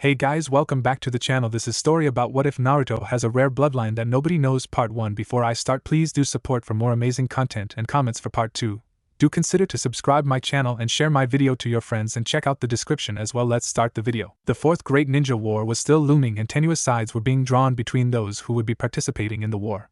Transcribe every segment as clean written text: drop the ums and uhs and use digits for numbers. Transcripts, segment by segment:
Hey guys, welcome back to the channel. This is story about what if Naruto has a rare bloodline that nobody knows, part 1. Before I start, please do support for more amazing content and comments for part 2. Do consider to subscribe my channel and share my video to your friends and check out the description as well. Let's start the video. The fourth great ninja war was still looming and tenuous sides were being drawn between those who would be participating in the war.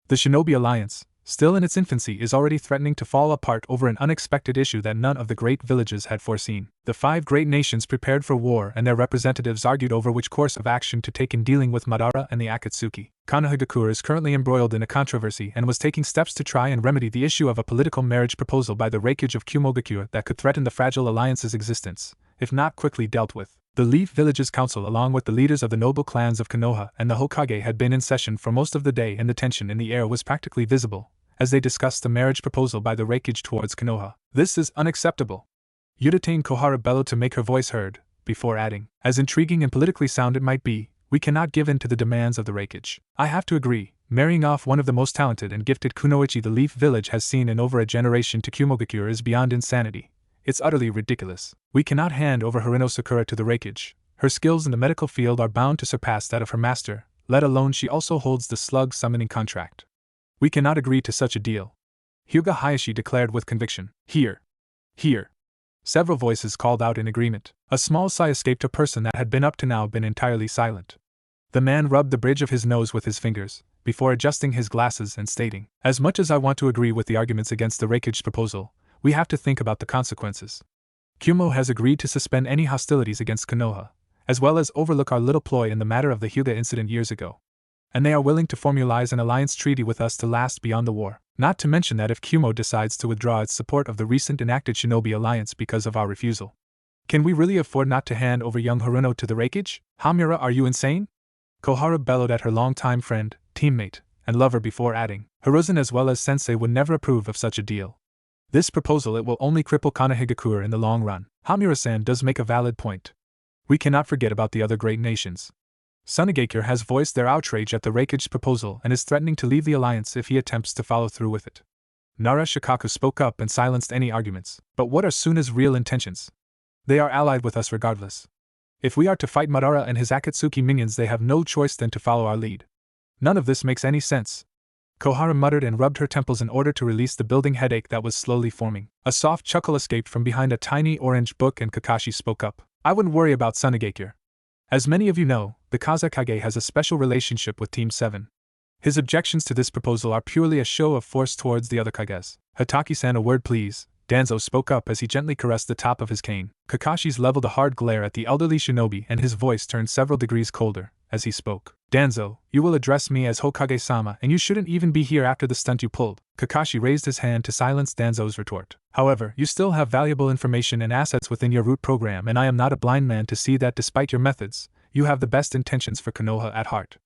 The Shinobi Alliance, still in its infancy, is already threatening to fall apart over an unexpected issue that none of the great villages had foreseen. The 5 great nations prepared for war and their representatives argued over which course of action to take in dealing with Madara and the Akatsuki. Konohagakure is currently embroiled in a controversy and was taking steps to try and remedy the issue of a political marriage proposal by the Reikage of Kumogakure that could threaten the fragile alliance's existence, if not quickly dealt with. The Leaf Village's council, along with the leaders of the noble clans of Konoha and the Hokage, had been in session for most of the day, and the tension in the air was practically visible as they discussed the marriage proposal by the Reikage towards Konoha. This is unacceptable. Yuditane Kohara bellowed to make her voice heard, before adding, as intriguing and politically sound it might be, we cannot give in to the demands of the Reikage. I have to agree, marrying off one of the most talented and gifted kunoichi the Leaf Village has seen in over a generation to Kumogakure is beyond insanity. It's utterly ridiculous. We cannot hand over Harino Sakura to the Reikage. Her skills in the medical field are bound to surpass that of her master, let alone she also holds the slug summoning contract. We cannot agree to such a deal, Hyuga Hayashi declared with conviction. Here. Several voices called out in agreement. A small sigh escaped a person that had been up to now been entirely silent. The man rubbed the bridge of his nose with his fingers, before adjusting his glasses and stating, as much as I want to agree with the arguments against the Reikage proposal, we have to think about the consequences. Kumo has agreed to suspend any hostilities against Konoha, as well as overlook our little ploy in the matter of the Hyuga incident years ago. And they are willing to formalize an alliance treaty with us to last beyond the war. Not to mention that if Kumo decides to withdraw its support of the recent enacted Shinobi Alliance because of our refusal, can we really afford not to hand over young Haruno to the Reikage? Hamura, are you insane? Kohara bellowed at her longtime friend, teammate, and lover before adding, Hiruzen as well as Sensei would never approve of such a deal. This proposal, it will only cripple Konohagakure in the long run. Hamura-san does make a valid point. We cannot forget about the other great nations. Sunagakure has voiced their outrage at the Reikage's proposal and is threatening to leave the alliance if he attempts to follow through with it. Nara Shikaku spoke up and silenced any arguments. But what are Suna's real intentions? They are allied with us regardless. If we are to fight Madara and his Akatsuki minions, they have no choice than to follow our lead. None of this makes any sense. Kohara muttered and rubbed her temples in order to release the building headache that was slowly forming. A soft chuckle escaped from behind a tiny orange book and Kakashi spoke up. I wouldn't worry about Sunagakure. As many of you know, the Kazekage has a special relationship with Team 7. His objections to this proposal are purely a show of force towards the other Kages. Hataki-san, a word please, Danzo spoke up as he gently caressed the top of his cane. Kakashi's leveled a hard glare at the elderly shinobi and his voice turned several degrees colder as he spoke. Danzo, you will address me as Hokage-sama and you shouldn't even be here after the stunt you pulled. Kakashi raised his hand to silence Danzo's retort. However, you still have valuable information and assets within your root program, and I am not a blind man to see that despite your methods, you have the best intentions for Konoha at heart.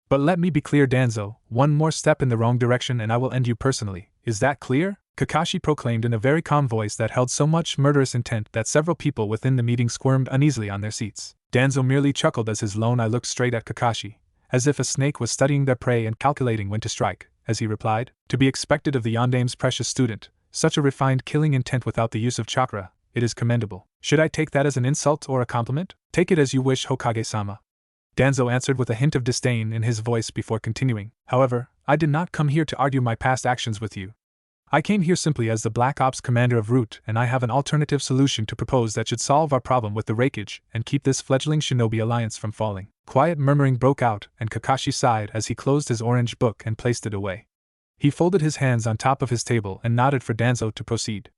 But let me be clear, Danzo, one more step in the wrong direction and I will end you personally. Is that clear? Kakashi proclaimed in a very calm voice that held so much murderous intent that several people within the meeting squirmed uneasily on their seats. Danzo merely chuckled as his lone eye looked straight at Kakashi, as if a snake was studying their prey and calculating when to strike, as he replied, to be expected of the Yondame's precious student, such a refined killing intent without the use of chakra, it is commendable. Should I take that as an insult or a compliment? Take it as you wish, Hokage-sama. Danzo answered with a hint of disdain in his voice before continuing. However, I did not come here to argue my past actions with you. I came here simply as the Black Ops commander of Root, and I have an alternative solution to propose that should solve our problem with the Reikage and keep this fledgling shinobi alliance from falling. Quiet murmuring broke out, and Kakashi sighed as he closed his orange book and placed it away. He folded his hands on top of his table and nodded for Danzo to proceed.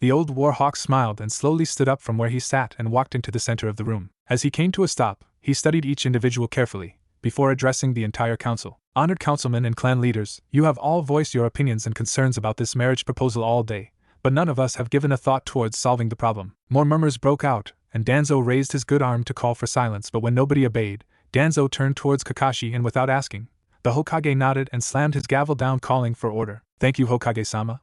The old warhawk smiled and slowly stood up from where he sat and walked into the center of the room. As he came to a stop, he studied each individual carefully, before addressing the entire council. Honored councilmen and clan leaders, you have all voiced your opinions and concerns about this marriage proposal all day, but none of us have given a thought towards solving the problem. More murmurs broke out, and Danzo raised his good arm to call for silence, but when nobody obeyed, Danzo turned towards Kakashi and without asking, the Hokage nodded and slammed his gavel down, calling for order. Thank you, Hokage-sama.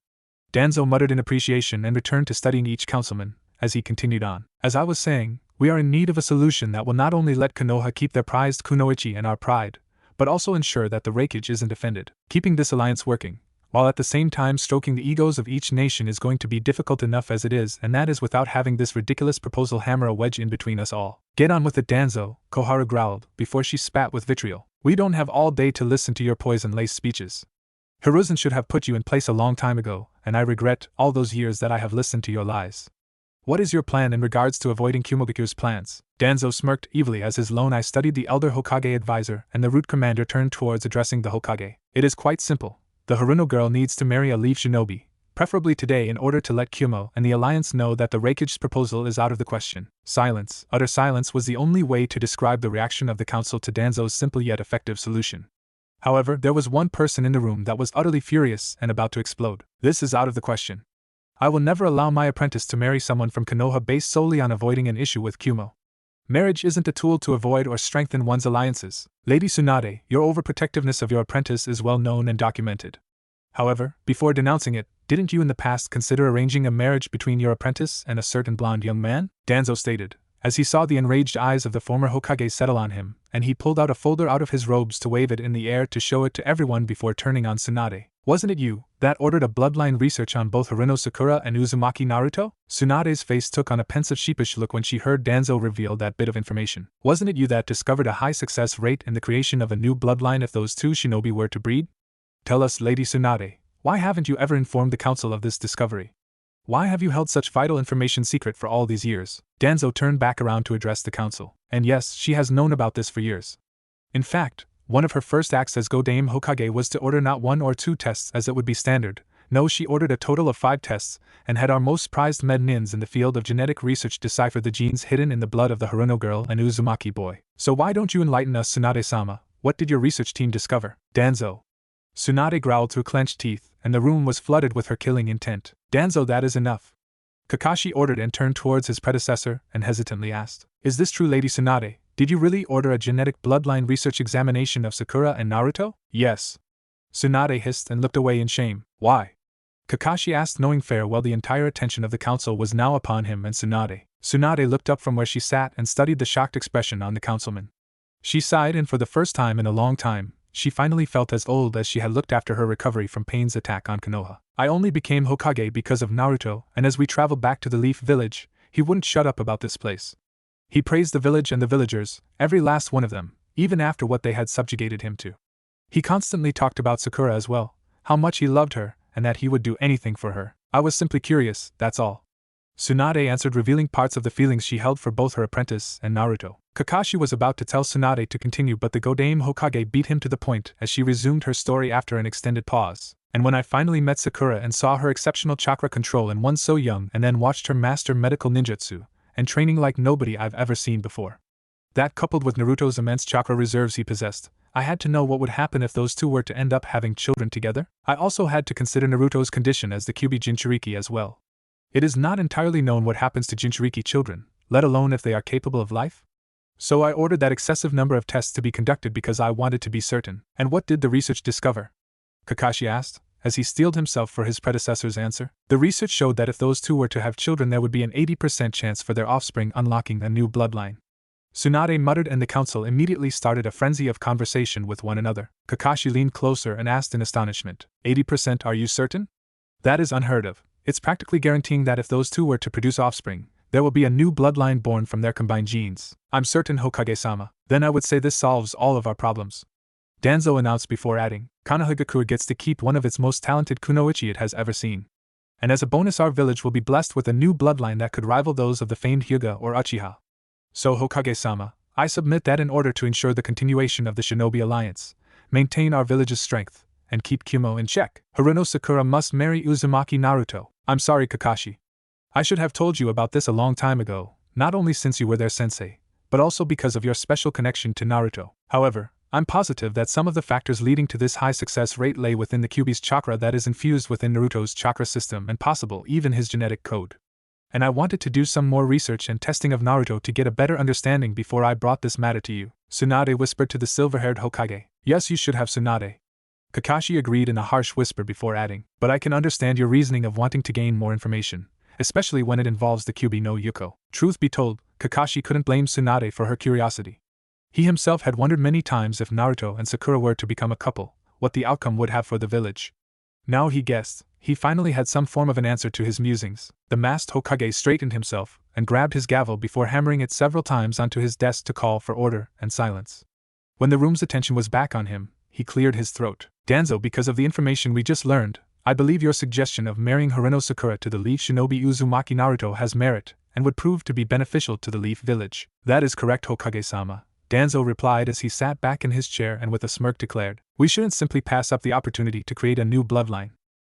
Danzo muttered in appreciation and returned to studying each councilman, as he continued on. As I was saying, we are in need of a solution that will not only let Konoha keep their prized kunoichi and our pride, but also ensure that the Reikage isn't offended. Keeping this alliance working, while at the same time stroking the egos of each nation is going to be difficult enough as it is, and that is without having this ridiculous proposal hammer a wedge in between us all. Get on with it, Danzo, Koharu growled, before she spat with vitriol. We don't have all day to listen to your poison-laced speeches. Hiruzen should have put you in place a long time ago, and I regret all those years that I have listened to your lies. What is your plan in regards to avoiding Kumogaku's plans? Danzo smirked evilly as his lone eye studied the elder Hokage advisor, and the root commander turned towards addressing the Hokage. It is quite simple. The Haruno girl needs to marry a leaf shinobi, preferably today, in order to let Kumo and the Alliance know that the Raikage's proposal is out of the question. Silence, utter silence, was the only way to describe the reaction of the council to Danzo's simple yet effective solution. However, there was one person in the room that was utterly furious and about to explode. This is out of the question. I will never allow my apprentice to marry someone from Konoha based solely on avoiding an issue with Kumo. Marriage isn't a tool to avoid or strengthen one's alliances. Lady Tsunade, your overprotectiveness of your apprentice is well known and documented. However, before denouncing it, didn't you in the past consider arranging a marriage between your apprentice and a certain blonde young man? Danzo stated, as he saw the enraged eyes of the former Hokage settle on him, and he pulled out a folder out of his robes to wave it in the air to show it to everyone before turning on Tsunade. Wasn't it you that ordered a bloodline research on both Haruno Sakura and Uzumaki Naruto? Tsunade's face took on a pensive, sheepish look when she heard Danzo reveal that bit of information. Wasn't it you that discovered a high success rate in the creation of a new bloodline if those two shinobi were to breed? Tell us, Lady Tsunade, why haven't you ever informed the council of this discovery? Why have you held such vital information secret for all these years? Danzo turned back around to address the council. And yes, she has known about this for years. In fact, one of her first acts as Godame Hokage was to order not 1 or 2 tests as it would be standard. No, she ordered a total of 5 tests, and had our most prized med-nins in the field of genetic research decipher the genes hidden in the blood of the Haruno girl and Uzumaki boy. So why don't you enlighten us, Tsunade-sama? What did your research team discover? Danzo. Tsunade growled through clenched teeth, and the room was flooded with her killing intent. Danzo, that is enough. Kakashi ordered and turned towards his predecessor and hesitantly asked, is this true, Lady Tsunade? Did you really order a genetic bloodline research examination of Sakura and Naruto? Yes. Tsunade hissed and looked away in shame. Why? Kakashi asked, knowing fair well the entire attention of the council was now upon him and Tsunade. Tsunade looked up from where she sat and studied the shocked expression on the councilman. She sighed, and for the first time in a long time, she finally felt as old as she had looked after her recovery from Pain's attack on Konoha. I only became Hokage because of Naruto, and as we traveled back to the Leaf Village, he wouldn't shut up about this place. He praised the village and the villagers, every last one of them, even after what they had subjugated him to. He constantly talked about Sakura as well, how much he loved her, and that he would do anything for her. I was simply curious, that's all. Tsunade answered, revealing parts of the feelings she held for both her apprentice and Naruto. Kakashi was about to tell Tsunade to continue, but the Godame Hokage beat him to the point as she resumed her story after an extended pause. And when I finally met Sakura and saw her exceptional chakra control in one so young, and then watched her master medical ninjutsu, and training like nobody I've ever seen before. That, coupled with Naruto's immense chakra reserves he possessed, I had to know what would happen if those two were to end up having children together. I also had to consider Naruto's condition as the Kyuubi Jinchuriki as well. It is not entirely known what happens to Jinchuriki children, let alone if they are capable of life. So I ordered that excessive number of tests to be conducted because I wanted to be certain. And what did the research discover? Kakashi asked, as he steeled himself for his predecessor's answer. The research showed that if those two were to have children, there would be an 80% chance for their offspring unlocking a new bloodline. Tsunade muttered, and the council immediately started a frenzy of conversation with one another. Kakashi leaned closer and asked in astonishment, 80%, are you certain? That is unheard of. It's practically guaranteeing that if those two were to produce offspring, there will be a new bloodline born from their combined genes. I'm certain, Hokage-sama. Then I would say this solves all of our problems. Danzo announced before adding, Konohagakure gets to keep one of its most talented kunoichi it has ever seen. And as a bonus, our village will be blessed with a new bloodline that could rival those of the famed Hyuga or Uchiha. So, Hokage-sama, I submit that in order to ensure the continuation of the Shinobi Alliance, maintain our village's strength, and keep Kumo in check, Haruno Sakura must marry Uzumaki Naruto. I'm sorry, Kakashi. I should have told you about this a long time ago, not only since you were their sensei, but also because of your special connection to Naruto. However, I'm positive that some of the factors leading to this high success rate lay within the Kyuubi's chakra that is infused within Naruto's chakra system, and possible even his genetic code. And I wanted to do some more research and testing of Naruto to get a better understanding before I brought this matter to you. Tsunade whispered to the silver-haired Hokage. Yes, you should have, Tsunade. Kakashi agreed in a harsh whisper before adding, but I can understand your reasoning of wanting to gain more information, especially when it involves the Kyuubi no Yuko. Truth be told, Kakashi couldn't blame Tsunade for her curiosity. He himself had wondered many times if Naruto and Sakura were to become a couple, what the outcome would have for the village. Now he guessed. He finally had some form of an answer to his musings. The masked Hokage straightened himself and grabbed his gavel before hammering it several times onto his desk to call for order and silence. When the room's attention was back on him, he cleared his throat. Danzo, because of the information we just learned, I believe your suggestion of marrying Haruno Sakura to the Leaf Shinobi Uzumaki Naruto has merit and would prove to be beneficial to the Leaf Village. That is correct, Hokage-sama, Danzo replied as he sat back in his chair and with a smirk declared. We shouldn't simply pass up the opportunity to create a new bloodline.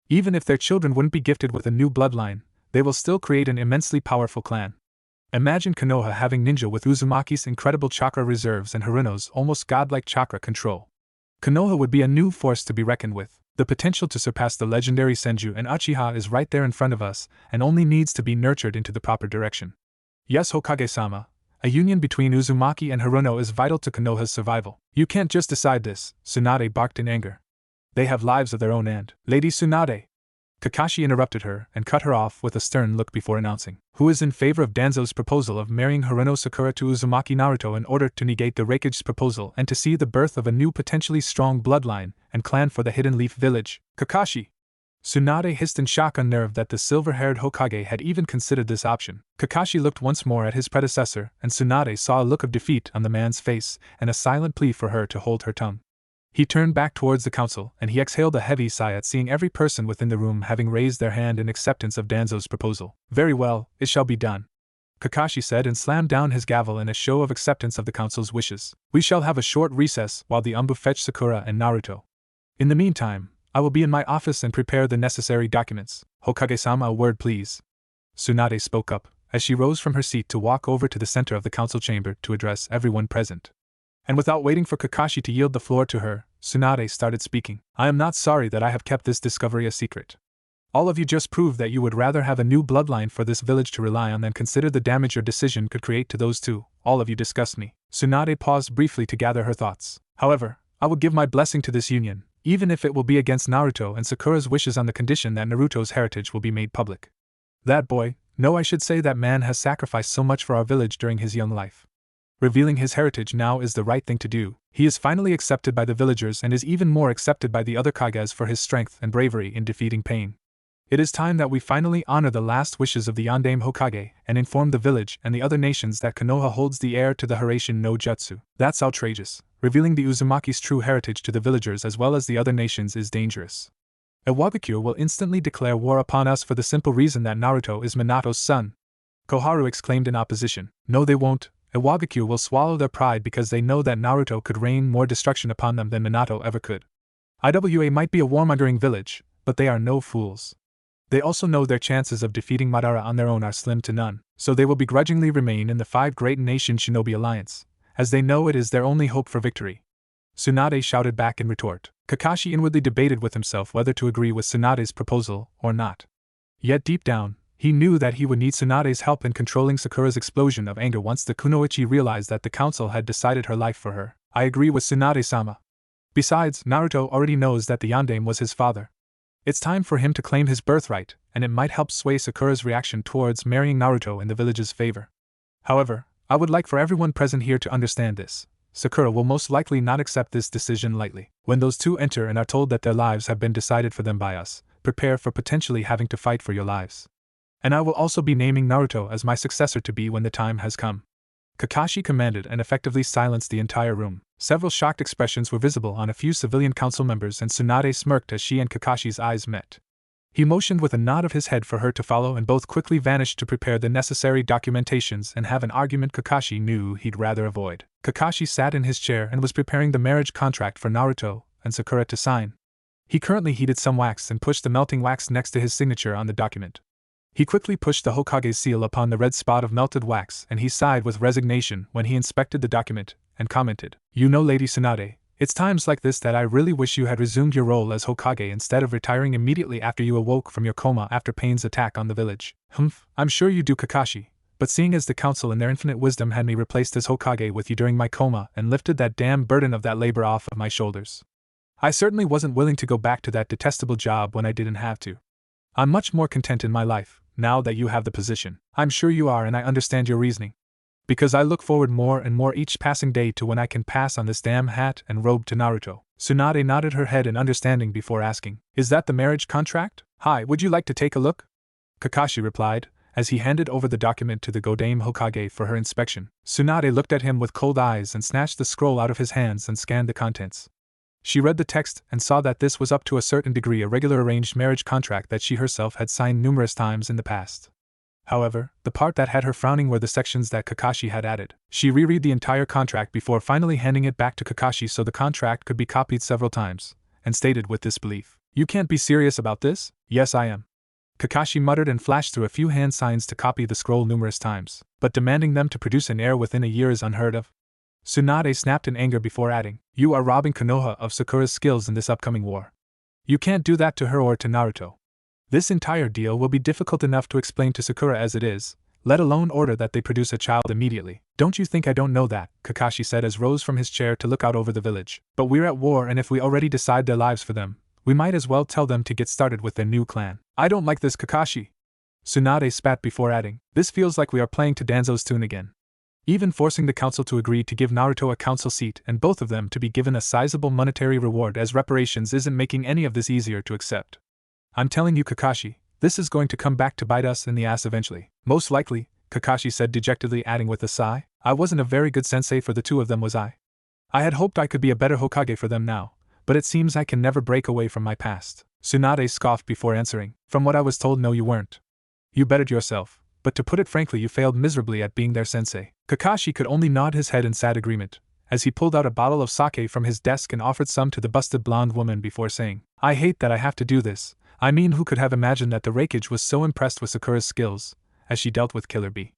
Even if their children wouldn't be gifted with a new bloodline, they will still create an immensely powerful clan. Imagine Konoha having ninja with Uzumaki's incredible chakra reserves and Haruno's almost godlike chakra control. Konoha would be a new force to be reckoned with. The potential to surpass the legendary Senju and Uchiha is right there in front of us and only needs to be nurtured into the proper direction. Yes, Hokage-sama, a union between Uzumaki and Haruno is vital to Konoha's survival. You can't just decide this, Tsunade barked in anger. They have lives of their own and… Lady Tsunade! Kakashi interrupted her and cut her off with a stern look before announcing, who is in favor of Danzo's proposal of marrying Haruno Sakura to Uzumaki Naruto in order to negate the Raikage's proposal and to see the birth of a new potentially strong bloodline and clan for the Hidden Leaf Village? Kakashi! Tsunade hissed in shock, unnerved that the silver-haired Hokage had even considered this option. Kakashi looked once more at his predecessor, and Tsunade saw a look of defeat on the man's face and a silent plea for her to hold her tongue. He turned back towards the council, and he exhaled a heavy sigh at seeing every person within the room having raised their hand in acceptance of Danzo's proposal. Very well, it shall be done, Kakashi said and slammed down his gavel in a show of acceptance of the council's wishes. We shall have a short recess while the Umbu fetch Sakura and Naruto. In the meantime, I will be in my office and prepare the necessary documents. Hokage-sama, a word please. Tsunade spoke up, as she rose from her seat to walk over to the center of the council chamber to address everyone present. And without waiting for Kakashi to yield the floor to her, Tsunade started speaking. I am not sorry that I have kept this discovery a secret. All of you just proved that you would rather have a new bloodline for this village to rely on than consider the damage your decision could create to those two. All of you disgust me. Tsunade paused briefly to gather her thoughts. However, I will give my blessing to this union, even if it will be against Naruto and Sakura's wishes on the condition that Naruto's heritage will be made public. That boy, no, I should say that man has sacrificed so much for our village during his young life. Revealing his heritage now is the right thing to do. He is finally accepted by the villagers and is even more accepted by the other Kages for his strength and bravery in defeating pain. It is time that we finally honor the last wishes of the Yondaime Hokage and inform the village and the other nations that Konoha holds the heir to the Hiraishin no Jutsu. That's outrageous. Revealing the Uzumaki's true heritage to the villagers as well as the other nations is dangerous. Iwagakure will instantly declare war upon us for the simple reason that Naruto is Minato's son. Koharu exclaimed in opposition. No, they won't. Iwagakure will swallow their pride because they know that Naruto could rain more destruction upon them than Minato ever could. Iwa might be a warmongering village, but they are no fools. They also know their chances of defeating Madara on their own are slim to none, so they will begrudgingly remain in the Five Great Nation Shinobi Alliance, as they know it is their only hope for victory. Tsunade shouted back in retort. Kakashi inwardly debated with himself whether to agree with Tsunade's proposal or not. Yet deep down, he knew that he would need Tsunade's help in controlling Sakura's explosion of anger once the Kunoichi realized that the council had decided her life for her. I agree with Tsunade-sama. Besides, Naruto already knows that the Yondaime was his father. It's time for him to claim his birthright, and it might help sway Sakura's reaction towards marrying Naruto in the village's favor. However, I would like for everyone present here to understand this. Sakura will most likely not accept this decision lightly. When those two enter and are told that their lives have been decided for them by us, prepare for potentially having to fight for your lives. And I will also be naming Naruto as my successor to be when the time has come. Kakashi commanded and effectively silenced the entire room. Several shocked expressions were visible on a few civilian council members, and Tsunade smirked as she and Kakashi's eyes met. He motioned with a nod of his head for her to follow, and both quickly vanished to prepare the necessary documentations and have an argument Kakashi knew he'd rather avoid. Kakashi sat in his chair and was preparing the marriage contract for Naruto and Sakura to sign. He currently heated some wax and pushed the melting wax next to his signature on the document. He quickly pushed the Hokage's seal upon the red spot of melted wax, and he sighed with resignation when he inspected the document and commented, You know, Lady Tsunade, it's times like this that I really wish you had resumed your role as Hokage instead of retiring immediately after you awoke from your coma after Pain's attack on the village. I'm sure you do, Kakashi, but seeing as the council in their infinite wisdom had me replaced as Hokage with you during my coma and lifted that damn burden of that labor off of my shoulders, I certainly wasn't willing to go back to that detestable job when I didn't have to. I'm much more content in my life, now that you have the position. I'm sure you are, and I understand your reasoning. Because I look forward more and more each passing day to when I can pass on this damn hat and robe to Naruto. Tsunade nodded her head in understanding before asking, "Is that the marriage contract? Hi, would you like to take a look?" Kakashi replied, as he handed over the document to the Godame Hokage for her inspection. Tsunade looked at him with cold eyes and snatched the scroll out of his hands and scanned the contents. She read the text and saw that this was up to a certain degree a regular arranged marriage contract that she herself had signed numerous times in the past. However, the part that had her frowning were the sections that Kakashi had added. She reread the entire contract before finally handing it back to Kakashi so the contract could be copied several times, and stated with disbelief, "You can't be serious about this?" "Yes, I am." Kakashi muttered and flashed through a few hand signs to copy the scroll numerous times, but demanding them to produce an heir within a year is unheard of. Tsunade snapped in anger before adding, "You are robbing Konoha of Sakura's skills in this upcoming war. You can't do that to her or to Naruto. This entire deal will be difficult enough to explain to Sakura as it is, let alone order that they produce a child immediately." "Don't you think I don't know that?" Kakashi said as rose from his chair to look out over the village. "But we're at war, and if we already decide their lives for them, we might as well tell them to get started with their new clan." "I don't like this, Kakashi." Tsunade spat before adding, "This feels like we are playing to Danzo's tune again. Even forcing the council to agree to give Naruto a council seat and both of them to be given a sizable monetary reward as reparations isn't making any of this easier to accept. I'm telling you, Kakashi, this is going to come back to bite us in the ass eventually." "Most likely," Kakashi said dejectedly, adding with a sigh, "I wasn't a very good sensei for the two of them, was I? I had hoped I could be a better Hokage for them now, but it seems I can never break away from my past." Tsunade scoffed before answering, "From what I was told, no, you weren't. You bettered yourself, but to put it frankly, you failed miserably at being their sensei." Kakashi could only nod his head in sad agreement, as he pulled out a bottle of sake from his desk and offered some to the busted blonde woman before saying, "I hate that I have to do this. I mean, who could have imagined that the Raikage was so impressed with Sakura's skills, as she dealt with Killer Bee,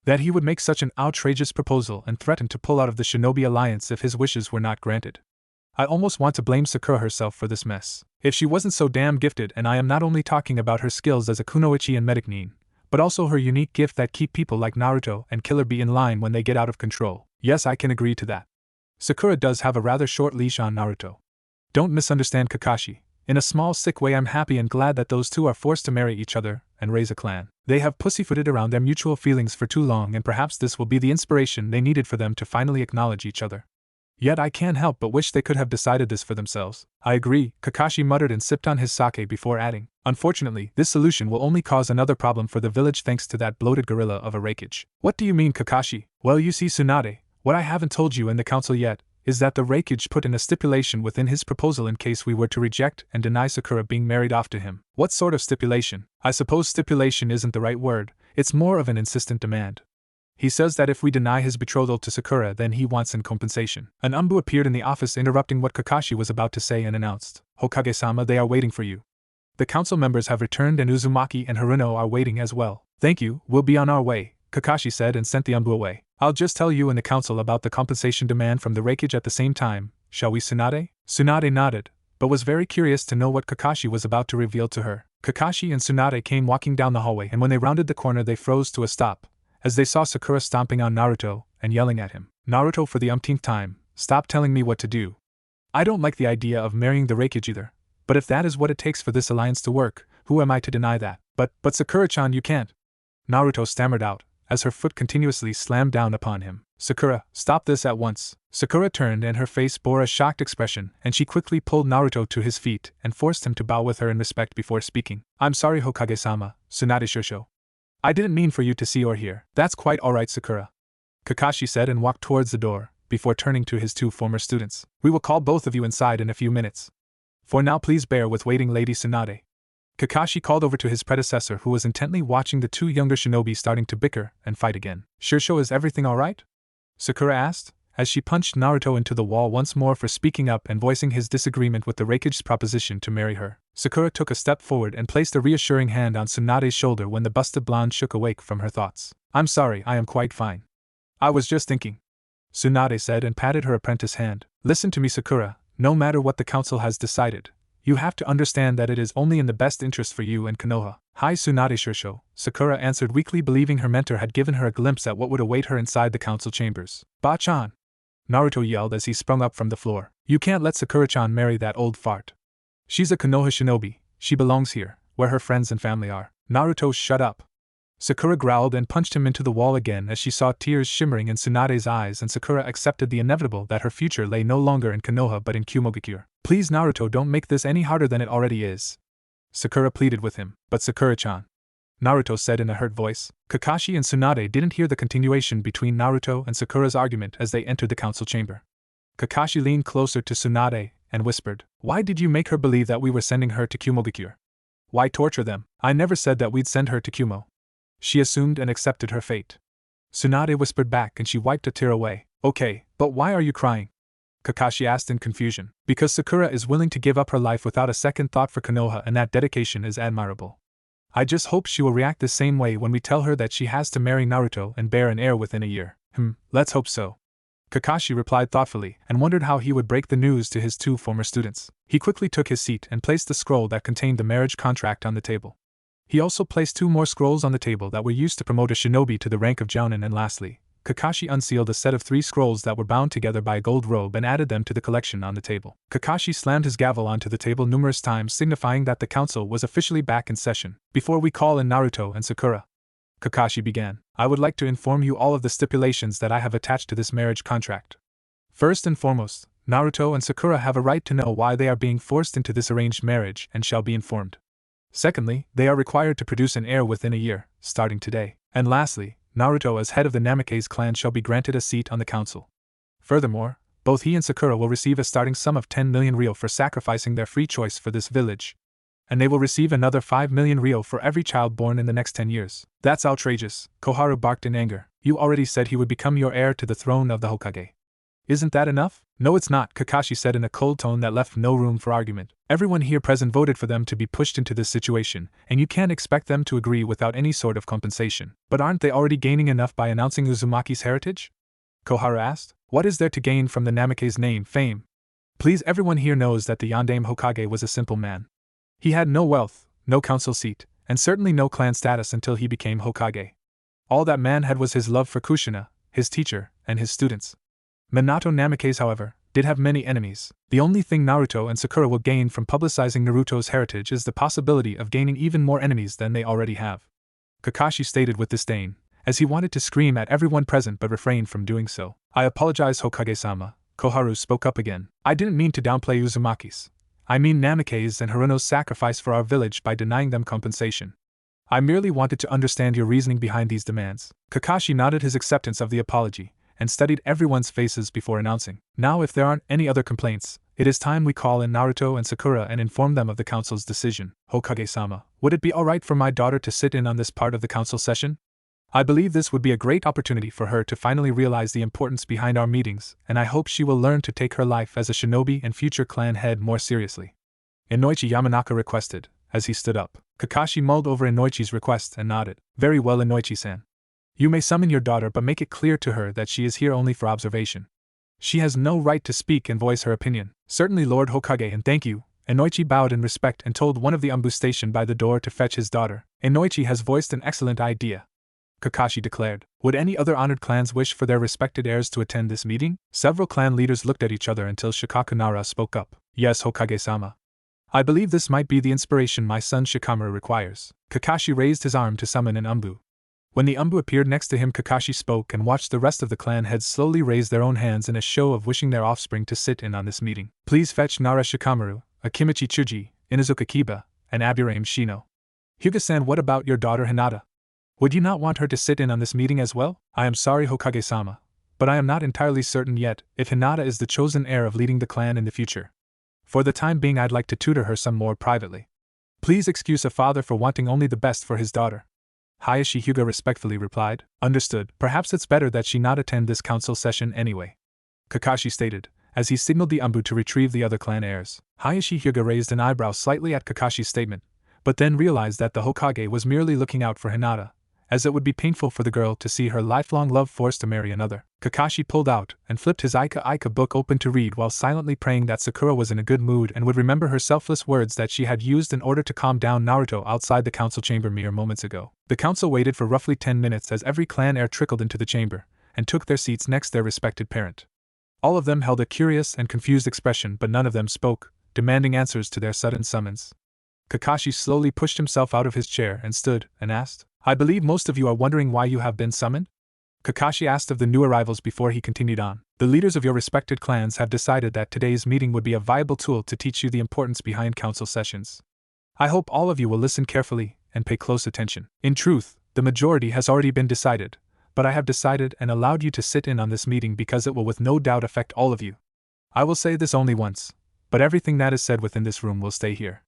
that he would make such an outrageous proposal and threaten to pull out of the Shinobi Alliance if his wishes were not granted. I almost want to blame Sakura herself for this mess. If she wasn't so damn gifted, and I am not only talking about her skills as a kunoichi and medic nin, but also her unique gift that keep people like Naruto and Killer Bee in line when they get out of control. Yes, I can agree to that. Sakura does have a rather short leash on Naruto. Don't misunderstand, Kakashi. In a small sick way, I'm happy and glad that those two are forced to marry each other and raise a clan. They have pussyfooted around their mutual feelings for too long, and perhaps this will be the inspiration they needed for them to finally acknowledge each other. Yet I can't help but wish they could have decided this for themselves." "I agree," Kakashi muttered and sipped on his sake before adding, "Unfortunately, this solution will only cause another problem for the village thanks to that bloated gorilla of a Raikage." "What do you mean, Kakashi?" "Well, you see, Tsunade, what I haven't told you in the council yet is that the Raikage put in a stipulation within his proposal in case we were to reject and deny Sakura being married off to him." "What sort of stipulation?" "I suppose stipulation isn't the right word, it's more of an insistent demand. He says that if we deny his betrothal to Sakura, then he wants in compensation." An Umbu appeared in the office, interrupting what Kakashi was about to say, and announced, "Hokage-sama, they are waiting for you. The council members have returned and Uzumaki and Haruno are waiting as well." "Thank you, we'll be on our way," Kakashi said and sent the Umbu away. "I'll just tell you in the council about the compensation demand from the Raikage at the same time, shall we, Tsunade?" Tsunade nodded, but was very curious to know what Kakashi was about to reveal to her. Kakashi and Tsunade came walking down the hallway, and when they rounded the corner they froze to a stop, as they saw Sakura stomping on Naruto and yelling at him. "Naruto, for the umpteenth time, stop telling me what to do. I don't like the idea of marrying the Raikage either, but if that is what it takes for this alliance to work, who am I to deny that?" But Sakura-chan, you can't," Naruto stammered out, as her foot continuously slammed down upon him. "Sakura, stop this at once." Sakura turned and her face bore a shocked expression, and she quickly pulled Naruto to his feet and forced him to bow with her in respect before speaking. "I'm sorry, Hokage-sama, Tsunade Shusho. I didn't mean for you to see or hear." "That's quite alright, Sakura," Kakashi said and walked towards the door, before turning to his two former students. "We will call both of you inside in a few minutes. For now, please bear with waiting, Lady Tsunade." Kakashi called over to his predecessor, who was intently watching the two younger shinobi starting to bicker and fight again. "Shusho, is everything alright?" Sakura asked, as she punched Naruto into the wall once more for speaking up and voicing his disagreement with the Raikage's proposition to marry her. Sakura took a step forward and placed a reassuring hand on Tsunade's shoulder when the busted blonde shook awake from her thoughts. "I'm sorry, I am quite fine. I was just thinking," Tsunade said and patted her apprentice's hand. "Listen to me, Sakura, no matter what the council has decided, you have to understand that it is only in the best interest for you and Konoha." "Hi, Tsunade Shusho," Sakura answered weakly, believing her mentor had given her a glimpse at what would await her inside the council chambers. "Ba-chan!" Naruto yelled as he sprung up from the floor. "You can't let Sakura-chan marry that old fart. She's a Konoha shinobi, she belongs here, where her friends and family are." "Naruto, shut up!" Sakura growled and punched him into the wall again as she saw tears shimmering in Tsunade's eyes, and Sakura accepted the inevitable that her future lay no longer in Konoha but in Kumogakure. Please Naruto, don't make this any harder than it already is. Sakura pleaded with him. But Sakura-chan, Naruto said in a hurt voice. Kakashi and Tsunade didn't hear the continuation between Naruto and Sakura's argument as they entered the council chamber. Kakashi leaned closer to Tsunade and whispered, "Why did you make her believe that we were sending her to Kumogakure? Why torture them? I never said that we'd send her to Kumo. She assumed and accepted her fate." Tsunade whispered back and she wiped a tear away. "Okay, but why are you crying?" Kakashi asked in confusion. "Because Sakura is willing to give up her life without a second thought for Konoha, and that dedication is admirable. I just hope she will react the same way when we tell her that she has to marry Naruto and bear an heir within a year." Let's hope so," Kakashi replied thoughtfully, and wondered how he would break the news to his two former students. He quickly took his seat and placed the scroll that contained the marriage contract on the table. He also placed 2 more scrolls on the table that were used to promote a shinobi to the rank of jounin, and lastly, Kakashi unsealed a set of 3 scrolls that were bound together by a gold robe and added them to the collection on the table. Kakashi slammed his gavel onto the table numerous times, signifying that the council was officially back in session. "Before we call in Naruto and Sakura," Kakashi began, "I would like to inform you all of the stipulations that I have attached to this marriage contract. First and foremost, Naruto and Sakura have a right to know why they are being forced into this arranged marriage and shall be informed. Secondly, they are required to produce an heir within a year, starting today. And lastly, Naruto as head of the Namikaze clan shall be granted a seat on the council. Furthermore, both he and Sakura will receive a starting sum of 10 million ryo for sacrificing their free choice for this village. And they will receive another 5 million ryo for every child born in the next 10 years. That's outrageous," Koharu barked in anger. "You already said he would become your heir to the throne of the Hokage. Isn't that enough?" "No, it's not," Kakashi said in a cold tone that left no room for argument. "Everyone here present voted for them to be pushed into this situation, and you can't expect them to agree without any sort of compensation." "But aren't they already gaining enough by announcing Uzumaki's heritage?" Koharu asked. "What is there to gain from the Namikaze name, fame? Please, everyone here knows that the Yondaime Hokage was a simple man. He had no wealth, no council seat, and certainly no clan status until he became Hokage. All that man had was his love for Kushina, his teacher, and his students. Minato Namikaze, however, did have many enemies. The only thing Naruto and Sakura will gain from publicizing Naruto's heritage is the possibility of gaining even more enemies than they already have," Kakashi stated with disdain, as he wanted to scream at everyone present but refrained from doing so. "I apologize, Hokage-sama," Koharu spoke up again. "I didn't mean to downplay Uzumaki's. I mean Namikaze and Haruno's sacrifice for our village by denying them compensation. I merely wanted to understand your reasoning behind these demands." Kakashi nodded his acceptance of the apology, and studied everyone's faces before announcing, "Now if there aren't any other complaints, it is time we call in Naruto and Sakura and inform them of the council's decision. Hokage-sama, would it be alright for my daughter to sit in on this part of the council session? I believe this would be a great opportunity for her to finally realize the importance behind our meetings, and I hope she will learn to take her life as a shinobi and future clan head more seriously," Inoichi Yamanaka requested, as he stood up. Kakashi mulled over Inoichi's request and nodded. "Very well, Inoichi-san. You may summon your daughter, but make it clear to her that she is here only for observation. She has no right to speak and voice her opinion." "Certainly, Lord Hokage, and thank you." Inoichi bowed in respect and told one of the Anbu stationed by the door to fetch his daughter. "Inoichi has voiced an excellent idea," Kakashi declared. "Would any other honored clans wish for their respected heirs to attend this meeting?" Several clan leaders looked at each other until Shikaku Nara spoke up. "Yes, Hokage-sama. I believe this might be the inspiration my son Shikamaru requires." Kakashi raised his arm to summon an Anbu. When the Anbu appeared next to him, Kakashi spoke and watched the rest of the clan heads slowly raise their own hands in a show of wishing their offspring to sit in on this meeting. "Please fetch Nara Shikamaru, Akimichi Tsuji, Inuzuka Kiba, and Aburame Shino." "Hyuga-san, what about your daughter Hinata? Would you not want her to sit in on this meeting as well?" "I am sorry, Hokage-sama, but I am not entirely certain yet if Hinata is the chosen heir of leading the clan in the future. For the time being, I'd like to tutor her some more privately. Please excuse a father for wanting only the best for his daughter." Hayashi Hyuga respectfully replied. "Understood. Perhaps it's better that she not attend this council session anyway," Kakashi stated, as he signaled the Anbu to retrieve the other clan heirs. Hayashi Hyuga raised an eyebrow slightly at Kakashi's statement, but then realized that the Hokage was merely looking out for Hinata, as it would be painful for the girl to see her lifelong love forced to marry another. Kakashi pulled out and flipped his Ika book open to read while silently praying that Sakura was in a good mood and would remember her selfless words that she had used in order to calm down Naruto outside the council chamber mere moments ago. The council waited for roughly 10 minutes as every clan heir trickled into the chamber and took their seats next their respected parent. All of them held a curious and confused expression, but none of them spoke, demanding answers to their sudden summons. Kakashi slowly pushed himself out of his chair and stood and asked, "I believe most of you are wondering why you have been summoned?" Kakashi asked of the new arrivals before he continued on. The leaders of your respected clans have decided that today's meeting would be a viable tool to teach you the importance behind council sessions. I hope all of you will listen carefully and pay close attention. In truth, the majority has already been decided, but I have decided and allowed you to sit in on this meeting because it will with no doubt affect all of you. I will say this only once, but everything that is said within this room will stay here.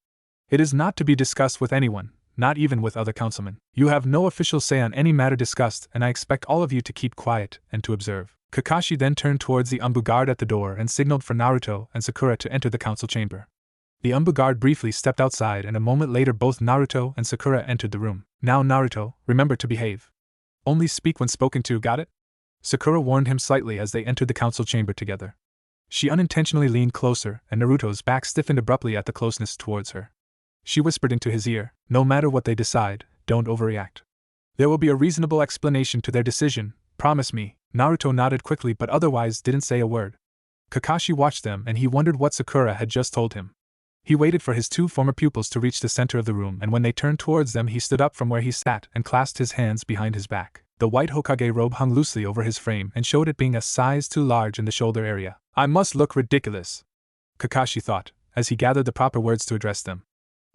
It is not to be discussed with anyone, not even with other councilmen. You have no official say on any matter discussed, and I expect all of you to keep quiet and to observe. Kakashi then turned towards the Umbu guard at the door and signaled for Naruto and Sakura to enter the council chamber. The Umbu guard briefly stepped outside, and a moment later both Naruto and Sakura entered the room. Now Naruto, remember to behave. Only speak when spoken to, got it? Sakura warned him slightly as they entered the council chamber together. She unintentionally leaned closer, and Naruto's back stiffened abruptly at the closeness towards her. She whispered into his ear, no matter what they decide, don't overreact. There will be a reasonable explanation to their decision, promise me. Naruto nodded quickly but otherwise didn't say a word. Kakashi watched them and he wondered what Sakura had just told him. He waited for his two former pupils to reach the center of the room, and when they turned towards them he stood up from where he sat and clasped his hands behind his back. The white Hokage robe hung loosely over his frame and showed it being a size too large in the shoulder area. I must look ridiculous, Kakashi thought, as he gathered the proper words to address them.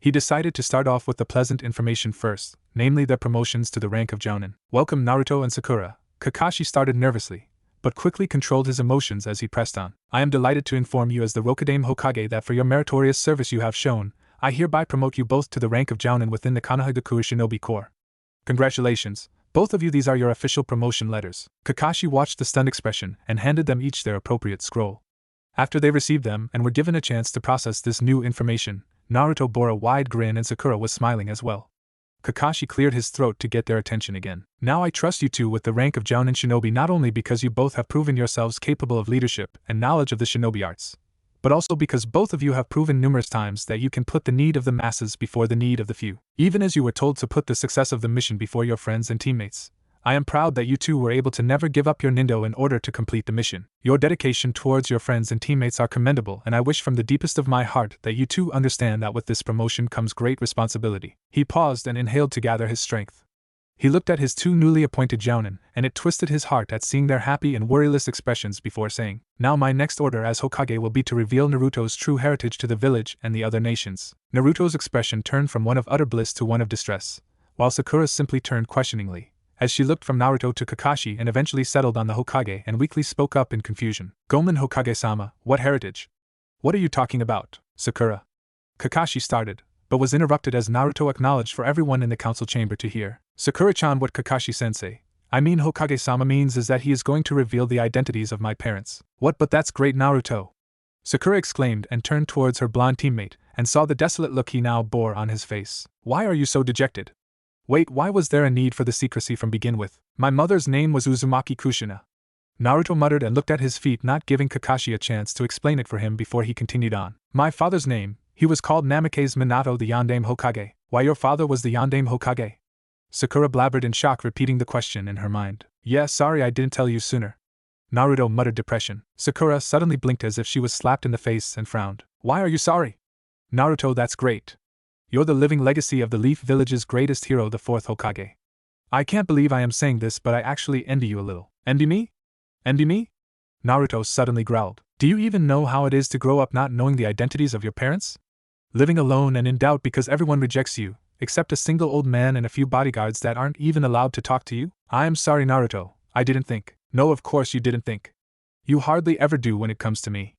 He decided to start off with the pleasant information first, namely their promotions to the rank of Jounin. Welcome Naruto and Sakura. Kakashi started nervously, but quickly controlled his emotions as he pressed on. I am delighted to inform you as the Rokudaime Hokage that for your meritorious service you have shown, I hereby promote you both to the rank of Jounin within the Konohagakure Shinobi Corps. Congratulations, both of you, these are your official promotion letters. Kakashi watched the stunned expression and handed them each their appropriate scroll. After they received them and were given a chance to process this new information, Naruto bore a wide grin and Sakura was smiling as well. Kakashi cleared his throat to get their attention again. Now I trust you two with the rank of Jounin Shinobi not only because you both have proven yourselves capable of leadership and knowledge of the shinobi arts, but also because both of you have proven numerous times that you can put the need of the masses before the need of the few. Even as you were told to put the success of the mission before your friends and teammates, I am proud that you two were able to never give up your nindo in order to complete the mission. Your dedication towards your friends and teammates are commendable, and I wish from the deepest of my heart that you two understand that with this promotion comes great responsibility. He paused and inhaled to gather his strength. He looked at his two newly appointed Jounin, and it twisted his heart at seeing their happy and worryless expressions before saying, now my next order as Hokage will be to reveal Naruto's true heritage to the village and the other nations. Naruto's expression turned from one of utter bliss to one of distress, while Sakura simply turned questioningly, as she looked from Naruto to Kakashi and eventually settled on the Hokage and weakly spoke up in confusion. Gomen Hokage-sama, what heritage? What are you talking about, Sakura? Kakashi started, but was interrupted as Naruto acknowledged for everyone in the council chamber to hear. Sakura-chan, what Kakashi-sensei, I mean Hokage-sama means is that he is going to reveal the identities of my parents. What? But that's great, Naruto! Sakura exclaimed and turned towards her blonde teammate and saw the desolate look he now bore on his face. Why are you so dejected? Wait, why was there a need for the secrecy from begin with? My mother's name was Uzumaki Kushina. Naruto muttered and looked at his feet, not giving Kakashi a chance to explain it for him before he continued on. My father's name, he was called Namikaze Minato the Yondaime Hokage. Why, your father was the Yondaime Hokage? Sakura blabbered in shock, repeating the question in her mind. Yeah, sorry I didn't tell you sooner. Naruto muttered depression. Sakura suddenly blinked as if she was slapped in the face and frowned. Why are you sorry? Naruto, that's great. You're the living legacy of the Leaf Village's greatest hero, the fourth Hokage. I can't believe I am saying this, but I actually envy you a little. Envy me? Envy me? Naruto suddenly growled. Do you even know how it is to grow up not knowing the identities of your parents? Living alone and in doubt because everyone rejects you, except a single old man and a few bodyguards that aren't even allowed to talk to you? I am sorry, Naruto, I didn't think. No, of course you didn't think. You hardly ever do when it comes to me.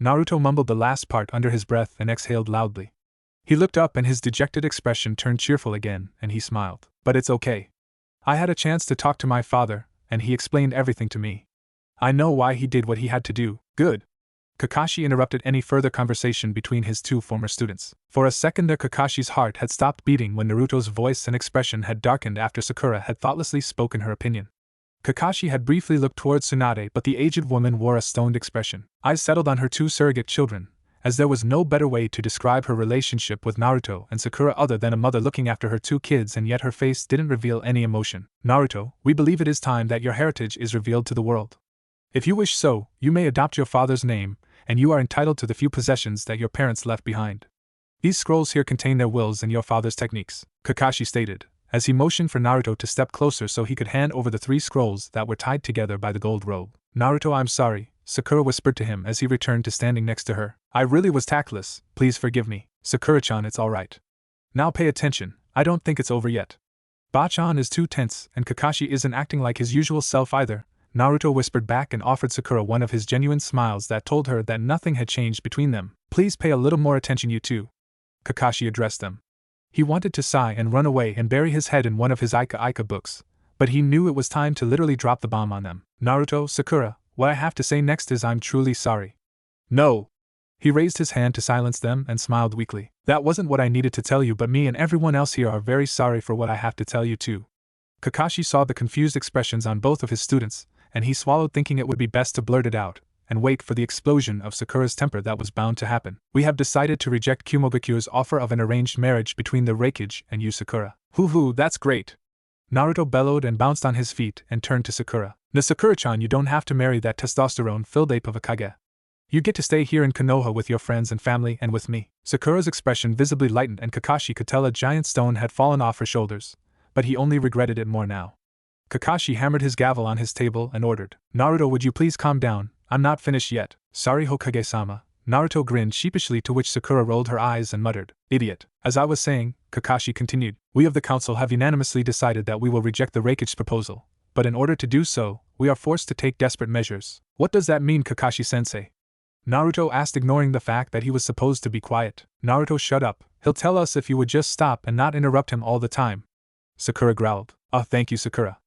Naruto mumbled the last part under his breath and exhaled loudly. He looked up and his dejected expression turned cheerful again, and he smiled. But it's okay. I had a chance to talk to my father, and he explained everything to me. I know why he did what he had to do. Good. Kakashi interrupted any further conversation between his two former students. For a second there Kakashi's heart had stopped beating when Naruto's voice and expression had darkened after Sakura had thoughtlessly spoken her opinion. Kakashi had briefly looked towards Tsunade, but the aged woman wore a stoned expression. Eyes settled on her two surrogate children, as there was no better way to describe her relationship with Naruto and Sakura other than a mother looking after her two kids, and yet her face didn't reveal any emotion. Naruto, we believe it is time that your heritage is revealed to the world. If you wish so, you may adopt your father's name, and you are entitled to the few possessions that your parents left behind. These scrolls here contain their wills and your father's techniques, Kakashi stated, as he motioned for Naruto to step closer so he could hand over the 3 scrolls that were tied together by the gold robe. Naruto, I'm sorry, Sakura whispered to him as he returned to standing next to her. I really was tactless, please forgive me. Sakura-chan, it's alright. Now pay attention, I don't think it's over yet. Ba-chan is too tense, and Kakashi isn't acting like his usual self either, Naruto whispered back and offered Sakura one of his genuine smiles that told her that nothing had changed between them. Please pay a little more attention, you two. Kakashi addressed them. He wanted to sigh and run away and bury his head in one of his Ika books, but he knew it was time to literally drop the bomb on them. Naruto, Sakura, what I have to say next is I'm truly sorry. No! He raised his hand to silence them and smiled weakly. That wasn't what I needed to tell you, but me and everyone else here are very sorry for what I have to tell you too. Kakashi saw the confused expressions on both of his students, and he swallowed, thinking it would be best to blurt it out and wait for the explosion of Sakura's temper that was bound to happen. We have decided to reject Kumogaku's offer of an arranged marriage between the Reikage and you, Sakura. Hoo, that's great! Naruto bellowed and bounced on his feet and turned to Sakura. Sakura-chan, you don't have to marry that testosterone-filled ape of a Kage. You get to stay here in Konoha with your friends and family and with me. Sakura's expression visibly lightened and Kakashi could tell a giant stone had fallen off her shoulders, but he only regretted it more now. Kakashi hammered his gavel on his table and ordered, Naruto, would you please calm down? I'm not finished yet. Sorry, Hokage-sama. Naruto grinned sheepishly, to which Sakura rolled her eyes and muttered, Idiot. As I was saying, Kakashi continued, we of the council have unanimously decided that we will reject the Reikage's proposal, but in order to do so, we are forced to take desperate measures. What does that mean, Kakashi-sensei? Naruto asked, ignoring the fact that he was supposed to be quiet. Naruto, shut up. He'll tell us if you would just stop and not interrupt him all the time. Sakura growled. Oh, thank you, Sakura.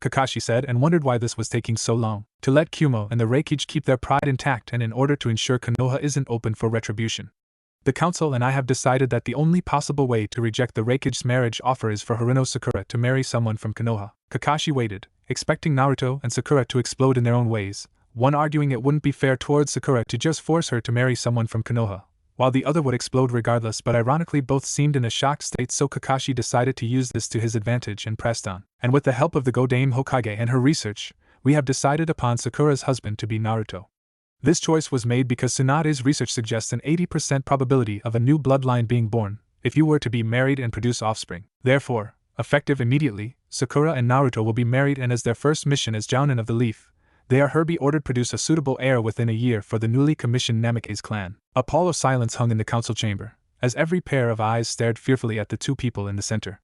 Kakashi said, and wondered why this was taking so long. To let Kumo and the Reikage keep their pride intact, and in order to ensure Konoha isn't open for retribution. The council and I have decided that the only possible way to reject the Reikage's marriage offer is for Haruno Sakura to marry someone from Konoha. Kakashi waited, expecting Naruto and Sakura to explode in their own ways, one arguing it wouldn't be fair towards Sakura to just force her to marry someone from Konoha, while the other would explode regardless, but ironically both seemed in a shocked state, so Kakashi decided to use this to his advantage and pressed on. And with the help of the Godame Hokage and her research, we have decided upon Sakura's husband to be Naruto. This choice was made because Tsunade's research suggests an 80% probability of a new bloodline being born, if you were to be married and produce offspring. Therefore, effective immediately, Sakura and Naruto will be married, and as their first mission as Jounin of the Leaf, they are hereby ordered produce a suitable heir within a year for the newly commissioned Namikaze clan. A pall of silence hung in the council chamber, as every pair of eyes stared fearfully at the two people in the center.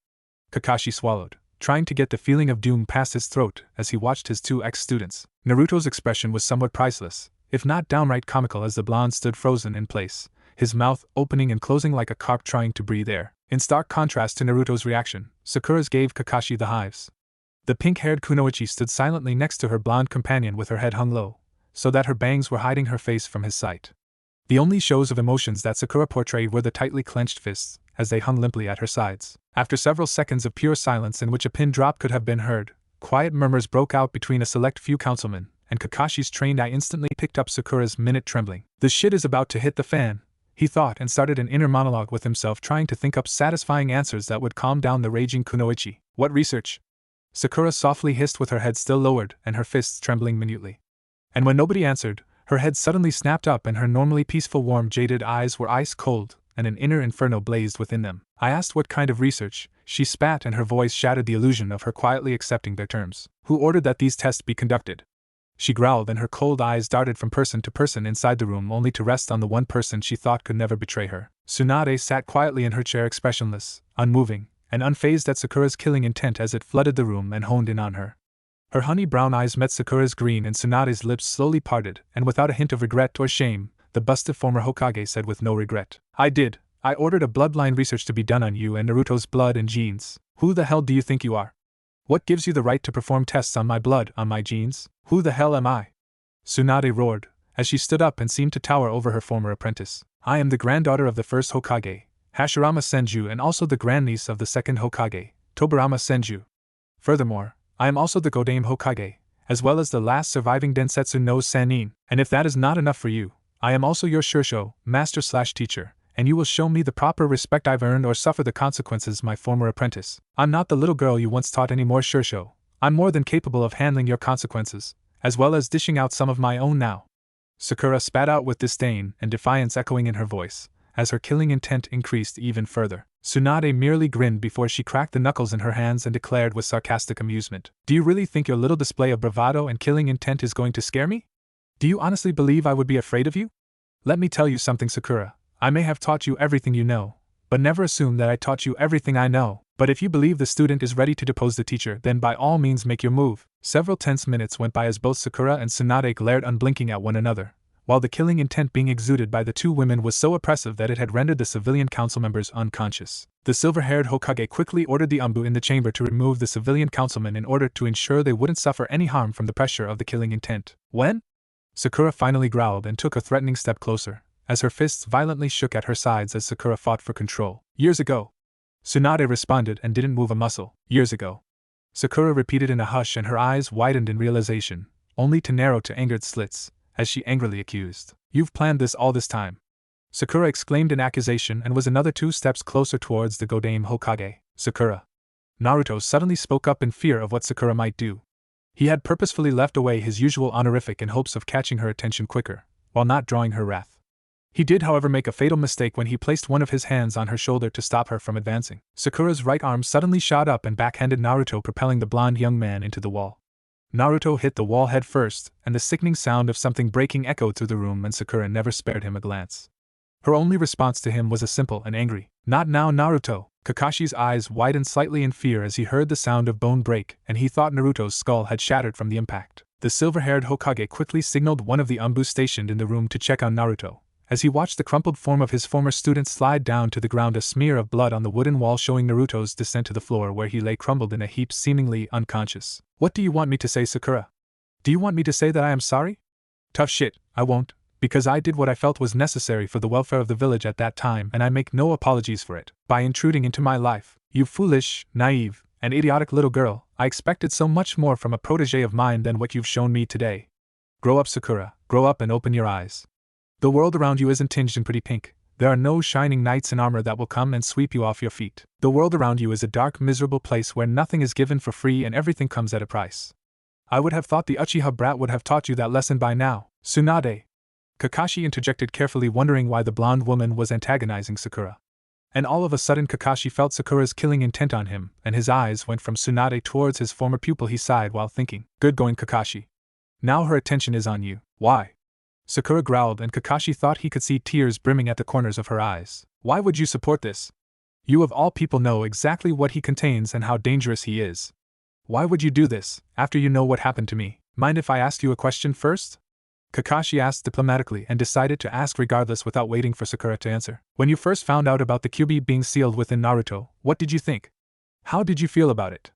Kakashi swallowed, trying to get the feeling of doom past his throat as he watched his two ex-students. Naruto's expression was somewhat priceless, if not downright comical, as the blonde stood frozen in place, his mouth opening and closing like a carp trying to breathe air. In stark contrast to Naruto's reaction, Sakura's gave Kakashi the hives. The pink-haired Kunoichi stood silently next to her blonde companion with her head hung low, so that her bangs were hiding her face from his sight. The only shows of emotions that Sakura portrayed were the tightly clenched fists, as they hung limply at her sides. After several seconds of pure silence in which a pin drop could have been heard, quiet murmurs broke out between a select few councilmen, and Kakashi's trained eye instantly picked up Sakura's minute trembling. The shit is about to hit the fan, he thought, and started an inner monologue with himself, trying to think up satisfying answers that would calm down the raging Kunoichi. What research? Sakura softly hissed with her head still lowered and her fists trembling minutely. And when nobody answered, her head suddenly snapped up and her normally peaceful, warm, jaded eyes were ice cold, and an inner inferno blazed within them. I asked what kind of research, she spat, and her voice shattered the illusion of her quietly accepting their terms. Who ordered that these tests be conducted? She growled, and her cold eyes darted from person to person inside the room, only to rest on the one person she thought could never betray her. Tsunade sat quietly in her chair, expressionless, unmoving, and unfazed at Sakura's killing intent as it flooded the room and honed in on her. Her honey brown eyes met Sakura's green, and Tsunade's lips slowly parted, and without a hint of regret or shame, the busted former Hokage said with no regret, I ordered a bloodline research to be done on you and Naruto's blood and genes. Who the hell do you think you are? What gives you the right to perform tests on my blood, on my genes? Who the hell am I? Tsunade roared, as she stood up and seemed to tower over her former apprentice. I am the granddaughter of the first Hokage, Hashirama Senju, and also the grandniece of the second Hokage, Tobirama Senju. Furthermore, I am also the Godame Hokage, as well as the last surviving Densetsu no Sannin, and if that is not enough for you, I am also your Shursho, master/teacher, and you will show me the proper respect I've earned or suffer the consequences, my former apprentice. I'm not the little girl you once taught anymore, Shursho. I'm more than capable of handling your consequences, as well as dishing out some of my own now. Sakura spat out with disdain and defiance echoing in her voice, as her killing intent increased even further. Tsunade merely grinned before she cracked the knuckles in her hands and declared with sarcastic amusement, Do you really think your little display of bravado and killing intent is going to scare me? Do you honestly believe I would be afraid of you? Let me tell you something, Sakura. I may have taught you everything you know, but never assume that I taught you everything I know. But if you believe the student is ready to depose the teacher, then by all means make your move. Several tense minutes went by as both Sakura and Tsunade glared unblinking at one another, while the killing intent being exuded by the two women was so oppressive that it had rendered the civilian council members unconscious. The silver-haired Hokage quickly ordered the Anbu in the chamber to remove the civilian councilmen in order to ensure they wouldn't suffer any harm from the pressure of the killing intent. When? Sakura finally growled and took a threatening step closer, as her fists violently shook at her sides as Sakura fought for control. Years ago. Tsunade responded and didn't move a muscle. Years ago. Sakura repeated in a hush and her eyes widened in realization, only to narrow to angered slits, as she angrily accused. You've planned this all this time. Sakura exclaimed in accusation and was another 2 steps closer towards the Godame Hokage. Sakura. Naruto suddenly spoke up in fear of what Sakura might do. He had purposefully left away his usual honorific in hopes of catching her attention quicker, while not drawing her wrath. He did, however, make a fatal mistake when he placed one of his hands on her shoulder to stop her from advancing. Sakura's right arm suddenly shot up and backhanded Naruto, propelling the blonde young man into the wall. Naruto hit the wall head first, and the sickening sound of something breaking echoed through the room, and Sakura never spared him a glance. Her only response to him was a simple and angry, "Not now, Naruto." Kakashi's eyes widened slightly in fear as he heard the sound of bone break, and he thought Naruto's skull had shattered from the impact. The silver-haired Hokage quickly signaled one of the Anbu stationed in the room to check on Naruto, as he watched the crumpled form of his former student slide down to the ground, a smear of blood on the wooden wall showing Naruto's descent to the floor, where he lay crumbled in a heap, seemingly unconscious. "What do you want me to say, Sakura? Do you want me to say that I am sorry?" "Tough shit, I won't, because I did what I felt was necessary for the welfare of the village at that time, and I make no apologies for it. By intruding into my life, you foolish, naive, and idiotic little girl, I expected so much more from a protege of mine than what you've shown me today. Grow up, Sakura, grow up and open your eyes. The world around you isn't tinged in pretty pink. There are no shining knights in armor that will come and sweep you off your feet. The world around you is a dark, miserable place where nothing is given for free and everything comes at a price. I would have thought the Uchiha brat would have taught you that lesson by now, Tsunade." Kakashi interjected carefully, wondering why the blonde woman was antagonizing Sakura. And all of a sudden Kakashi felt Sakura's killing intent on him, and his eyes went from Tsunade towards his former pupil. He sighed while thinking, "Good going, Kakashi. Now her attention is on you." "Why?" Sakura growled, and Kakashi thought he could see tears brimming at the corners of her eyes. "Why would you support this? You of all people know exactly what he contains and how dangerous he is. Why would you do this, after you know what happened to me?" "Mind if I ask you a question first?" Kakashi asked diplomatically and decided to ask regardless without waiting for Sakura to answer. "When you first found out about the Kyuubi being sealed within Naruto, what did you think? How did you feel about it?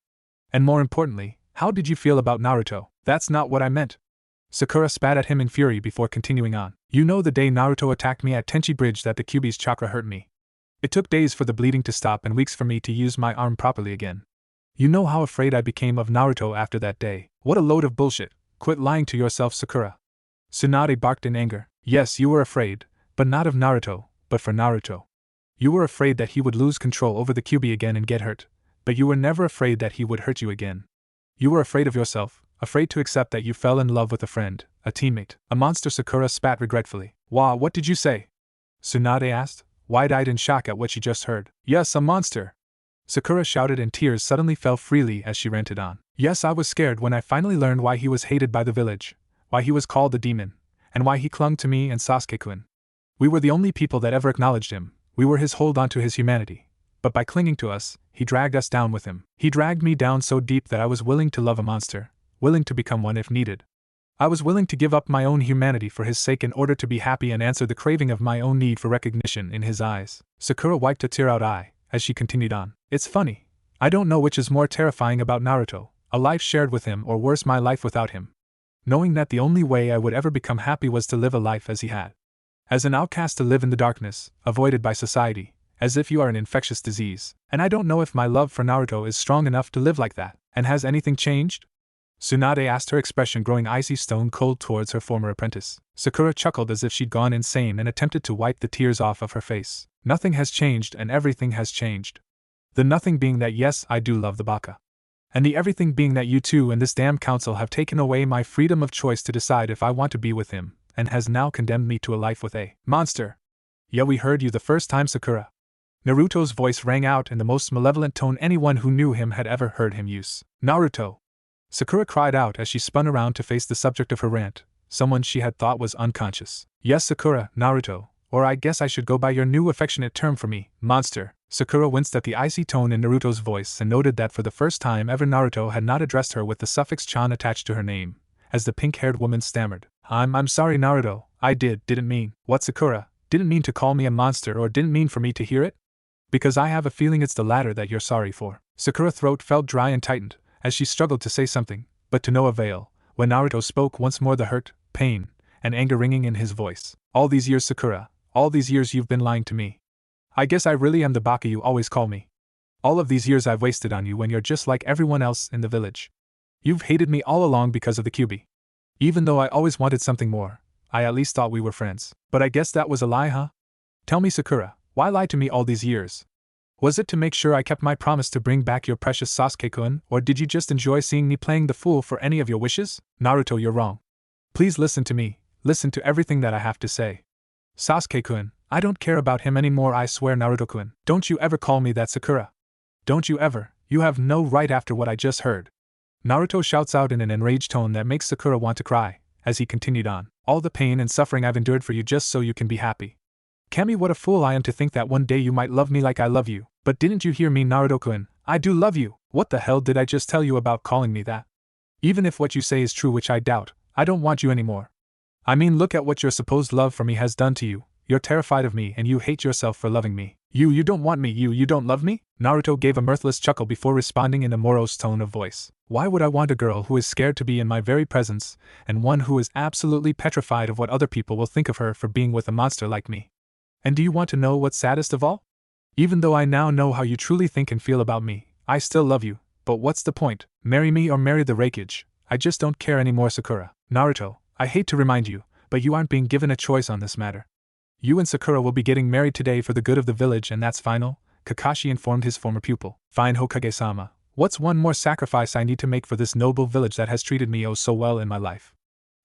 And more importantly, how did you feel about Naruto?" "That's not what I meant." Sakura spat at him in fury before continuing on. "You know the day Naruto attacked me at Tenchi Bridge that the Kyuubi's chakra hurt me. It took days for the bleeding to stop and weeks for me to use my arm properly again. You know how afraid I became of Naruto after that day." "What a load of bullshit. Quit lying to yourself, Sakura." Tsunade barked in anger. "Yes, you were afraid, but not of Naruto, but for Naruto. You were afraid that he would lose control over the Kyuubi again and get hurt, but you were never afraid that he would hurt you again. You were afraid of yourself, afraid to accept that you fell in love with a friend, a teammate, a monster." Sakura spat regretfully. "Wah, what did you say?" Tsunade asked, wide-eyed in shock at what she just heard. "Yes, a monster," Sakura shouted, and tears suddenly fell freely as she ranted on. "Yes, I was scared when I finally learned why he was hated by the village, why he was called the demon, and why he clung to me and Sasuke-kun. We were the only people that ever acknowledged him, we were his hold on to his humanity. But by clinging to us, he dragged us down with him. He dragged me down so deep that I was willing to love a monster, willing to become one if needed. I was willing to give up my own humanity for his sake in order to be happy and answer the craving of my own need for recognition in his eyes." Sakura wiped a tear-out eye, as she continued on. "It's funny. I don't know which is more terrifying about Naruto, a life shared with him, or worse, my life without him. Knowing that the only way I would ever become happy was to live a life as he had. As an outcast, to live in the darkness, avoided by society, as if you are an infectious disease. And I don't know if my love for Naruto is strong enough to live like that." "And has anything changed?" Tsunade asked, her expression growing icy stone cold towards her former apprentice. Sakura chuckled as if she'd gone insane and attempted to wipe the tears off of her face. "Nothing has changed, and everything has changed. The nothing being that yes, I do love the baka. And the everything being that you two and this damn council have taken away my freedom of choice to decide if I want to be with him, and has now condemned me to a life with a monster." "Yeah, we heard you the first time, Sakura." Naruto's voice rang out in the most malevolent tone anyone who knew him had ever heard him use. "Naruto!" Sakura cried out as she spun around to face the subject of her rant, someone she had thought was unconscious. Yes, Sakura, Naruto, or I guess I should go by your new affectionate term for me, monster. Sakura winced at the icy tone in Naruto's voice and noted that for the first time ever Naruto had not addressed her with the suffix chan attached to her name, as the pink-haired woman stammered. I'm sorry, Naruto, I didn't mean. What, Sakura? Didn't mean to call me a monster or didn't mean for me to hear it? Because I have a feeling it's the latter that you're sorry for. Sakura's throat felt dry and tightened, as she struggled to say something, but to no avail, when Naruto spoke once more, the hurt, pain, and anger ringing in his voice. All these years, Sakura, all these years you've been lying to me. I guess I really am the baka you always call me. All of these years I've wasted on you when you're just like everyone else in the village. You've hated me all along because of the QB. Even though I always wanted something more, I at least thought we were friends. But I guess that was a lie, huh? Tell me, Sakura, why lie to me all these years? Was it to make sure I kept my promise to bring back your precious Sasuke-kun, or did you just enjoy seeing me playing the fool for any of your wishes? Naruto, you're wrong. Please listen to me, listen to everything that I have to say. Sasuke-kun, I don't care about him anymore, I swear, Naruto-kun. Don't you ever call me that, Sakura. Don't you ever, you have no right after what I just heard. Naruto shouts out in an enraged tone that makes Sakura want to cry, as he continued on. All the pain and suffering I've endured for you just so you can be happy. Kami, what a fool I am to think that one day you might love me like I love you. But didn't you hear me, Naruto-kun? I do love you. What the hell did I just tell you about calling me that? Even if what you say is true, which I doubt, I don't want you anymore. I mean, look at what your supposed love for me has done to you. You're terrified of me and you hate yourself for loving me. You don't want me, you don't love me? Naruto gave a mirthless chuckle before responding in a morose tone of voice. Why would I want a girl who is scared to be in my very presence, and one who is absolutely petrified of what other people will think of her for being with a monster like me? And do you want to know what's saddest of all? Even though I now know how you truly think and feel about me, I still love you, but what's the point? Marry me or marry the Raikage. I just don't care anymore, Sakura. Naruto, I hate to remind you, but you aren't being given a choice on this matter. You and Sakura will be getting married today for the good of the village, and that's final, Kakashi informed his former pupil. Fine, Hokage-sama. What's one more sacrifice I need to make for this noble village that has treated me oh so well in my life?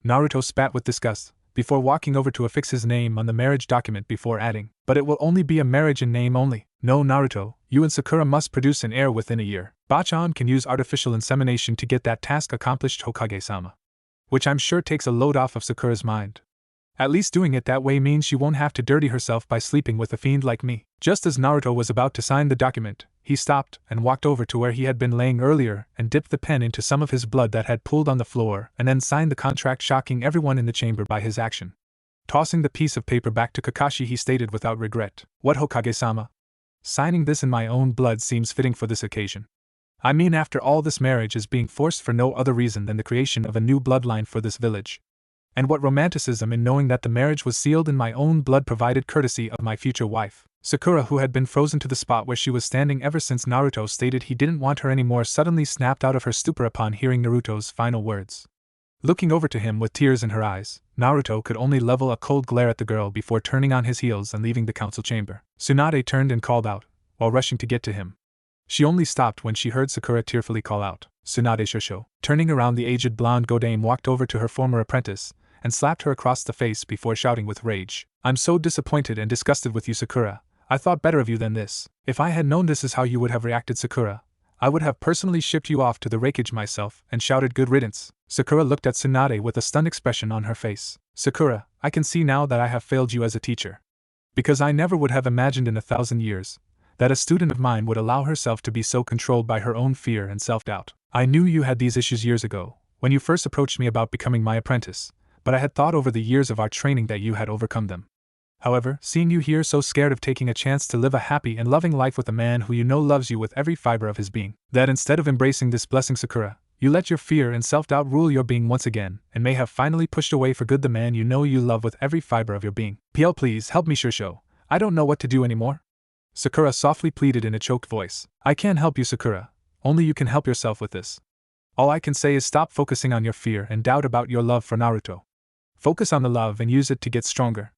Naruto spat with disgust, before walking over to affix his name on the marriage document before adding, but it will only be a marriage in name only. No, Naruto, you and Sakura must produce an heir within a year. Bachan can use artificial insemination to get that task accomplished, Hokage-sama. Which I'm sure takes a load off of Sakura's mind. At least doing it that way means she won't have to dirty herself by sleeping with a fiend like me. Just as Naruto was about to sign the document, he stopped and walked over to where he had been laying earlier and dipped the pen into some of his blood that had pooled on the floor and then signed the contract, shocking everyone in the chamber by his action. Tossing the piece of paper back to Kakashi, he stated without regret, "What, Hokage-sama? Signing this in my own blood seems fitting for this occasion. I mean, after all, this marriage is being forced for no other reason than the creation of a new bloodline for this village. And what romanticism in knowing that the marriage was sealed in my own blood, provided courtesy of my future wife." Sakura, who had been frozen to the spot where she was standing ever since Naruto stated he didn't want her anymore, suddenly snapped out of her stupor upon hearing Naruto's final words. Looking over to him with tears in her eyes, Naruto could only level a cold glare at the girl before turning on his heels and leaving the council chamber. Tsunade turned and called out, while rushing to get to him. She only stopped when she heard Sakura tearfully call out, "Tsunade Shosho." Turning around, the aged blonde Godame walked over to her former apprentice and slapped her across the face before shouting with rage, "I'm so disappointed and disgusted with you, Sakura. I thought better of you than this. If I had known this is how you would have reacted, Sakura, I would have personally shipped you off to the Raikage myself and shouted good riddance." Sakura looked at Tsunade with a stunned expression on her face. "Sakura, I can see now that I have failed you as a teacher. Because I never would have imagined in 1,000 years that a student of mine would allow herself to be so controlled by her own fear and self-doubt. I knew you had these issues years ago, when you first approached me about becoming my apprentice, but I had thought over the years of our training that you had overcome them. However, seeing you here so scared of taking a chance to live a happy and loving life with a man who you know loves you with every fiber of his being, that instead of embracing this blessing, Sakura, you let your fear and self-doubt rule your being once again, and may have finally pushed away for good the man you know you love with every fiber of your being. PL, please help me, Shosho. I don't know what to do anymore." Sakura softly pleaded in a choked voice. "I can't help you, Sakura. Only you can help yourself with this. All I can say is stop focusing on your fear and doubt about your love for Naruto. Focus on the love and use it to get stronger.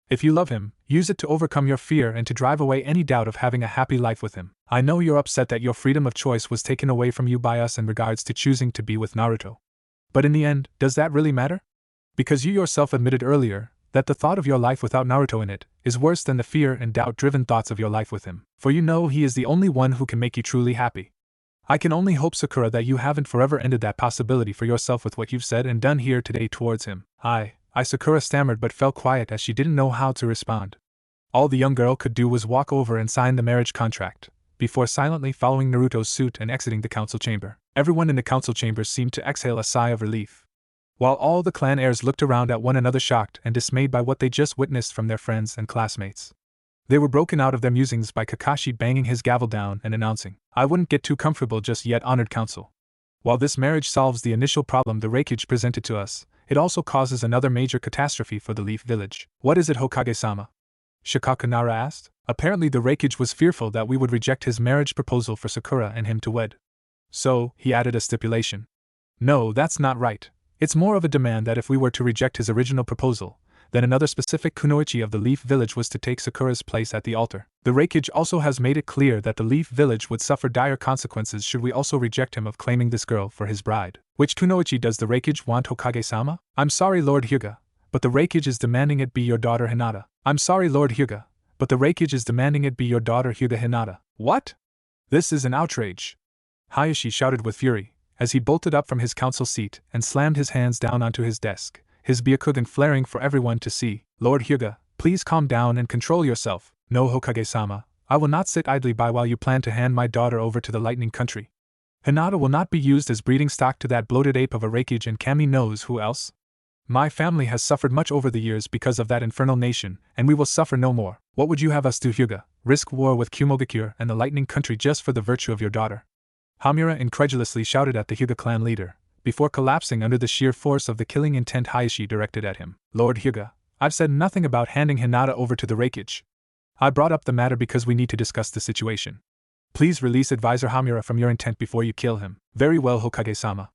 If you love him, use it to overcome your fear and to drive away any doubt of having a happy life with him. I know you're upset that your freedom of choice was taken away from you by us in regards to choosing to be with Naruto. But in the end, does that really matter? Because you yourself admitted earlier that the thought of your life without Naruto in it is worse than the fear and doubt-driven thoughts of your life with him. For you know he is the only one who can make you truly happy. I can only hope, Sakura, that you haven't forever ended that possibility for yourself with what you've said and done here today towards him. I, Sakura stammered but fell quiet as she didn't know how to respond. All the young girl could do was walk over and sign the marriage contract, before silently following Naruto's suit and exiting the council chamber. Everyone in the council chamber seemed to exhale a sigh of relief, while all the clan heirs looked around at one another shocked and dismayed by what they just witnessed from their friends and classmates. They were broken out of their musings by Kakashi banging his gavel down and announcing, "I wouldn't get too comfortable just yet, honored council. While this marriage solves the initial problem the Reikage presented to us, it also causes another major catastrophe for the Leaf Village." "What is it, Hokage-sama?" Shikaku Nara asked. Apparently the Reikage was fearful that we would reject his marriage proposal for Sakura and him to wed. So, he added a stipulation. "No, that's not right. It's more of a demand that if we were to reject his original proposal, then another specific kunoichi of the Leaf Village was to take Sakura's place at the altar. The Reikage also has made it clear that the Leaf Village would suffer dire consequences should we also reject him of claiming this girl for his bride." "Which kunoichi does the Reikage want, Hokage-sama?" "I'm sorry, Lord Hyuga, but the Reikage is demanding it be your daughter Hinata." "I'm sorry, Lord Hyuga, but the Reikage is demanding it be your daughter Hyuga Hinata." "What? This is an outrage!" Hayashi shouted with fury, as he bolted up from his council seat and slammed his hands down onto his desk, his Byakugan flaring for everyone to see. "Lord Hyuga, please calm down and control yourself." "No, Hokage-sama, I will not sit idly by while you plan to hand my daughter over to the Lightning Country. Hinata will not be used as breeding stock to that bloated ape of a Reikage, and Kami knows who else. My family has suffered much over the years because of that infernal nation, and we will suffer no more. What would you have us do, Hyuga? Risk war with Kumogakure and the Lightning Country just for the virtue of your daughter?" Hamura incredulously shouted at the Hyuga clan leader, before collapsing under the sheer force of the killing intent Hayashi directed at him. "Lord Hyuga, I've said nothing about handing Hinata over to the Reikage. I brought up the matter because we need to discuss the situation. Please release Advisor Hamura from your intent before you kill him." "Very well, Hokage-sama,"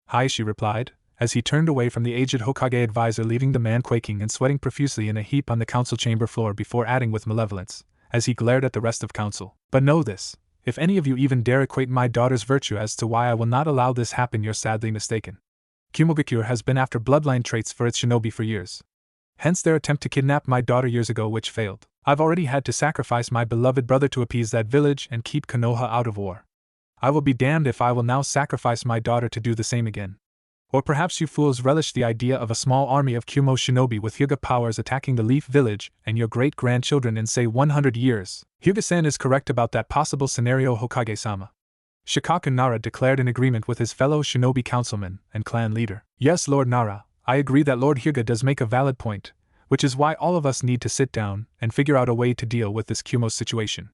Hayashi replied, as he turned away from the aged Hokage advisor, leaving the man quaking and sweating profusely in a heap on the council chamber floor before adding with malevolence, as he glared at the rest of council, "But know this. If any of you even dare equate my daughter's virtue as to why I will not allow this happen, you're sadly mistaken. Kumogakure has been after bloodline traits for its shinobi for years. Hence their attempt to kidnap my daughter years ago, which failed. I've already had to sacrifice my beloved brother to appease that village and keep Konoha out of war. I will be damned if I will now sacrifice my daughter to do the same again. Or perhaps you fools relish the idea of a small army of Kumo shinobi with Hyuga powers attacking the Leaf Village and your great-grandchildren in, say, 100 years. Hyuga-san is correct about that possible scenario, Hokage-sama." Shikaku Nara declared in agreement with his fellow shinobi councilman and clan leader. "Yes, Lord Nara, I agree that Lord Hyuga does make a valid point, which is why all of us need to sit down and figure out a way to deal with this Kumo situation.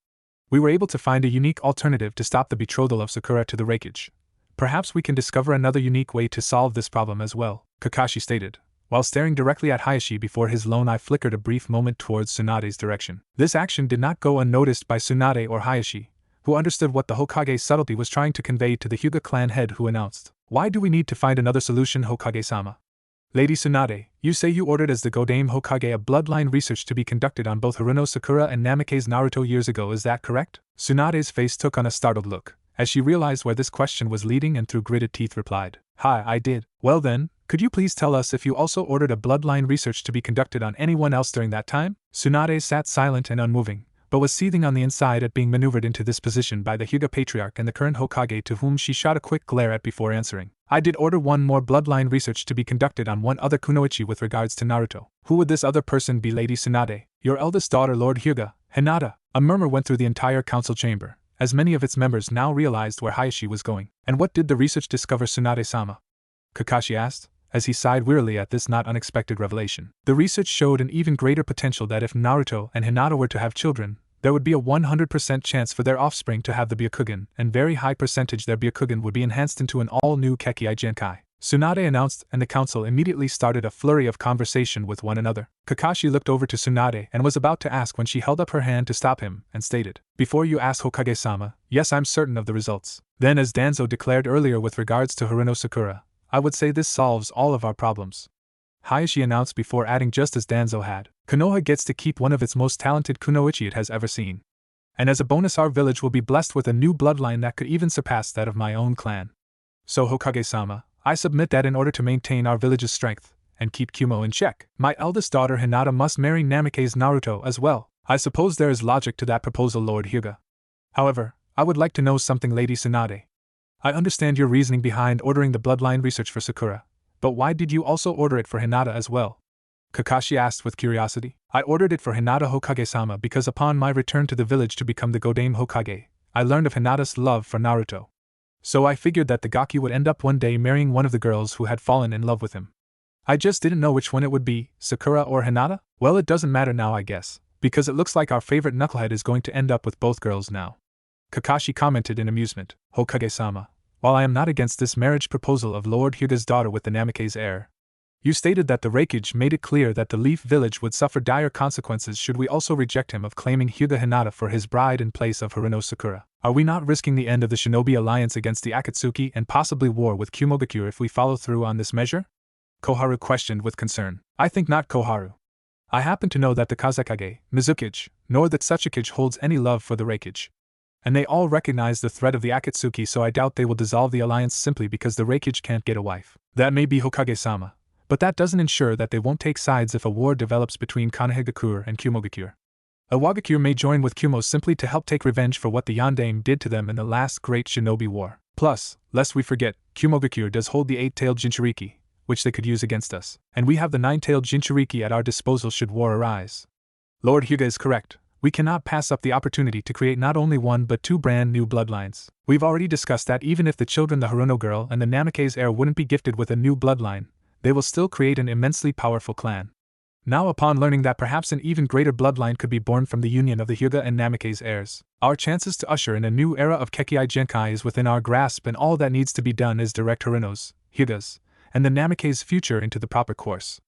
We were able to find a unique alternative to stop the betrothal of Sakura to the Reikage. Perhaps we can discover another unique way to solve this problem as well," Kakashi stated, while staring directly at Hayashi before his lone eye flickered a brief moment towards Tsunade's direction. This action did not go unnoticed by Tsunade or Hayashi, who understood what the Hokage's subtlety was trying to convey to the Hyuga clan head, who announced, "Why do we need to find another solution, Hokage-sama? Lady Tsunade, you say you ordered as the Godame Hokage a bloodline research to be conducted on both Haruno Sakura and Namake's Naruto years ago, is that correct?" Tsunade's face took on a startled look, as she realized where this question was leading, and through gritted teeth replied, "Hi, I did." "Well then, could you please tell us if you also ordered a bloodline research to be conducted on anyone else during that time?" Tsunade sat silent and unmoving, but was seething on the inside at being maneuvered into this position by the Hyuga Patriarch and the current Hokage, to whom she shot a quick glare at before answering. "I did order one more bloodline research to be conducted on one other kunoichi with regards to Naruto." "Who would this other person be, Lady Tsunade?" "Your eldest daughter, Lord Hyuga, Hinata." A murmur went through the entire council chamber, as many of its members now realized where Hayashi was going. "And what did the research discover, Tsunade-sama?" Kakashi asked, as he sighed wearily at this not unexpected revelation. "The research showed an even greater potential that if Naruto and Hinata were to have children, there would be a 100% chance for their offspring to have the Byakugan, and very high percentage their Byakugan would be enhanced into an all-new Kekkei Genkai," Tsunade announced, and the council immediately started a flurry of conversation with one another. Kakashi looked over to Tsunade and was about to ask when she held up her hand to stop him, and stated, "Before you ask, Hokage-sama, yes, I'm certain of the results." Then, as Danzo declared earlier with regards to Haruno Sakura, "I would say this solves all of our problems," Hayashi announced before adding, just as Danzo had, "Konoha gets to keep one of its most talented kunoichi it has ever seen. And as a bonus, our village will be blessed with a new bloodline that could even surpass that of my own clan. So, Hokage-sama, I submit that in order to maintain our village's strength and keep Kumo in check, my eldest daughter Hinata must marry Namake's Naruto as well." "I suppose there is logic to that proposal, Lord Hyuga. However, I would like to know something, Lady Tsunade. I understand your reasoning behind ordering the bloodline research for Sakura, but why did you also order it for Hinata as well? Kakashi asked with curiosity. I ordered it for Hinata Hokage-sama because upon my return to the village to become the Godame Hokage, I learned of Hinata's love for Naruto. So I figured that the Gaki would end up one day marrying one of the girls who had fallen in love with him. I just didn't know which one it would be, Sakura or Hinata? Well, it doesn't matter now, I guess, because it looks like our favorite knucklehead is going to end up with both girls now. Kakashi commented in amusement. Hokage-sama, while I am not against this marriage proposal of Lord Hyuga's daughter with the Namake's heir, you stated that the Reikage made it clear that the Leaf Village would suffer dire consequences should we also reject him of claiming Hyuga Hinata for his bride in place of Haruno Sakura. Are we not risking the end of the Shinobi alliance against the Akatsuki and possibly war with Kumogakure if we follow through on this measure? Koharu questioned with concern. I think not, Koharu. I happen to know that the Kazekage, Mizukage, nor that Tsuchikage holds any love for the Reikage. And they all recognize the threat of the Akatsuki, so I doubt they will dissolve the alliance simply because the Reikage can't get a wife. That may be, Hokage-sama, but that doesn't ensure that they won't take sides if a war develops between Konohagakure and Kumogakure. Awagakure may join with Kumo simply to help take revenge for what the Yondaime did to them in the last great shinobi war. Plus, lest we forget, Kumogakure does hold the 8-tailed Jinchuriki, which they could use against us, and we have the 9-tailed Jinchuriki at our disposal should war arise. Lord Hyuga is correct. We cannot pass up the opportunity to create not only one but two brand new bloodlines. We've already discussed that even if the children, the Haruno girl and the Namake's heir, wouldn't be gifted with a new bloodline, they will still create an immensely powerful clan. Now, upon learning that perhaps an even greater bloodline could be born from the union of the Hyuga and Namake's heirs, our chances to usher in a new era of Kekkai Genkai is within our grasp, and all that needs to be done is direct Haruno's, Hyuga's, and the Namake's future into the proper course.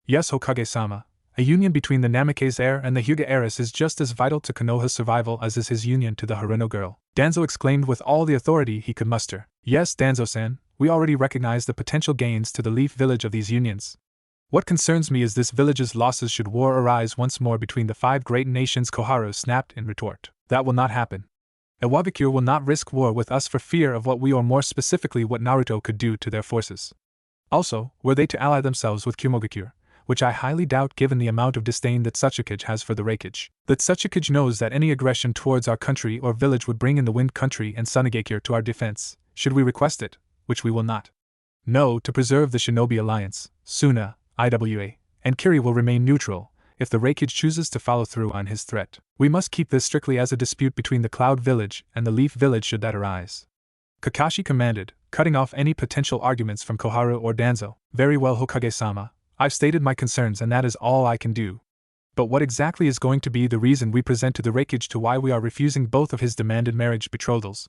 Yes, Hokage-sama, a union between the Namake's heir and the Hyuga heiress is just as vital to Konoha's survival as is his union to the Haruno girl, Danzo exclaimed with all the authority he could muster. Yes, Danzo-san, we already recognize the potential gains to the Leaf Village of these unions. What concerns me is this village's losses should war arise once more between the 5 great nations, Koharu snapped in retort. That will not happen. Iwagakure will not risk war with us for fear of what we, or more specifically what Naruto, could do to their forces. Also, were they to ally themselves with Kumogakure, which I highly doubt given the amount of disdain that Tsuchikage has for the Reikage, that Tsuchikage knows that any aggression towards our country or village would bring in the Wind Country and Sunagakure to our defense, should we request it, which we will not. No, to preserve the Shinobi Alliance, Suna, IWA, and Kiri will remain neutral. If the Reikage chooses to follow through on his threat, we must keep this strictly as a dispute between the Cloud Village and the Leaf Village should that arise. Kakashi commanded, cutting off any potential arguments from Koharu or Danzo. Very well, Hokage-sama, I've stated my concerns and that is all I can do. But what exactly is going to be the reason we present to the Reikage to why we are refusing both of his demanded marriage betrothals?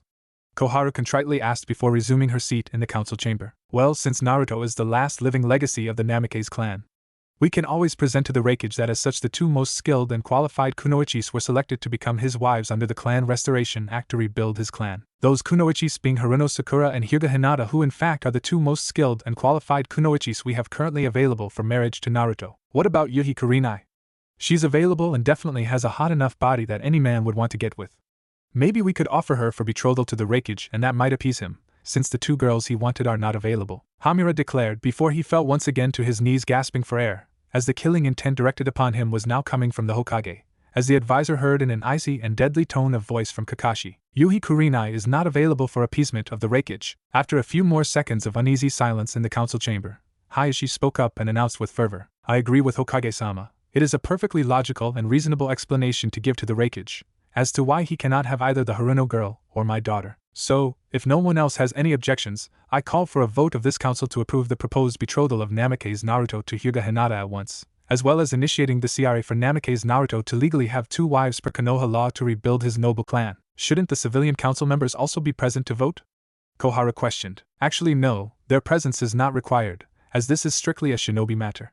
Koharu contritely asked before resuming her seat in the council chamber. Well, since Naruto is the last living legacy of the Namake's clan, we can always present to the Reikage that as such the 2 most skilled and qualified kunoichis were selected to become his wives under the Clan Restoration Act to rebuild his clan. Those kunoichis being Haruno Sakura and Hyuga Hinata, who in fact are the 2 most skilled and qualified kunoichis we have currently available for marriage to Naruto. What about Yuhi Kurenai? She's available and definitely has a hot enough body that any man would want to get with. Maybe we could offer her for betrothal to the Reikage and that might appease him, since the 2 girls he wanted are not available, Hamura declared before he fell once again to his knees gasping for air, as the killing intent directed upon him was now coming from the Hokage, as the advisor heard in an icy and deadly tone of voice from Kakashi. Yuhi Kurenai is not available for appeasement of the Reikage. After a few more seconds of uneasy silence in the council chamber, Hayashi spoke up and announced with fervor, I agree with Hokage-sama. It is a perfectly logical and reasonable explanation to give to the Reikage as to why he cannot have either the Haruno girl or my daughter. So, if no one else has any objections, I call for a vote of this council to approve the proposed betrothal of Namake's Naruto to Hyuga Hinata at once, as well as initiating the CRA for Namake's Naruto to legally have 2 wives per Konoha law to rebuild his noble clan. Shouldn't the civilian council members also be present to vote? Koharu questioned. Actually no, their presence is not required, as this is strictly a shinobi matter.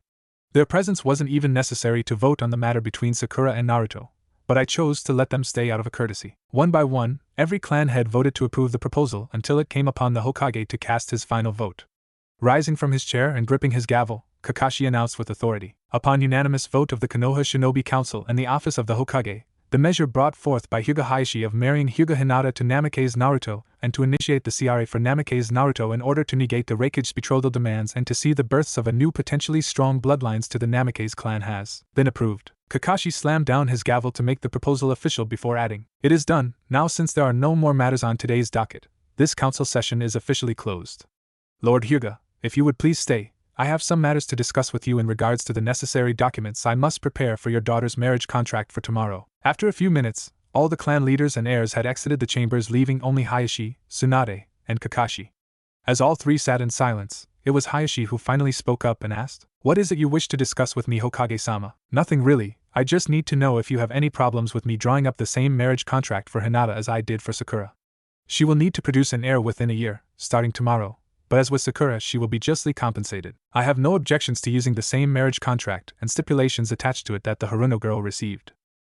Their presence wasn't even necessary to vote on the matter between Sakura and Naruto, but I chose to let them stay out of a courtesy. One by one, every clan head voted to approve the proposal until it came upon the Hokage to cast his final vote. Rising from his chair and gripping his gavel, Kakashi announced with authority, upon unanimous vote of the Konoha Shinobi Council and the office of the Hokage, the measure brought forth by Hyuga Hayashi of marrying Hyuga Hinata to Namake's Naruto and to initiate the CRA for Namake's Naruto in order to negate the Reikage's betrothal demands and to see the births of a new potentially strong bloodlines to the Namake's clan has been approved. Kakashi slammed down his gavel to make the proposal official before adding, It is done. Now since there are no more matters on today's docket, This council session is officially closed. Lord Hyuga, if you would please stay, I have some matters to discuss with you in regards to the necessary documents I must prepare for your daughter's marriage contract for tomorrow. After a few minutes, all the clan leaders and heirs had exited the chambers, leaving only Hayashi, Tsunade, and Kakashi. As all three sat in silence, it was Hayashi who finally spoke up and asked, "What is it you wish to discuss with me, Hokage-sama?" "Nothing really, I just need to know if you have any problems with me drawing up the same marriage contract for Hinata as I did for Sakura. She will need to produce an heir within a year, starting tomorrow, but as with Sakura she will be justly compensated. I have no objections to using the same marriage contract and stipulations attached to it that the Haruno girl received.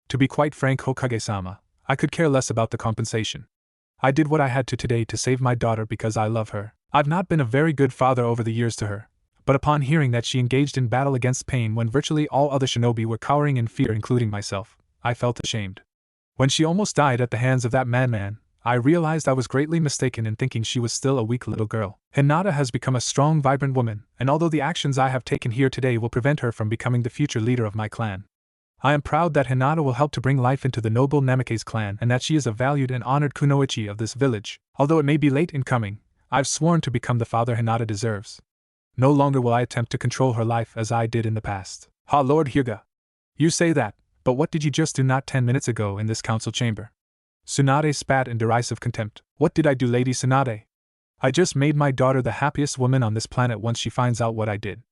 To be quite frank, Hokage-sama, I could care less about the compensation. I did what I had to today to save my daughter because I love her. I've not been a very good father over the years to her, but upon hearing that she engaged in battle against pain when virtually all other shinobi were cowering in fear, including myself, I felt ashamed. When she almost died at the hands of that madman, I realized I was greatly mistaken in thinking she was still a weak little girl. Hinata has become a strong, vibrant woman, and although the actions I have taken here today will prevent her from becoming the future leader of my clan, I am proud that Hinata will help to bring life into the noble Namikaze clan and that she is a valued and honored kunoichi of this village. Although it may be late in coming, I've sworn to become the father Hinata deserves. No longer will I attempt to control her life as I did in the past." "Ha, Lord Hyuga. You say that, but what did you just do not 10 minutes ago in this council chamber?" Tsunade spat in derisive contempt. "What did I do, Lady Tsunade? I just made my daughter the happiest woman on this planet once she finds out what I did,"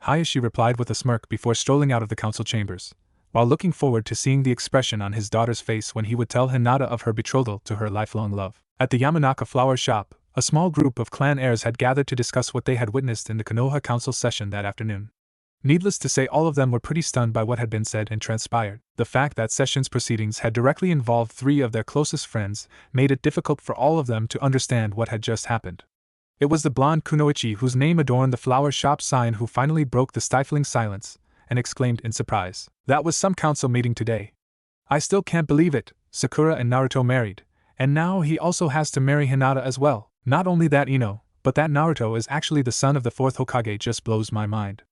Hayashi replied with a smirk before strolling out of the council chambers, while looking forward to seeing the expression on his daughter's face when he would tell Hinata of her betrothal to her lifelong love. At the Yamanaka flower shop, a small group of clan heirs had gathered to discuss what they had witnessed in the Konoha council session that afternoon. Needless to say, all of them were pretty stunned by what had been said and transpired. The fact that session's proceedings had directly involved three of their closest friends made it difficult for all of them to understand what had just happened. It was the blonde kunoichi whose name adorned the flower shop sign who finally broke the stifling silence and exclaimed in surprise, "That was some council meeting today. I still can't believe it. Sakura and Naruto married, and now he also has to marry Hinata as well. Not only that, but that Naruto is actually the son of the fourth Hokage just blows my mind,"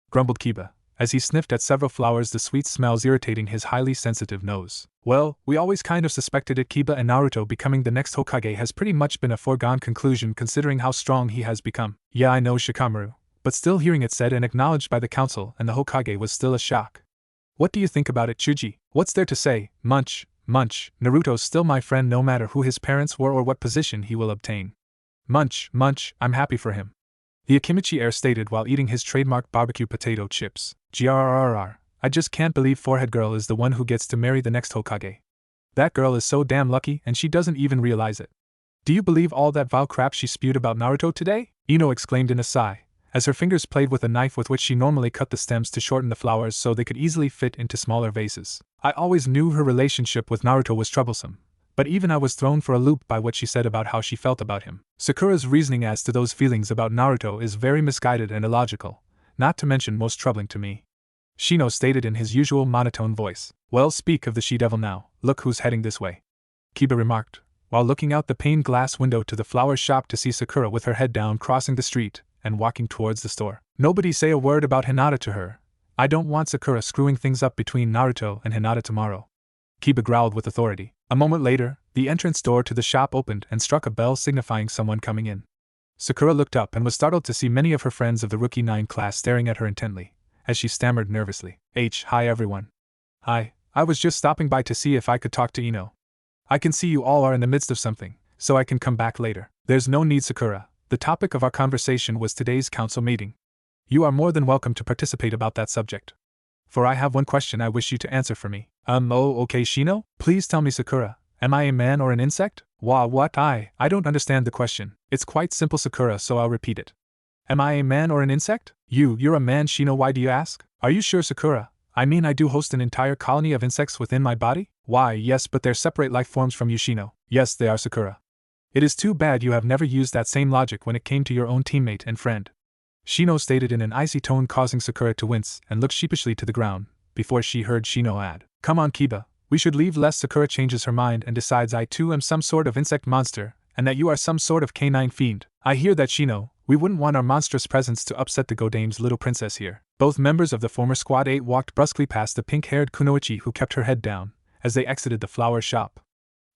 grumbled Kiba, as he sniffed at several flowers, the sweet smells irritating his highly sensitive nose. "Well, we always kind of suspected it. Kiba and Naruto becoming the next Hokage has pretty much been a foregone conclusion considering how strong he has become." "Yeah, I know, Shikamaru, but still hearing it said and acknowledged by the council and the Hokage was still a shock. What do you think about it, Chuji?" "What's there to say? Munch, munch, Naruto's still my friend no matter who his parents were or what position he will obtain. Munch, munch, I'm happy for him," the Akimichi heir stated while eating his trademark barbecue potato chips. "Grrrr, I just can't believe Forehead Girl is the one who gets to marry the next Hokage. That girl is so damn lucky and she doesn't even realize it. Do you believe all that vile crap she spewed about Naruto today?" Ino exclaimed in a sigh, as her fingers played with a knife with which she normally cut the stems to shorten the flowers so they could easily fit into smaller vases. "I always knew her relationship with Naruto was troublesome, but even I was thrown for a loop by what she said about how she felt about him. Sakura's reasoning as to those feelings about Naruto is very misguided and illogical, not to mention most troubling to me," Shino stated in his usual monotone voice. "Well, speak of the she-devil now, look who's heading this way," Kiba remarked, while looking out the pane glass window to the flower shop to see Sakura with her head down crossing the street and walking towards the store. "Nobody say a word about Hinata to her. I don't want Sakura screwing things up between Naruto and Hinata tomorrow," Kiba growled with authority. A moment later, the entrance door to the shop opened and struck a bell signifying someone coming in. Sakura looked up and was startled to see many of her friends of the Rookie 9 class staring at her intently, as she stammered nervously, "Hi everyone. Hi, I was just stopping by to see if I could talk to Ino. I can see you all are in the midst of something, so I can come back later." "There's no need, Sakura. The topic of our conversation was today's council meeting. You are more than welcome to participate about that subject. For I have one question I wish you to answer for me." Oh, okay, Shino? Please tell me, Sakura. Am I a man or an insect?" What? I don't understand the question. It's quite simple, Sakura, so I'll repeat it. Am I a man or an insect? You're a man, Shino, why do you ask? Are you sure, Sakura? I mean, I do host an entire colony of insects within my body? Why, yes, but they're separate life forms from you, Shino. Yes, they are, Sakura. It is too bad you have never used that same logic when it came to your own teammate and friend, Shino stated in an icy tone, causing Sakura to wince and look sheepishly to the ground, before she heard Shino add, "Come on, Kiba, we should leave lest Sakura changes her mind and decides I too am some sort of insect monster, and that you are some sort of canine fiend." "I hear that, Shino. We wouldn't want our monstrous presence to upset the Godame's little princess here." Both members of the former Squad 8 walked brusquely past the pink-haired kunoichi who kept her head down, as they exited the flower shop.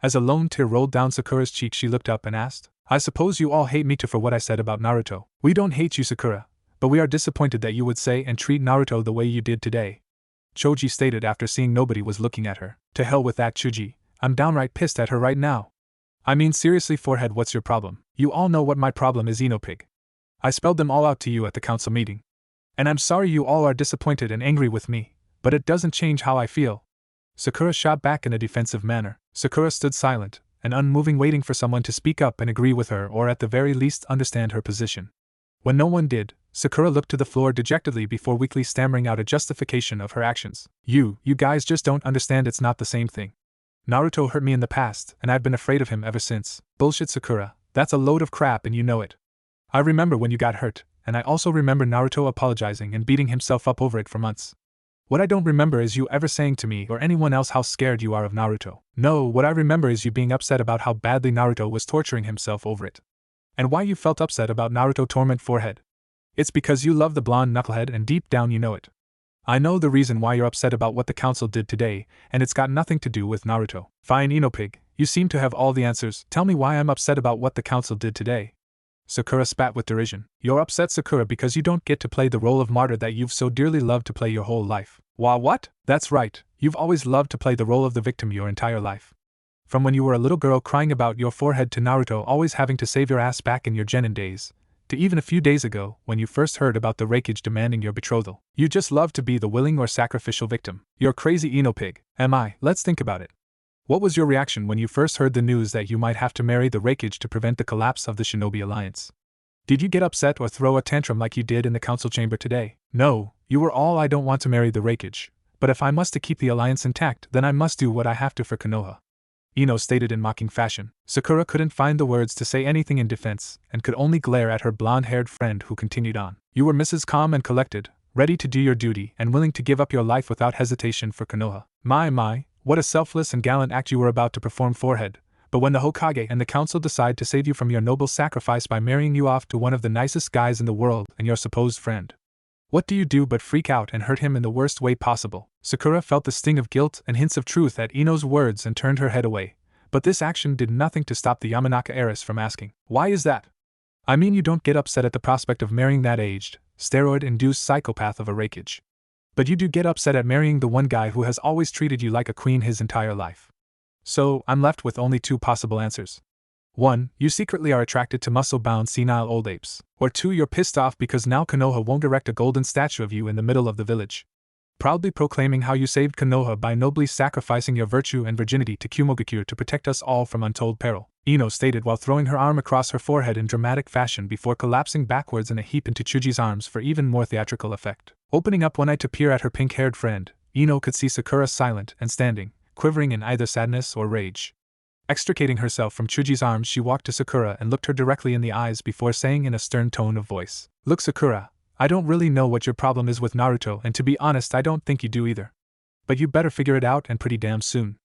As a lone tear rolled down Sakura's cheek, she looked up and asked, I suppose you all hate me too for what I said about Naruto. We don't hate you, Sakura, but we are disappointed that you would say and treat Naruto the way you did today, Choji stated after seeing nobody was looking at her. To hell with that Chuji, I'm downright pissed at her right now. I mean seriously, forehead, what's your problem? You all know what my problem is, Enopig. I spelled them all out to you at the council meeting. And I'm sorry you all are disappointed and angry with me, but it doesn't change how I feel. Sakura shot back in a defensive manner. Sakura stood silent and unmoving, waiting for someone to speak up and agree with her, or at the very least understand her position. When no one did, Sakura looked to the floor dejectedly before weakly stammering out a justification of her actions. You guys just don't understand, it's not the same thing. Naruto hurt me in the past, and I've been afraid of him ever since. Bullshit, Sakura, that's a load of crap and you know it. I remember when you got hurt, and I also remember Naruto apologizing and beating himself up over it for months. What I don't remember is you ever saying to me or anyone else how scared you are of Naruto. No, what I remember is you being upset about how badly Naruto was torturing himself over it. And why you felt upset about Naruto torment, forehead. It's because you love the blonde knucklehead and deep down you know it. I know the reason why you're upset about what the council did today, and it's got nothing to do with Naruto. Fine, Enopig, you seem to have all the answers. Tell me why I'm upset about what the council did today. Sakura spat with derision. You're upset, Sakura, because you don't get to play the role of martyr that you've so dearly loved to play your whole life. What? That's right, you've always loved to play the role of the victim your entire life. From when you were a little girl crying about your forehead to Naruto always having to save your ass back in your genin days, to even a few days ago when you first heard about the Raikage demanding your betrothal. You just love to be the willing or sacrificial victim. You're crazy, Enopig. Am I? Let's think about it. What was your reaction when you first heard the news that you might have to marry the Raikage to prevent the collapse of the Shinobi Alliance? Did you get upset or throw a tantrum like you did in the council chamber today? No, you were all I don't want to marry the Raikage, but if I must to keep the alliance intact, then I must do what I have to for Konoha. Ino stated in mocking fashion. Sakura couldn't find the words to say anything in defense, and could only glare at her blonde-haired friend who continued on. You were Mrs. Calm and collected, ready to do your duty and willing to give up your life without hesitation for Konoha. My, what a selfless and gallant act you were about to perform, forehead. But when the Hokage and the council decide to save you from your noble sacrifice by marrying you off to one of the nicest guys in the world and your supposed friend, what do you do but freak out and hurt him in the worst way possible? Sakura felt the sting of guilt and hints of truth at Ino's words and turned her head away, but this action did nothing to stop the Yamanaka heiress from asking, why is that? I mean, you don't get upset at the prospect of marrying that aged, steroid-induced psychopath of a Raikage. But you do get upset at marrying the one guy who has always treated you like a queen his entire life. So, I'm left with only two possible answers. 1. You secretly are attracted to muscle-bound senile old apes. Or 2. You're pissed off because now Konoha won't erect a golden statue of you in the middle of the village, proudly proclaiming how you saved Konoha by nobly sacrificing your virtue and virginity to Kumogakure to protect us all from untold peril, Ino stated while throwing her arm across her forehead in dramatic fashion before collapsing backwards in a heap into Chuji's arms for even more theatrical effect. Opening up one eye to peer at her pink-haired friend, Ino could see Sakura silent and standing, quivering in either sadness or rage. Extricating herself from Chuji's arms, she walked to Sakura and looked her directly in the eyes before saying in a stern tone of voice, "Look, Sakura, I don't really know what your problem is with Naruto, and to be honest I don't think you do either. But you better figure it out, and pretty damn soon.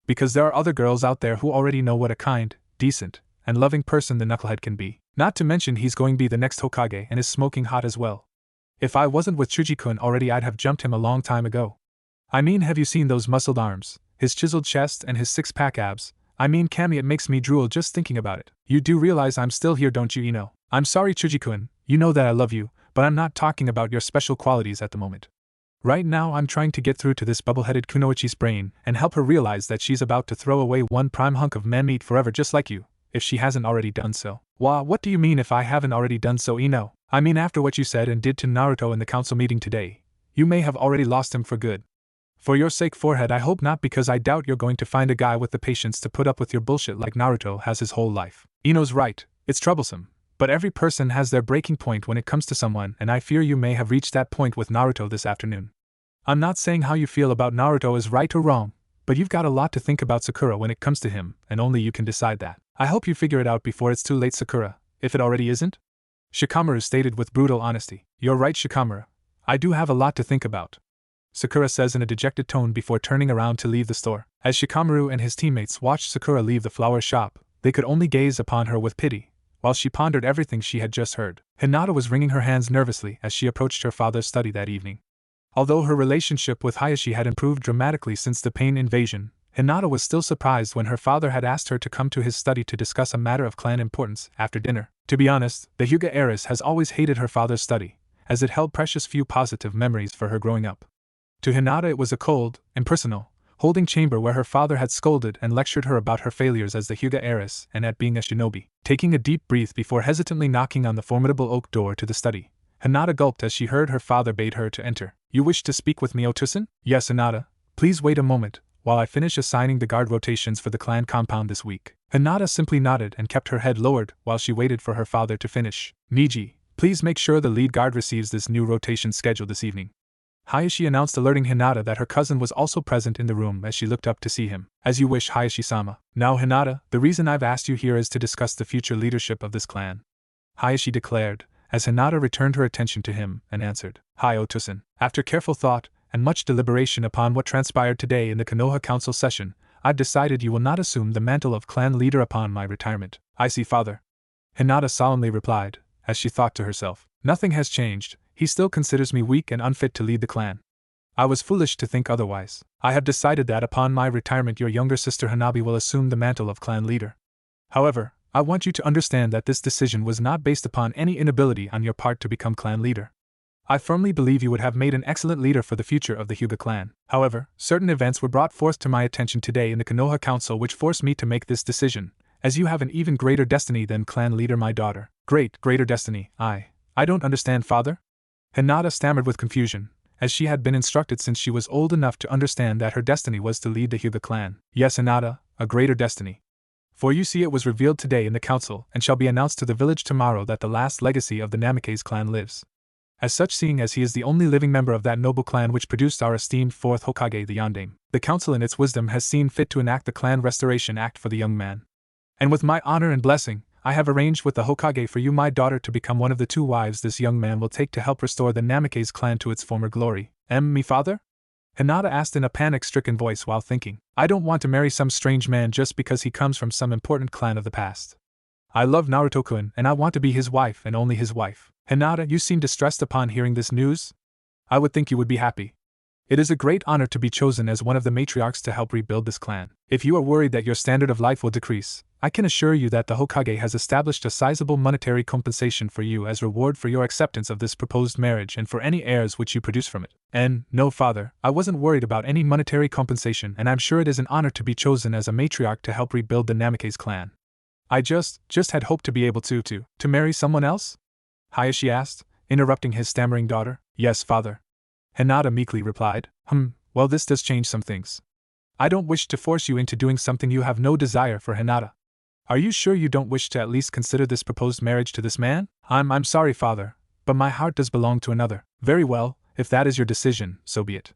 Because there are other girls out there who already know what a kind, decent, and loving person the knucklehead can be. Not to mention he's going to be the next Hokage and is smoking hot as well. If I wasn't with Chuji-kun already I'd have jumped him a long time ago. I mean, have you seen those muscled arms, his chiseled chest and his six-pack abs? I mean, Kami, it makes me drool just thinking about it. You do realize I'm still here, don't you, Ino? I'm sorry, Chuji-kun, you know that I love you, but I'm not talking about your special qualities at the moment. Right now I'm trying to get through to this bubble-headed Kunoichi's brain and help her realize that she's about to throw away one prime hunk of man-meat forever just like you, if she hasn't already done so." What do you mean if I haven't already done so, Ino? I mean, after what you said and did to Naruto in the council meeting today, you may have already lost him for good. For your sake, forehead, I hope not, because I doubt you're going to find a guy with the patience to put up with your bullshit like Naruto has his whole life. Ino's right, it's troublesome, but every person has their breaking point when it comes to someone, and I fear you may have reached that point with Naruto this afternoon. I'm not saying how you feel about Naruto is right or wrong, but you've got a lot to think about Sakura when it comes to him, and only you can decide that. I hope you figure it out before it's too late, Sakura, if it already isn't. Shikamaru stated with brutal honesty. You're right, Shikamaru. I do have a lot to think about, Sakura says in a dejected tone before turning around to leave the store. As Shikamaru and his teammates watched Sakura leave the flower shop, they could only gaze upon her with pity, while she pondered everything she had just heard. Hinata was wringing her hands nervously as she approached her father's study that evening. Although her relationship with Hayashi had improved dramatically since the pain invasion, Hinata was still surprised when her father had asked her to come to his study to discuss a matter of clan importance after dinner. To be honest, the Hyuga heiress has always hated her father's study, as it held precious few positive memories for her growing up. To Hinata it was a cold, impersonal, holding chamber where her father had scolded and lectured her about her failures as the Hyuga heiress and at being a shinobi. Taking a deep breath before hesitantly knocking on the formidable oak door to the study, Hinata gulped as she heard her father bade her to enter. "You wish to speak with me, Otosan?" "Yes, Hinata. Please wait a moment, while I finish assigning the guard rotations for the clan compound this week." Hinata simply nodded and kept her head lowered while she waited for her father to finish. "Niji, please make sure the lead guard receives this new rotation schedule this evening," Hayashi announced, alerting Hinata that her cousin was also present in the room as she looked up to see him. "As you wish, Hayashi-sama." "Now, Hinata, the reason I've asked you here is to discuss the future leadership of this clan," Hayashi declared, as Hinata returned her attention to him and answered. "Hi, Otosan. After careful thought and much deliberation upon what transpired today in the Konoha Council session, I've decided you will not assume the mantle of clan leader upon my retirement." "I see, father," Hinata solemnly replied, as she thought to herself. "Nothing has changed. He still considers me weak and unfit to lead the clan. I was foolish to think otherwise. I have decided that upon my retirement your younger sister Hanabi will assume the mantle of clan leader. However, I want you to understand that this decision was not based upon any inability on your part to become clan leader. I firmly believe you would have made an excellent leader for the future of the Hyuga clan. However, certain events were brought forth to my attention today in the Konoha Council which forced me to make this decision, as you have an even greater destiny than clan leader my daughter." Greater destiny? I don't understand, father?" Hinata stammered with confusion, as she had been instructed since she was old enough to understand that her destiny was to lead the Hyuga clan. "Yes, Hinata, a greater destiny. For you see, it was revealed today in the council and shall be announced to the village tomorrow that the last legacy of the Namikaze clan lives. As such, seeing as he is the only living member of that noble clan which produced our esteemed fourth Hokage the Yondaime, the council in its wisdom has seen fit to enact the Clan Restoration Act for the young man. And with my honor and blessing, I have arranged with the Hokage for you, my daughter, to become one of the 2 wives this young man will take to help restore the Namikaze clan to its former glory." "Me, father?" Hinata asked in a panic-stricken voice while thinking. "I don't want to marry some strange man just because he comes from some important clan of the past. I love Naruto-kun and I want to be his wife and only his wife." "Hinata, you seem distressed upon hearing this news? I would think you would be happy. It is a great honor to be chosen as one of the matriarchs to help rebuild this clan. If you are worried that your standard of life will decrease, I can assure you that the Hokage has established a sizable monetary compensation for you as reward for your acceptance of this proposed marriage and for any heirs which you produce from it." "And, no, father, I wasn't worried about any monetary compensation, and I'm sure it is an honor to be chosen as a matriarch to help rebuild the Namikaze clan. I just had hoped to be able to marry someone else?" Hayashi asked, interrupting his stammering daughter. "Yes, father," Hinata meekly replied. Well, this does change some things. I don't wish to force you into doing something you have no desire for, Hinata. Are you sure you don't wish to at least consider this proposed marriage to this man?" I'm sorry, father, but my heart does belong to another." "Very well, if that is your decision, so be it,"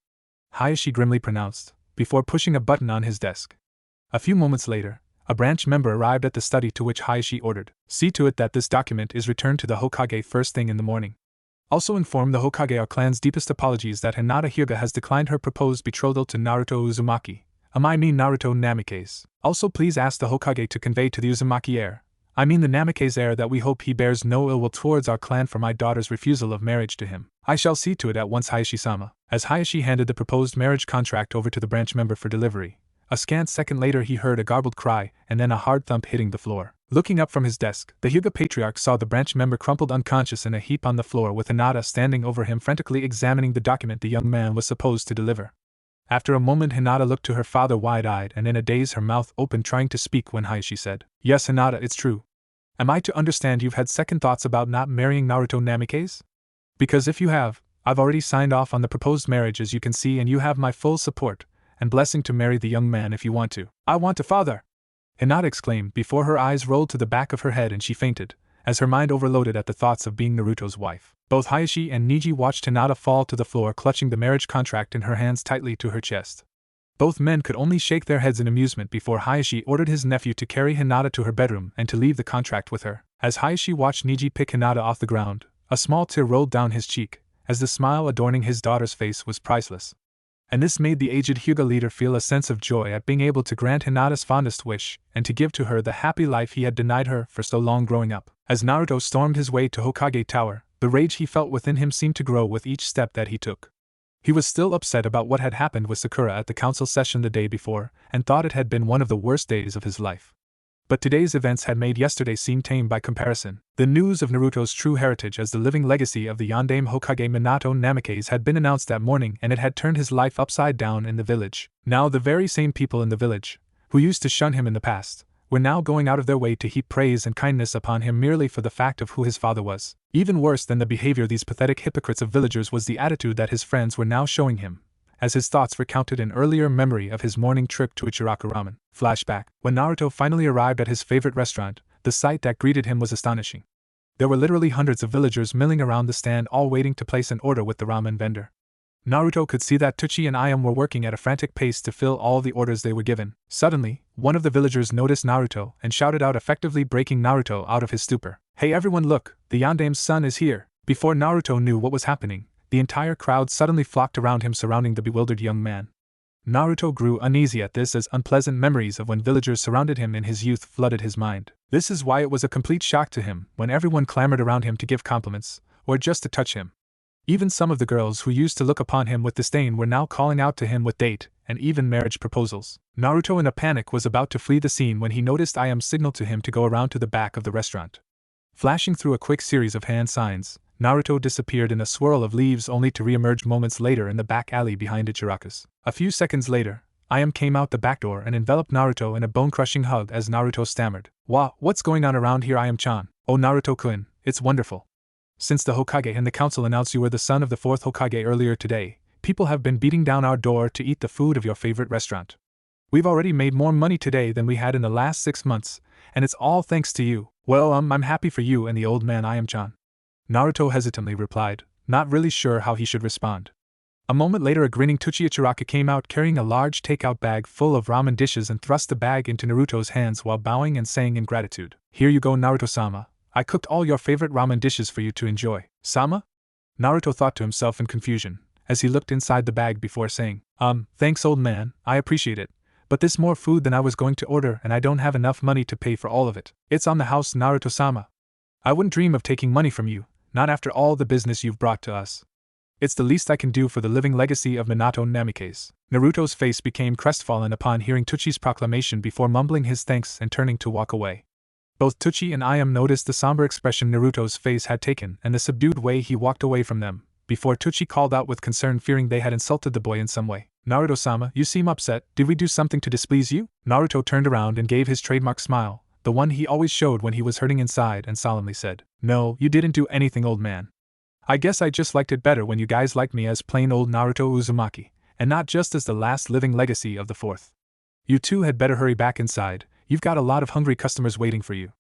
Hayashi grimly pronounced, before pushing a button on his desk. A few moments later, a branch member arrived at the study, to which Hayashi ordered, "See to it that this document is returned to the Hokage first thing in the morning. Also inform the Hokage our clan's deepest apologies that Hinata Hyuga has declined her proposed betrothal to Naruto Uzumaki. Naruto Namikaze. Also please ask the Hokage to convey to the Uzumaki heir, the Namikaze heir, that we hope he bears no ill will towards our clan for my daughter's refusal of marriage to him." "I shall see to it at once, Hayashi-sama." As Hayashi handed the proposed marriage contract over to the branch member for delivery, a scant second later he heard a garbled cry and then a hard thump hitting the floor. Looking up from his desk, the Hyuga patriarch saw the branch member crumpled unconscious in a heap on the floor, with Hinata standing over him frantically examining the document the young man was supposed to deliver. After a moment Hinata looked to her father wide-eyed and in a daze, her mouth open trying to speak, when Hayashi said, "Yes, Hinata, it's true. Am I to understand you've had second thoughts about not marrying Naruto Namikaze? Because if you have, I've already signed off on the proposed marriage, as you can see, and you have my full support and blessing to marry the young man if you want to." "I want to, father!" Hinata exclaimed before her eyes rolled to the back of her head and she fainted, as her mind overloaded at the thoughts of being Naruto's wife. Both Hayashi and Niji watched Hinata fall to the floor, clutching the marriage contract in her hands tightly to her chest. Both men could only shake their heads in amusement before Hayashi ordered his nephew to carry Hinata to her bedroom and to leave the contract with her. As Hayashi watched Niji pick Hinata off the ground, a small tear rolled down his cheek, as the smile adorning his daughter's face was priceless. And this made the aged Hyuga leader feel a sense of joy at being able to grant Hinata's fondest wish and to give to her the happy life he had denied her for so long growing up. As Naruto stormed his way to Hokage Tower, the rage he felt within him seemed to grow with each step that he took. He was still upset about what had happened with Sakura at the council session the day before, and thought it had been one of the worst days of his life. But today's events had made yesterday seem tame by comparison. The news of Naruto's true heritage as the living legacy of the Yondaime Hokage Minato Namikaze had been announced that morning, and it had turned his life upside down in the village. Now the very same people in the village, who used to shun him in the past, were now going out of their way to heap praise and kindness upon him merely for the fact of who his father was. Even worse than the behavior of these pathetic hypocrites of villagers was the attitude that his friends were now showing him, as his thoughts recounted an earlier memory of his morning trip to Ichiraku Ramen. Flashback. When Naruto finally arrived at his favorite restaurant, the sight that greeted him was astonishing. There were literally hundreds of villagers milling around the stand, all waiting to place an order with the ramen vendor. Naruto could see that Teuchi and Ayam were working at a frantic pace to fill all the orders they were given. Suddenly, one of the villagers noticed Naruto and shouted out, effectively breaking Naruto out of his stupor. "Hey everyone, look, the Yondaime's son is here!" Before Naruto knew what was happening, the entire crowd suddenly flocked around him, surrounding the bewildered young man. Naruto grew uneasy at this, as unpleasant memories of when villagers surrounded him in his youth flooded his mind. This is why it was a complete shock to him when everyone clamored around him to give compliments, or just to touch him. Even some of the girls who used to look upon him with disdain were now calling out to him with date and even marriage proposals. Naruto in a panic was about to flee the scene when he noticed Ayam signal to him to go around to the back of the restaurant. Flashing through a quick series of hand signs, Naruto disappeared in a swirl of leaves, only to re-emerge moments later in the back alley behind Ichiraku's. A few seconds later, Ayam came out the back door and enveloped Naruto in a bone-crushing hug as Naruto stammered, "What's going on around here, Ayam-chan? Oh Naruto-kun, it's wonderful. Since the Hokage and the council announced you were the son of the fourth Hokage earlier today, people have been beating down our door to eat the food of your favorite restaurant. We've already made more money today than we had in the last 6 months, and it's all thanks to you." "Well, I'm happy for you and the old man, Ayam-chan," Naruto hesitantly replied, not really sure how he should respond. A moment later, a grinning Teuchi Ichiraku came out carrying a large takeout bag full of ramen dishes and thrust the bag into Naruto's hands while bowing and saying in gratitude, "Here you go, Naruto-sama. I cooked all your favorite ramen dishes for you to enjoy." "Sama?" Naruto thought to himself in confusion, as he looked inside the bag before saying, Thanks old man, I appreciate it, but this more food than I was going to order and I don't have enough money to pay for all of it." "It's on the house, Naruto-sama. I wouldn't dream of taking money from you, not after all the business you've brought to us. It's the least I can do for the living legacy of Minato Namikaze." Naruto's face became crestfallen upon hearing Teuchi's proclamation before mumbling his thanks and turning to walk away. Both Teuchi and Ayam noticed the somber expression Naruto's face had taken and the subdued way he walked away from them, before Teuchi called out with concern, fearing they had insulted the boy in some way, "Naruto-sama, you seem upset. Did we do something to displease you?" Naruto turned around and gave his trademark smile, the one he always showed when he was hurting inside, and solemnly said, "No, you didn't do anything, old man. I guess I just liked it better when you guys liked me as plain old Naruto Uzumaki, and not just as the last living legacy of the fourth. You two had better hurry back inside. You've got a lot of hungry customers waiting for you.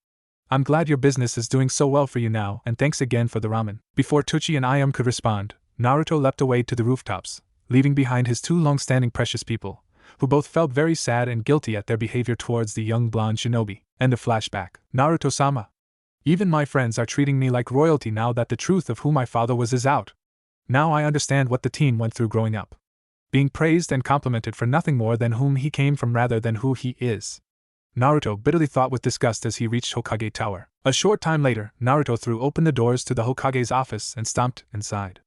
I'm glad your business is doing so well for you now, and thanks again for the ramen." Before Teuchi and Ayam could respond, Naruto leapt away to the rooftops, leaving behind his two long-standing precious people, who both felt very sad and guilty at their behavior towards the young blonde shinobi. End of flashback. "Naruto-sama. Even my friends are treating me like royalty now that the truth of who my father was is out. Now I understand what the teen went through growing up. Being praised and complimented for nothing more than whom he came from rather than who he is." Naruto bitterly thought with disgust as he reached Hokage Tower. A short time later, Naruto threw open the doors to the Hokage's office and stomped inside.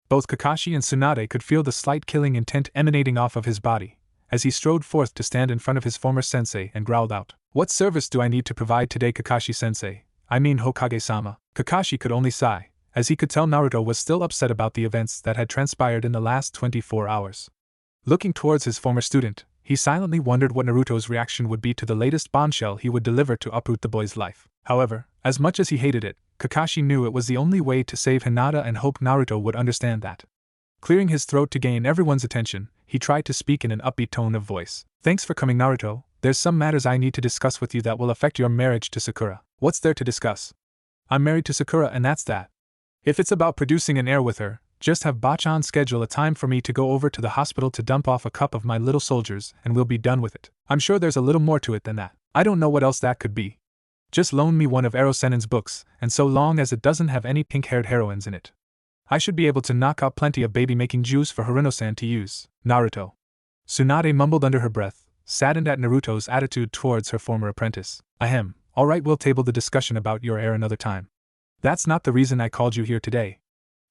Both Kakashi and Tsunade could feel the slight killing intent emanating off of his body, as he strode forth to stand in front of his former sensei and growled out, "What service do I need to provide today, Kakashi-sensei? I mean Hokage-sama." Kakashi could only sigh, as he could tell Naruto was still upset about the events that had transpired in the last 24 hours. Looking towards his former student, he silently wondered what Naruto's reaction would be to the latest bombshell he would deliver to uproot the boy's life. However, as much as he hated it, Kakashi knew it was the only way to save Hinata and hoped Naruto would understand that. Clearing his throat to gain everyone's attention, he tried to speak in an upbeat tone of voice. "Thanks for coming, Naruto. There's some matters I need to discuss with you that will affect your marriage to Sakura." "What's there to discuss? I'm married to Sakura and that's that. If it's about producing an heir with her, just have Bachan schedule a time for me to go over to the hospital to dump off a cup of my little soldiers and we'll be done with it. I'm sure there's a little more to it than that. I don't know what else that could be. Just loan me one of Ero-sennin's books, and so long as it doesn't have any pink-haired heroines in it, I should be able to knock out plenty of baby-making juice for Haruno-san to use." "Naruto." Tsunade mumbled under her breath, saddened at Naruto's attitude towards her former apprentice. "Ahem, alright, we'll table the discussion about your heir another time. That's not the reason I called you here today.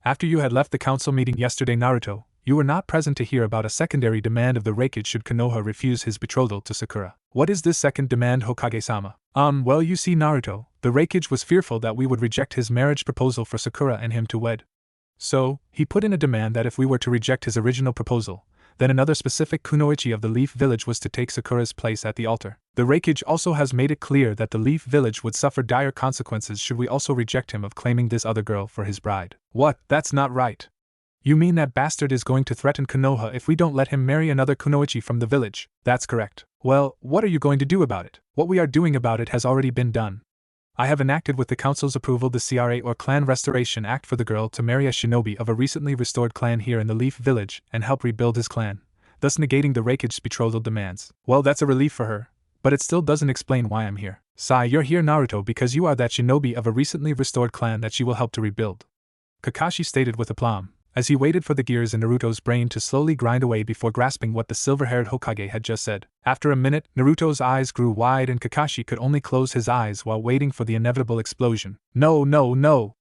After you had left the council meeting yesterday, Naruto, you were not present to hear about a secondary demand of the Reikage should Konoha refuse his betrothal to Sakura. What is this second demand, Hokage-sama? Well, you see, Naruto, the Reikage was fearful that we would reject his marriage proposal for Sakura and him to wed. So, he put in a demand that if we were to reject his original proposal, then another specific kunoichi of the Leaf Village was to take Sakura's place at the altar. The Reikage also has made it clear that the Leaf Village would suffer dire consequences should we also reject him of claiming this other girl for his bride. What? That's not right. You mean that bastard is going to threaten Konoha if we don't let him marry another kunoichi from the village? That's correct. Well, what are you going to do about it? What we are doing about it has already been done. I have enacted with the council's approval the CRA or Clan Restoration Act for the girl to marry a shinobi of a recently restored clan here in the Leaf Village and help rebuild his clan, thus negating the Reikage's betrothal demands. Well, that's a relief for her, but it still doesn't explain why I'm here. Sai, you're here, Naruto, because you are that shinobi of a recently restored clan that she will help to rebuild, Kakashi stated with aplomb, as he waited for the gears in Naruto's brain to slowly grind away before grasping what the silver-haired Hokage had just said. After a minute, Naruto's eyes grew wide and Kakashi could only close his eyes while waiting for the inevitable explosion. No, no, no!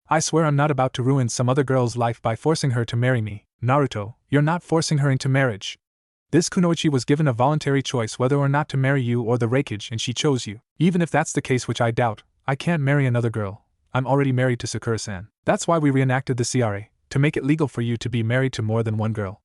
I swear I'm not about to ruin some other girl's life by forcing her to marry me. Naruto, you're not forcing her into marriage. This kunoichi was given a voluntary choice whether or not to marry you or the Reikage, and she chose you. Even if that's the case, which I doubt, I can't marry another girl. I'm already married to Sakura-san. That's why we reenacted the CRA, to make it legal for you to be married to more than one girl.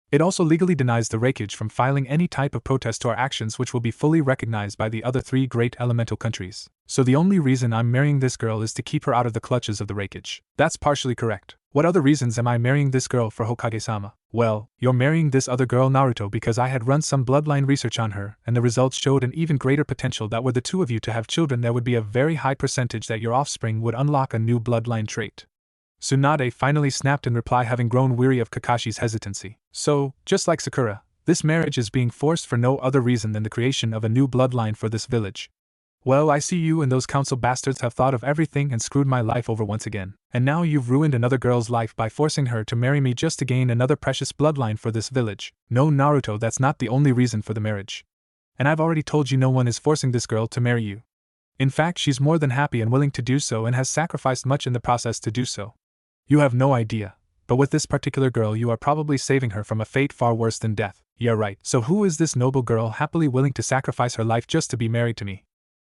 It also legally denies the Reikage from filing any type of protest to our actions, which will be fully recognized by the other 3 great elemental countries. So the only reason I'm marrying this girl is to keep her out of the clutches of the Reikage. That's partially correct. What other reasons am I marrying this girl for, Hokage-sama? Well, you're marrying this other girl, Naruto, because I had run some bloodline research on her, and the results showed an even greater potential that were the two of you to have children, there would be a very high percentage that your offspring would unlock a new bloodline trait. Tsunade finally snapped in reply, having grown weary of Kakashi's hesitancy. So, just like Sakura, this marriage is being forced for no other reason than the creation of a new bloodline for this village. Well, I see you and those council bastards have thought of everything and screwed my life over once again. And now you've ruined another girl's life by forcing her to marry me just to gain another precious bloodline for this village. No, Naruto, that's not the only reason for the marriage. And I've already told you no one is forcing this girl to marry you. In fact, she's more than happy and willing to do so and has sacrificed much in the process to do so. You have no idea, but with this particular girl you are probably saving her from a fate far worse than death. Yeah, right. So who is this noble girl happily willing to sacrifice her life just to be married to me?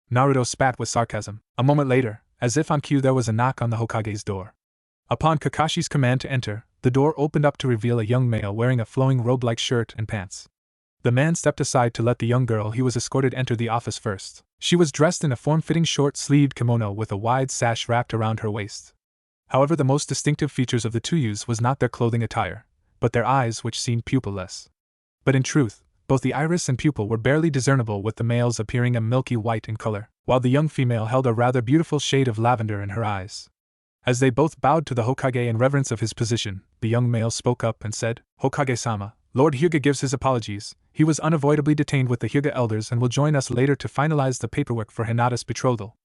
Naruto spat with sarcasm. A moment later, as if on cue, there was a knock on the Hokage's door. Upon Kakashi's command to enter, the door opened up to reveal a young male wearing a flowing robe-like shirt and pants. The man stepped aside to let the young girl he was escorted enter the office first. She was dressed in a form-fitting short-sleeved kimono with a wide sash wrapped around her waist. However, the most distinctive features of the two youths was not their clothing attire, but their eyes, which seemed pupilless. But in truth, both the iris and pupil were barely discernible, with the male's appearing a milky white in color, while the young female held a rather beautiful shade of lavender in her eyes. As they both bowed to the Hokage in reverence of his position, the young male spoke up and said, "Hokage-sama, Lord Hyuga gives his apologies. He was unavoidably detained with the Hyuga elders and will join us later to finalize the paperwork for Hinata's betrothal.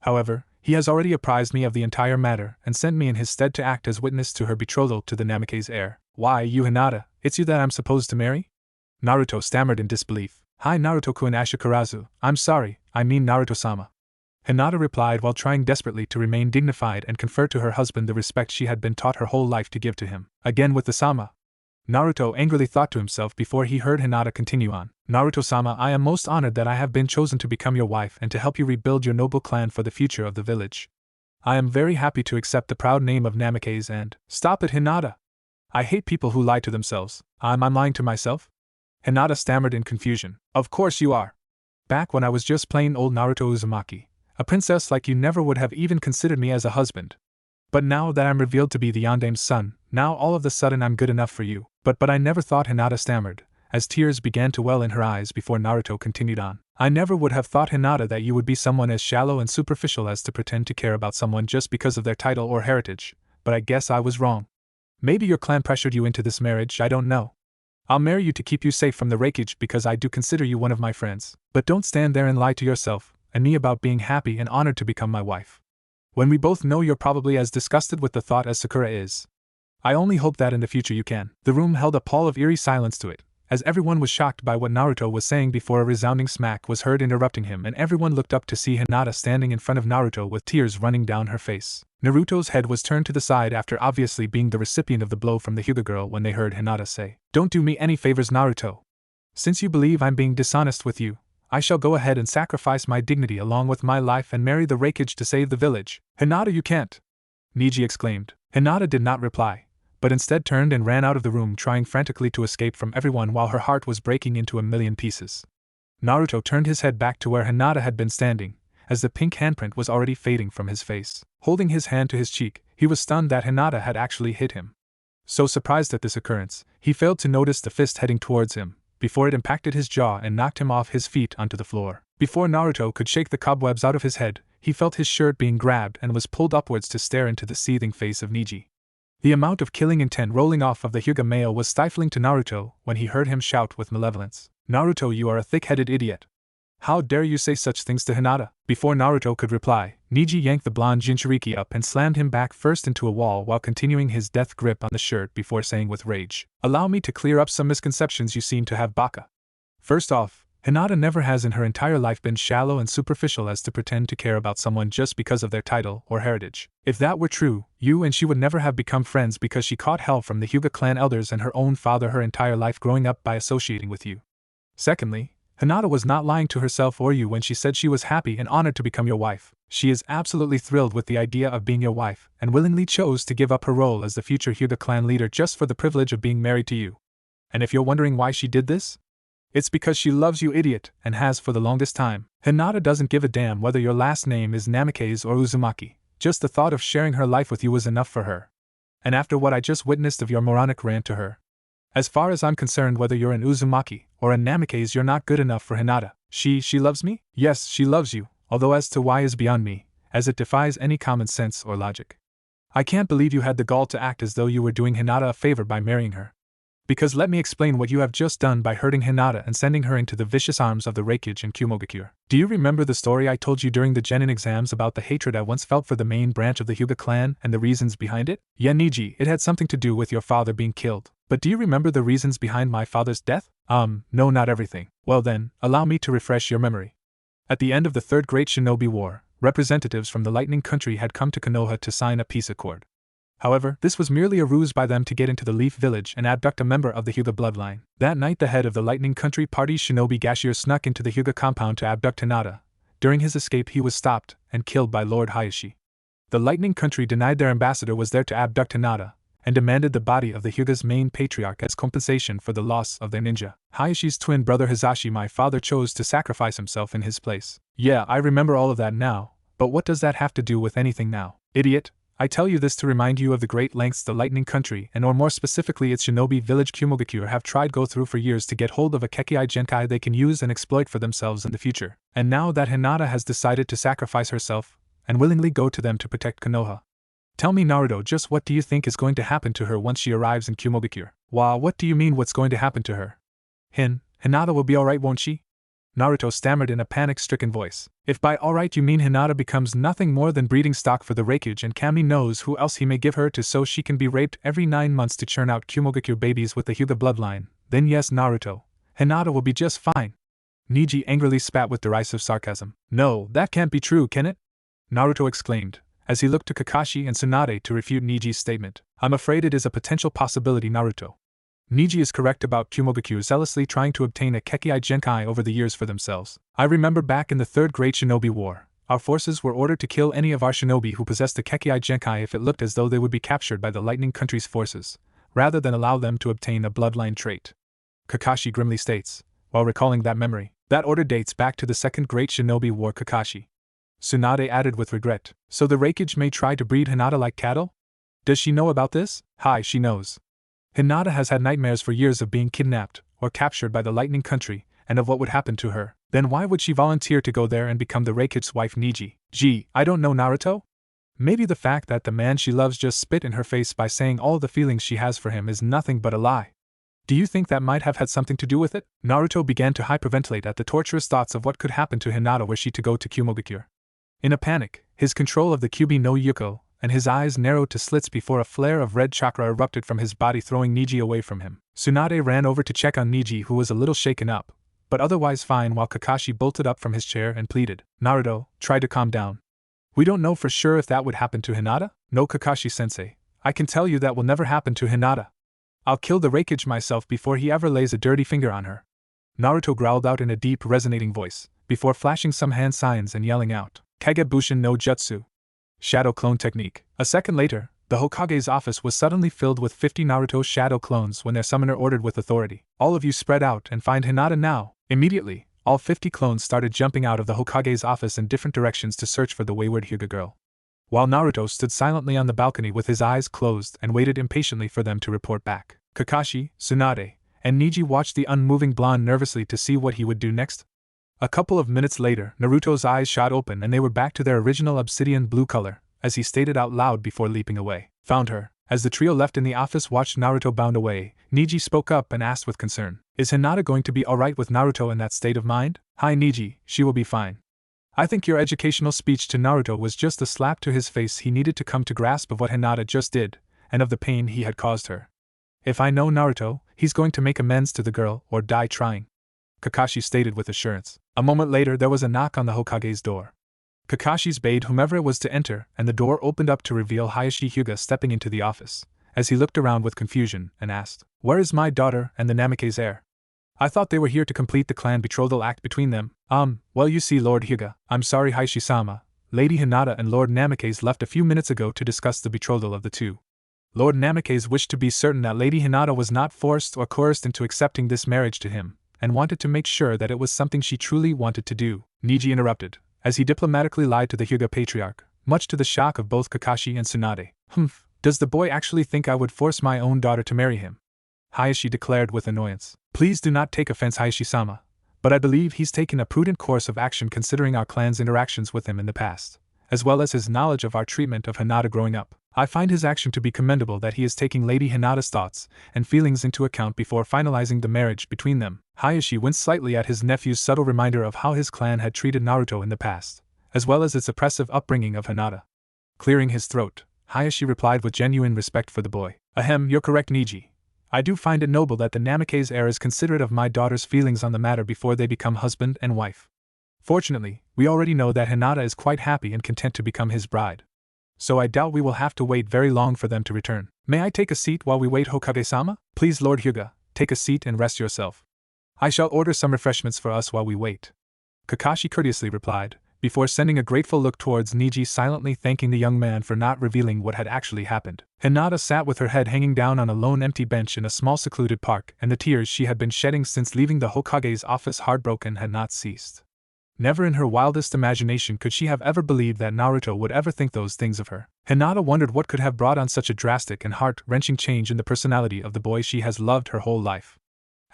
However, he has already apprised me of the entire matter and sent me in his stead to act as witness to her betrothal to the Namake's heir." "Why, you Hinata, it's you that I'm supposed to marry?" Naruto stammered in disbelief. "Hi Naruto-kun Ashikarazu, I'm sorry, I mean Naruto-sama." Hinata replied while trying desperately to remain dignified and confer to her husband the respect she had been taught her whole life to give to him. Again with the sama. Naruto angrily thought to himself before he heard Hinata continue on. "Naruto-sama, I am most honored that I have been chosen to become your wife and to help you rebuild your noble clan for the future of the village. I am very happy to accept the proud name of Namake's and—" "Stop it, Hinata! I hate people who lie to themselves. I'm lying to myself?" Hinata stammered in confusion. "Of course you are. Back when I was just plain old Naruto Uzumaki, a princess like you never would have even considered me as a husband. But now that I'm revealed to be the Yandame's son, now all of a sudden I'm good enough for you." But I never thought," Hinata stammered, as tears began to well in her eyes before Naruto continued on. "I never would have thought, Hinata, that you would be someone as shallow and superficial as to pretend to care about someone just because of their title or heritage, but I guess I was wrong. Maybe your clan pressured you into this marriage, I don't know. I'll marry you to keep you safe from the Reikage because I do consider you one of my friends. But don't stand there and lie to yourself and me about being happy and honored to become my wife, when we both know you're probably as disgusted with the thought as Sakura is. I only hope that in the future you can." The room held a pall of eerie silence to it, as everyone was shocked by what Naruto was saying before a resounding smack was heard interrupting him, and everyone looked up to see Hinata standing in front of Naruto with tears running down her face. Naruto's head was turned to the side after obviously being the recipient of the blow from the Hyuga girl when they heard Hinata say, "Don't do me any favors, Naruto. Since you believe I'm being dishonest with you, I shall go ahead and sacrifice my dignity along with my life and marry the Raikage to save the village." "Hinata, you can't!" Neji exclaimed. Hinata did not reply, but instead turned and ran out of the room, trying frantically to escape from everyone while her heart was breaking into a million pieces. Naruto turned his head back to where Hinata had been standing, as the pink handprint was already fading from his face. Holding his hand to his cheek, he was stunned that Hinata had actually hit him. So surprised at this occurrence, he failed to notice the fist heading towards him, before it impacted his jaw and knocked him off his feet onto the floor. Before Naruto could shake the cobwebs out of his head, he felt his shirt being grabbed and was pulled upwards to stare into the seething face of Neji. The amount of killing intent rolling off of the Hyuga male was stifling to Naruto when he heard him shout with malevolence, "Naruto, you are a thick-headed idiot. How dare you say such things to Hinata?" Before Naruto could reply, Neji yanked the blonde Jinchuriki up and slammed him back first into a wall while continuing his death grip on the shirt before saying with rage, "Allow me to clear up some misconceptions you seem to have, Baka. First off, Hinata never has in her entire life been shallow and superficial as to pretend to care about someone just because of their title or heritage. If that were true, you and she would never have become friends because she caught hell from the Hyuga clan elders and her own father her entire life growing up by associating with you. Secondly, Hinata was not lying to herself or you when she said she was happy and honored to become your wife. She is absolutely thrilled with the idea of being your wife and willingly chose to give up her role as the future Hyuga clan leader just for the privilege of being married to you. And if you're wondering why she did this, it's because she loves you, idiot, and has for the longest time. Hinata doesn't give a damn whether your last name is Namikaze or Uzumaki. Just the thought of sharing her life with you was enough for her. And after what I just witnessed of your moronic rant to her, as far as I'm concerned, whether you're an Uzumaki or a Namikaze, you're not good enough for Hinata. She loves me? Yes, she loves you, although as to why is beyond me, as it defies any common sense or logic. I can't believe you had the gall to act as though you were doing Hinata a favor by marrying her. Because let me explain what you have just done by hurting Hinata and sending her into the vicious arms of the Raikage and Kumogakure. Do you remember the story I told you during the Genin exams about the hatred I once felt for the main branch of the Hyuga clan and the reasons behind it? Yeah, Neji, it had something to do with your father being killed. But do you remember the reasons behind my father's death? No, not everything. Well then, allow me to refresh your memory. At the end of the Third Great Shinobi War, representatives from the Lightning Country had come to Konoha to sign a peace accord. However, this was merely a ruse by them to get into the Leaf Village and abduct a member of the Hyuga bloodline. That night, the head of the Lightning Country party's shinobi Gashir snuck into the Hyuga compound to abduct Hinata. During his escape, he was stopped and killed by Lord Hayashi. The Lightning Country denied their ambassador was there to abduct Hinata, and demanded the body of the Hyuga's main patriarch as compensation for the loss of their ninja. Hayashi's twin brother Hizashi, my father, chose to sacrifice himself in his place. Yeah, I remember all of that now, but what does that have to do with anything now? Idiot! I tell you this to remind you of the great lengths the Lightning Country, and or more specifically its shinobi village Kumogakure, have tried go through for years to get hold of a Kekei Genkai they can use and exploit for themselves in the future. And now that Hinata has decided to sacrifice herself, and willingly go to them to protect Konoha. Tell me, Naruto, just what do you think is going to happen to her once she arrives in Kumogakure? Wow, what do you mean what's going to happen to her? Hinata will be alright, won't she? Naruto stammered in a panic-stricken voice. If by alright you mean Hinata becomes nothing more than breeding stock for the Raikage and Kami knows who else he may give her to so she can be raped every 9 months to churn out Kumogakure babies with the Hyuga bloodline, then yes, Naruto, Hinata will be just fine. Neji angrily spat with derisive sarcasm. No, that can't be true, can it? Naruto exclaimed, as he looked to Kakashi and Tsunade to refute Niji's statement. I'm afraid it is a potential possibility, Naruto. Neji is correct about Kumogakure zealously trying to obtain a Kekei Genkai over the years for themselves. I remember back in the Third Great Shinobi War, our forces were ordered to kill any of our shinobi who possessed the Kekei Genkai if it looked as though they would be captured by the Lightning Country's forces, rather than allow them to obtain a bloodline trait. Kakashi grimly states, while recalling that memory. That order dates back to the Second Great Shinobi War, Kakashi. Tsunade added with regret. So the Raikage may try to breed Hinata like cattle? Does she know about this? Hi, she knows. Hinata has had nightmares for years of being kidnapped or captured by the Lightning Country, and of what would happen to her. Then why would she volunteer to go there and become the Raikage's wife, Neji? Gee, I don't know, Naruto? Maybe the fact that the man she loves just spit in her face by saying all the feelings she has for him is nothing but a lie. Do you think that might have had something to do with it? Naruto began to hyperventilate at the torturous thoughts of what could happen to Hinata were she to go to Kumogakure. In a panic, his control of the Kyubi no Yuko, and his eyes narrowed to slits before a flare of red chakra erupted from his body, throwing Niji away from him. Tsunade ran over to check on Niji, who was a little shaken up, but otherwise fine, while Kakashi bolted up from his chair and pleaded. Naruto, try to calm down. We don't know for sure if that would happen to Hinata? No, Kakashi-sensei. I can tell you that will never happen to Hinata. I'll kill the Raikage myself before he ever lays a dirty finger on her. Naruto growled out in a deep, resonating voice, before flashing some hand signs and yelling out, Kagebushin no Jutsu. Shadow Clone Technique. A second later, the Hokage's office was suddenly filled with 50 Naruto shadow clones when their summoner ordered with authority. All of you spread out and find Hinata now. Immediately, all 50 clones started jumping out of the Hokage's office in different directions to search for the wayward Hyuga girl. While Naruto stood silently on the balcony with his eyes closed and waited impatiently for them to report back, Kakashi, Tsunade, and Niji watched the unmoving blonde nervously to see what he would do next. A couple of minutes later, Naruto's eyes shot open and they were back to their original obsidian blue color, as he stated out loud before leaping away. Found her. As the trio left in the office watched Naruto bound away, Niji spoke up and asked with concern, Is Hinata going to be alright with Naruto in that state of mind? Hi Niji, she will be fine. I think your educational speech to Naruto was just a slap to his face. He needed to come to grasp of what Hinata just did, and of the pain he had caused her. If I know Naruto, he's going to make amends to the girl or die trying, Kakashi stated with assurance. A moment later there was a knock on the Hokage's door. Kakashi's bade whomever it was to enter, and the door opened up to reveal Hayashi Hyuga stepping into the office, as he looked around with confusion and asked, Where is my daughter and the Namake's heir? I thought they were here to complete the clan betrothal act between them. Well you see Lord Hyuga, I'm sorry Hayashi-sama, Lady Hinata and Lord Namake's left a few minutes ago to discuss the betrothal of the two. Lord Namake's wished to be certain that Lady Hinata was not forced or coerced into accepting this marriage to him, and wanted to make sure that it was something she truly wanted to do. Niji interrupted, as he diplomatically lied to the Hyuga patriarch, much to the shock of both Kakashi and Tsunade. Does the boy actually think I would force my own daughter to marry him? Hayashi declared with annoyance. Please do not take offense Hayashi-sama, but I believe he's taken a prudent course of action considering our clan's interactions with him in the past, as well as his knowledge of our treatment of Hinata growing up. I find his action to be commendable that he is taking Lady Hinata's thoughts and feelings into account before finalizing the marriage between them. Hayashi winced slightly at his nephew's subtle reminder of how his clan had treated Naruto in the past, as well as its oppressive upbringing of Hinata. Clearing his throat, Hayashi replied with genuine respect for the boy. You're correct Niji. I do find it noble that the Namake's heir is considerate of my daughter's feelings on the matter before they become husband and wife. Fortunately, we already know that Hinata is quite happy and content to become his bride. So I doubt we will have to wait very long for them to return. May I take a seat while we wait Hokage-sama? Please Lord Hyuga, take a seat and rest yourself. I shall order some refreshments for us while we wait. Kakashi courteously replied, before sending a grateful look towards Niji, silently thanking the young man for not revealing what had actually happened. Hinata sat with her head hanging down on a lone empty bench in a small secluded park, and the tears she had been shedding since leaving the Hokage's office heartbroken had not ceased. Never in her wildest imagination could she have ever believed that Naruto would ever think those things of her. Hinata wondered what could have brought on such a drastic and heart-wrenching change in the personality of the boy she has loved her whole life.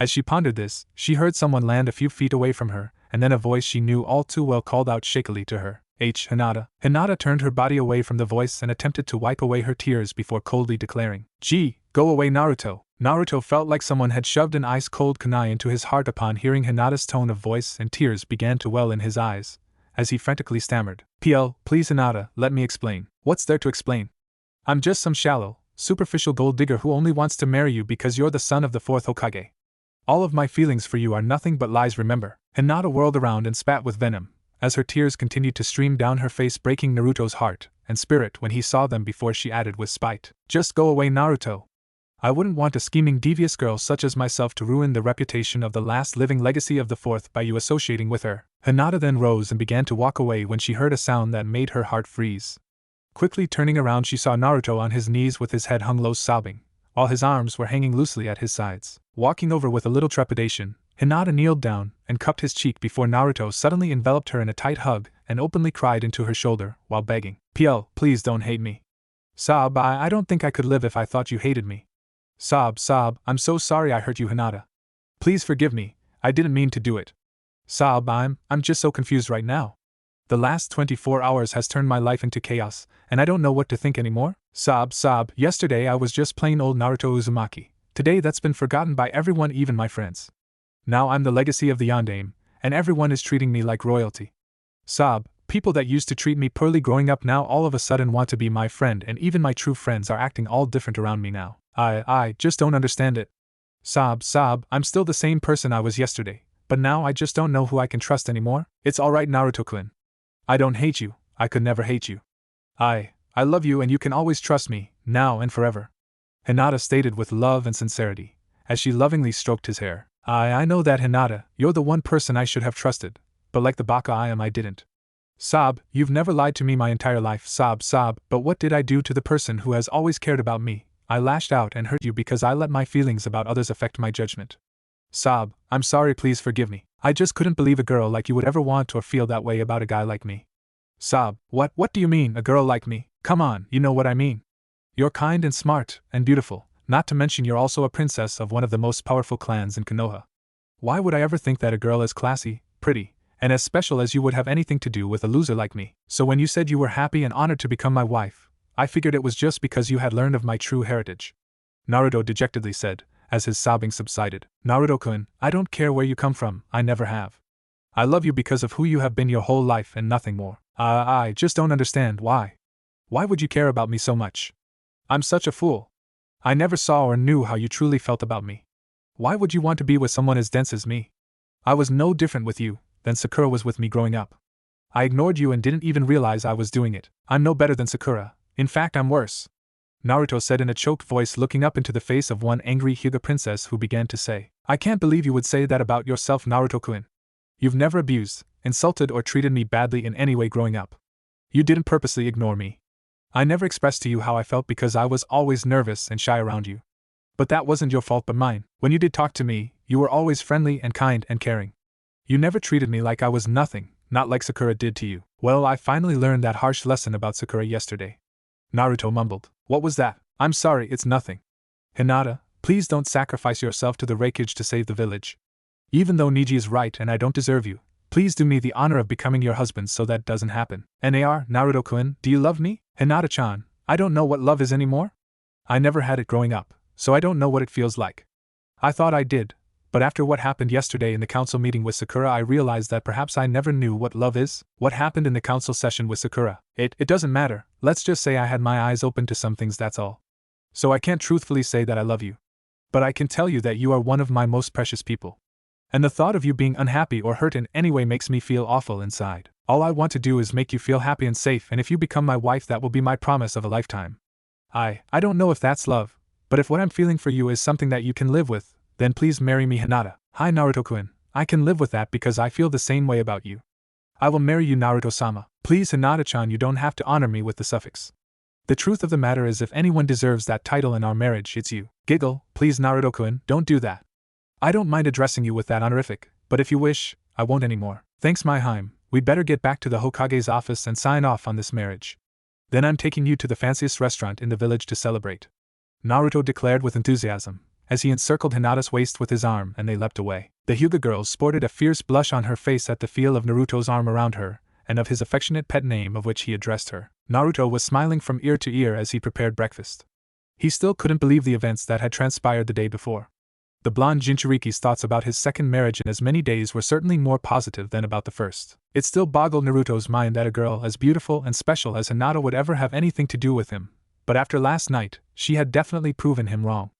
As she pondered this, she heard someone land a few feet away from her, and then a voice she knew all too well called out shakily to her, Hinata. Hinata turned her body away from the voice and attempted to wipe away her tears before coldly declaring, Gee, go away Naruto. Naruto felt like someone had shoved an ice-cold kunai into his heart upon hearing Hinata's tone of voice, and tears began to well in his eyes, as he frantically stammered, Please Hinata, let me explain. What's there to explain? I'm just some shallow, superficial gold digger who only wants to marry you because you're the son of the fourth Hokage. All of my feelings for you are nothing but lies, remember. Hinata whirled around and spat with venom, as her tears continued to stream down her face, breaking Naruto's heart and spirit when he saw them, before she added with spite, Just go away Naruto. I wouldn't want a scheming, devious girl such as myself to ruin the reputation of the last living legacy of the fourth by you associating with her. Hinata then rose and began to walk away when she heard a sound that made her heart freeze. Quickly turning around, she saw Naruto on his knees with his head hung low, sobbing, while his arms were hanging loosely at his sides. Walking over with a little trepidation, Hinata kneeled down and cupped his cheek before Naruto suddenly enveloped her in a tight hug and openly cried into her shoulder while begging, Please don't hate me. Sob, I don't think I could live if I thought you hated me. Sob, I'm so sorry I hurt you Hinata. Please forgive me, I didn't mean to do it. Sob, I'm just so confused right now. The last 24 hours has turned my life into chaos, and I don't know what to think anymore. Sob, yesterday I was just plain old Naruto Uzumaki. Today that's been forgotten by everyone, even my friends. Now I'm the legacy of the Yondaime, and everyone is treating me like royalty. Sob, People that used to treat me poorly growing up now all of a sudden want to be my friend, and even my true friends are acting all different around me now. I just don't understand it. Sob, I'm still the same person I was yesterday, but now I just don't know who I can trust anymore. It's alright, Naruto-kun. I don't hate you, I could never hate you. I love you and you can always trust me, now and forever. Hinata stated with love and sincerity, as she lovingly stroked his hair. I know that, Hinata, you're the one person I should have trusted, but like the baka I am, I didn't. Sob, you've never lied to me my entire life. Sob, but what did I do to the person who has always cared about me? I lashed out and hurt you because I let my feelings about others affect my judgment. Sob, I'm sorry, please forgive me. I just couldn't believe a girl like you would ever want or feel that way about a guy like me. Sob, what do you mean, a girl like me? Come on, you know what I mean. You're kind and smart and beautiful, not to mention you're also a princess of one of the most powerful clans in Konoha. Why would I ever think that a girl as classy, pretty, and as special as you would have anything to do with a loser like me? So when you said you were happy and honored to become my wife, I figured it was just because you had learned of my true heritage. Naruto dejectedly said, as his sobbing subsided. Naruto-kun, I don't care where you come from, I never have. I love you because of who you have been your whole life and nothing more. I just don't understand why. Why would you care about me so much? I'm such a fool. I never saw or knew how you truly felt about me. Why would you want to be with someone as dense as me? I was no different with you than Sakura was with me growing up. I ignored you and didn't even realize I was doing it. I'm no better than Sakura. In fact, I'm worse. Naruto said in a choked voice, looking up into the face of one angry Hyuga princess who began to say, I can't believe you would say that about yourself, Naruto-kun. You've never abused, insulted or treated me badly in any way growing up. You didn't purposely ignore me. I never expressed to you how I felt because I was always nervous and shy around you. But that wasn't your fault but mine. When you did talk to me, you were always friendly and kind and caring. You never treated me like I was nothing, not like Sakura did to you. Well, I finally learned that harsh lesson about Sakura yesterday. Naruto mumbled. What was that? I'm sorry, it's nothing. Hinata, please don't sacrifice yourself to the wreckage to save the village. Even though Niji is right and I don't deserve you, please do me the honor of becoming your husband so that doesn't happen. Nar, Naruto-kun, do you love me? Hinata-chan, I don't know what love is anymore. I never had it growing up, so I don't know what it feels like. I thought I did, but after what happened yesterday in the council meeting with Sakura, I realized that perhaps I never knew what love is. What happened in the council session with Sakura? It doesn't matter, let's just say I had my eyes open to some things, that's all. So I can't truthfully say that I love you. But I can tell you that you are one of my most precious people. And the thought of you being unhappy or hurt in any way makes me feel awful inside. All I want to do is make you feel happy and safe, and if you become my wife, that will be my promise of a lifetime. I don't know if that's love, but if what I'm feeling for you is something that you can live with, then please marry me, Hinata. Hi, Naruto-kun, I can live with that because I feel the same way about you. I will marry you, Naruto-sama. Please, Hinata-chan, you don't have to honor me with the suffix. The truth of the matter is, if anyone deserves that title in our marriage, it's you. Giggle, please, Naruto-kun, don't do that. I don't mind addressing you with that honorific, but if you wish, I won't anymore. Thanks, my Haim. We'd better get back to the Hokage's office and sign off on this marriage. Then I'm taking you to the fanciest restaurant in the village to celebrate. Naruto declared with enthusiasm, as he encircled Hinata's waist with his arm and they leapt away. The Hyuga girl sported a fierce blush on her face at the feel of Naruto's arm around her, and of his affectionate pet name of which he addressed her. Naruto was smiling from ear to ear as he prepared breakfast. He still couldn't believe the events that had transpired the day before. The blonde Jinchuriki's thoughts about his second marriage in as many days were certainly more positive than about the first. It still boggled Naruto's mind that a girl as beautiful and special as Hinata would ever have anything to do with him, but after last night, she had definitely proven him wrong.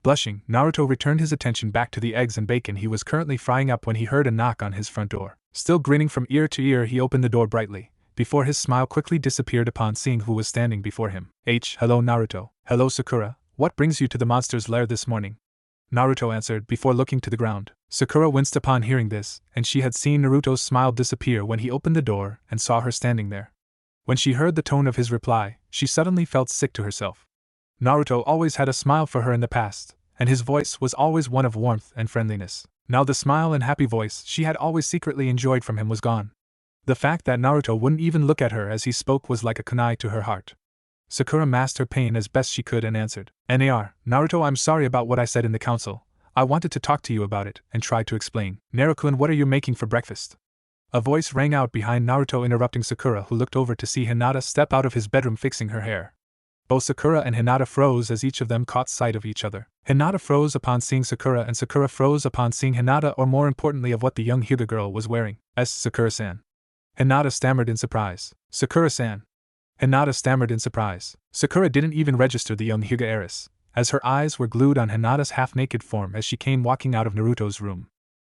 Blushing, Naruto returned his attention back to the eggs and bacon he was currently frying up when he heard a knock on his front door. Still grinning from ear to ear, he opened the door brightly, before his smile quickly disappeared upon seeing who was standing before him. Hello, Naruto. Hello, Sakura. What brings you to the monster's lair this morning? Naruto answered before looking to the ground. Sakura winced upon hearing this, and she had seen Naruto's smile disappear when he opened the door and saw her standing there. When she heard the tone of his reply, she suddenly felt sick to herself. Naruto always had a smile for her in the past, and his voice was always one of warmth and friendliness. Now the smile and happy voice she had always secretly enjoyed from him was gone. The fact that Naruto wouldn't even look at her as he spoke was like a kunai to her heart. Sakura masked her pain as best she could and answered, Naruto, I'm sorry about what I said in the council. I wanted to talk to you about it and tried to explain. Naruto-kun, what are you making for breakfast? A voice rang out behind Naruto, interrupting Sakura, who looked over to see Hinata step out of his bedroom fixing her hair. Both Sakura and Hinata froze as each of them caught sight of each other. Hinata froze upon seeing Sakura, and Sakura froze upon seeing Hinata, or more importantly of what the young Hyuga girl was wearing. Sakura-san. Hinata stammered in surprise. Sakura-san. Hinata stammered in surprise. Sakura didn't even register the young Hyuga heiress, as her eyes were glued on Hinata's half-naked form as she came walking out of Naruto's room.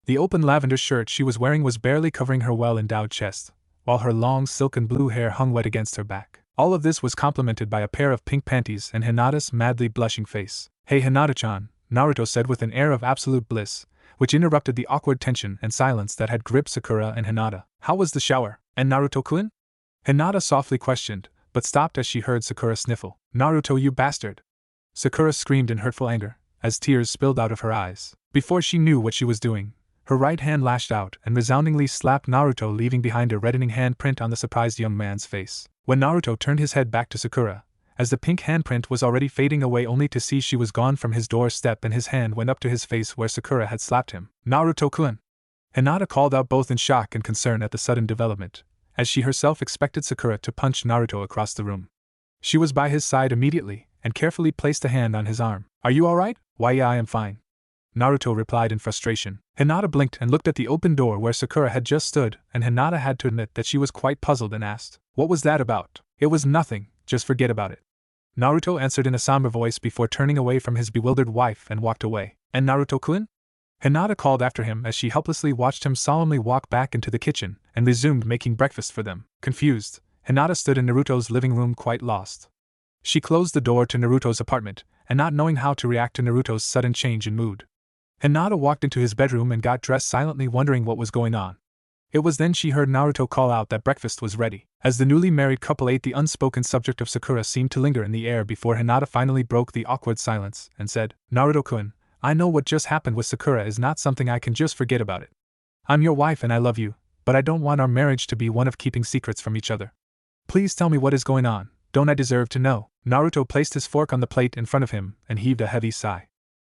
The open lavender shirt she was wearing was barely covering her well-endowed chest, while her long silken blue hair hung wet against her back. All of this was complemented by a pair of pink panties and Hinata's madly blushing face. "Hey Hinata-chan," Naruto said with an air of absolute bliss, which interrupted the awkward tension and silence that had gripped Sakura and Hinata. "How was the shower? And Naruto-kun?" Hinata softly questioned, but stopped as she heard Sakura sniffle. "Naruto, you bastard!" Sakura screamed in hurtful anger, as tears spilled out of her eyes. Before she knew what she was doing, her right hand lashed out and resoundingly slapped Naruto, leaving behind a reddening handprint on the surprised young man's face. When Naruto turned his head back to Sakura, as the pink handprint was already fading away only to see she was gone from his doorstep and his hand went up to his face where Sakura had slapped him. "Naruto-kun!" Hinata called out both in shock and concern at the sudden development, as she herself expected Sakura to punch Naruto across the room. She was by his side immediately, and carefully placed a hand on his arm. "Are you alright?" "Why yeah, I am fine," Naruto replied in frustration. Hinata blinked and looked at the open door where Sakura had just stood, and Hinata had to admit that she was quite puzzled and asked, "What was that about?" "It was nothing, just forget about it," Naruto answered in a somber voice before turning away from his bewildered wife and walked away. "And Naruto-kun?" Hinata called after him as she helplessly watched him solemnly walk back into the kitchen and resumed making breakfast for them. Confused, Hinata stood in Naruto's living room quite lost. She closed the door to Naruto's apartment, and not knowing how to react to Naruto's sudden change in mood. Hinata walked into his bedroom and got dressed, silently wondering what was going on. It was then she heard Naruto call out that breakfast was ready. As the newly married couple ate, the unspoken subject of Sakura seemed to linger in the air before Hinata finally broke the awkward silence and said, "Naruto-kun, I know what just happened with Sakura is not something I can just forget about it. I'm your wife and I love you, but I don't want our marriage to be one of keeping secrets from each other. Please tell me what is going on. Don't I deserve to know?" Naruto placed his fork on the plate in front of him and heaved a heavy sigh.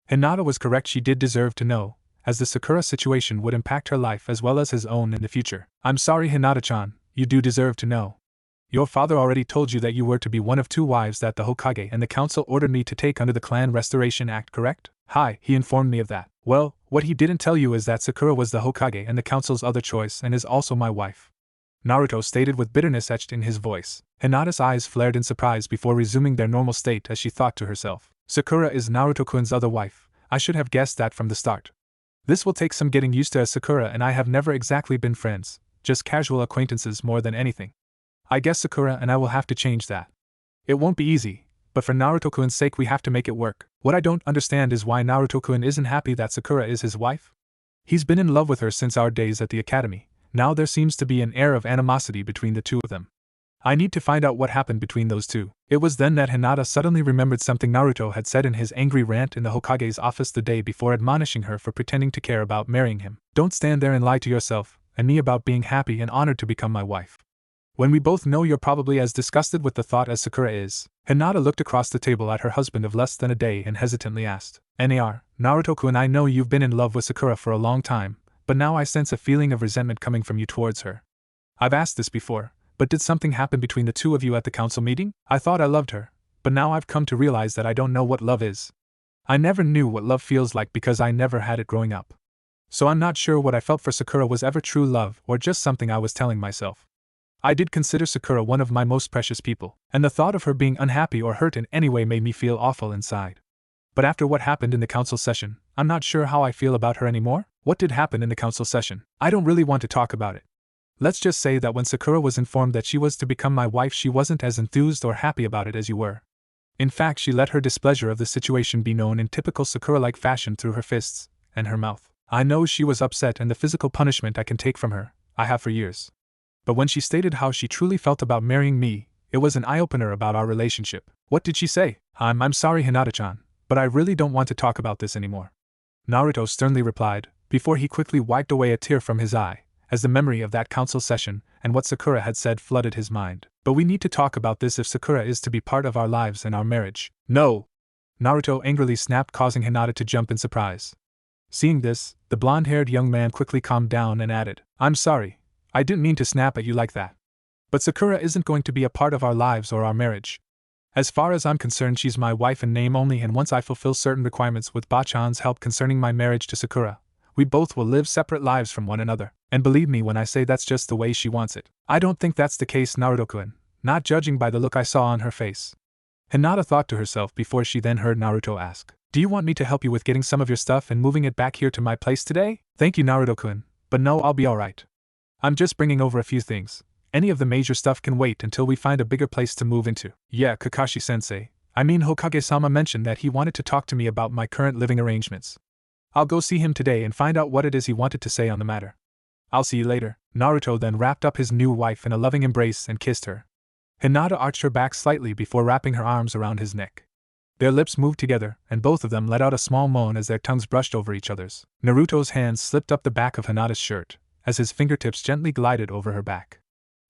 Hinata was correct, she did deserve to know, as the Sakura situation would impact her life as well as his own in the future. "I'm sorry Hinata-chan, you do deserve to know. Your father already told you that you were to be one of 2 wives that the Hokage and the council ordered me to take under the Clan Restoration Act, correct?" "Hi, he informed me of that." "Well, what he didn't tell you is that Sakura was the Hokage and the council's other choice and is also my wife," Naruto stated with bitterness etched in his voice. Hinata's eyes flared in surprise before resuming their normal state as she thought to herself, "Sakura is Naruto-kun's other wife. I should have guessed that from the start. This will take some getting used to, as Sakura and I have never exactly been friends, just casual acquaintances more than anything. I guess Sakura and I will have to change that. It won't be easy, but for Naruto-kun's sake we have to make it work." What I don't understand is why Naruto-kun isn't happy that Sakura is his wife. He's been in love with her since our days at the academy. Now there seems to be an air of animosity between the two of them. I need to find out what happened between those two. It was then that Hinata suddenly remembered something Naruto had said in his angry rant in the Hokage's office the day before, admonishing her for pretending to care about marrying him. "Don't stand there and lie to yourself and me about being happy and honored to become my wife, when we both know you're probably as disgusted with the thought as Sakura is." Hinata looked across the table at her husband of less than a day and hesitantly asked, "Naruto-kun, I know you've been in love with Sakura for a long time, but now I sense a feeling of resentment coming from you towards her. I've asked this before, but did something happen between the two of you at the council meeting? I thought I loved her, but now I've come to realize that I don't know what love is. I never knew what love feels like because I never had it growing up. So I'm not sure what I felt for Sakura was ever true love or just something I was telling myself. I did consider Sakura one of my most precious people, and the thought of her being unhappy or hurt in any way made me feel awful inside. But after what happened in the council session, I'm not sure how I feel about her anymore." "What did happen in the council session?" "I don't really want to talk about it. Let's just say that when Sakura was informed that she was to become my wife, she wasn't as enthused or happy about it as you were. In fact, she let her displeasure of the situation be known in typical Sakura-like fashion through her fists and her mouth. I know she was upset, and the physical punishment I can take from her, I have for years. But when she stated how she truly felt about marrying me, it was an eye-opener about our relationship." "What did she say?" I'm sorry Hinata-chan, but I really don't want to talk about this anymore," Naruto sternly replied, before he quickly wiped away a tear from his eye, as the memory of that council session and what Sakura had said flooded his mind. "But we need to talk about this if Sakura is to be part of our lives and our marriage." "No!" Naruto angrily snapped, causing Hinata to jump in surprise. Seeing this, the blonde-haired young man quickly calmed down and added, "I'm sorry, I didn't mean to snap at you like that. But Sakura isn't going to be a part of our lives or our marriage. As far as I'm concerned, she's my wife in name only, and once I fulfill certain requirements with Bachan's help concerning my marriage to Sakura, we both will live separate lives from one another. And believe me when I say that's just the way she wants it. I don't think that's the case, Naruto-kun, not judging by the look I saw on her face. Hinata thought to herself before she then heard Naruto ask, "Do you want me to help you with getting some of your stuff and moving it back here to my place today?" "Thank you, Naruto-kun, but no, I'll be alright. I'm just bringing over a few things. Any of the major stuff can wait until we find a bigger place to move into." "Yeah, Kakashi-sensei. I mean, Hokage-sama mentioned that he wanted to talk to me about my current living arrangements. I'll go see him today and find out what it is he wanted to say on the matter. I'll see you later." Naruto then wrapped up his new wife in a loving embrace and kissed her. Hinata arched her back slightly before wrapping her arms around his neck. Their lips moved together, and both of them let out a small moan as their tongues brushed over each other's. Naruto's hands slipped up the back of Hinata's shirt, as his fingertips gently glided over her back.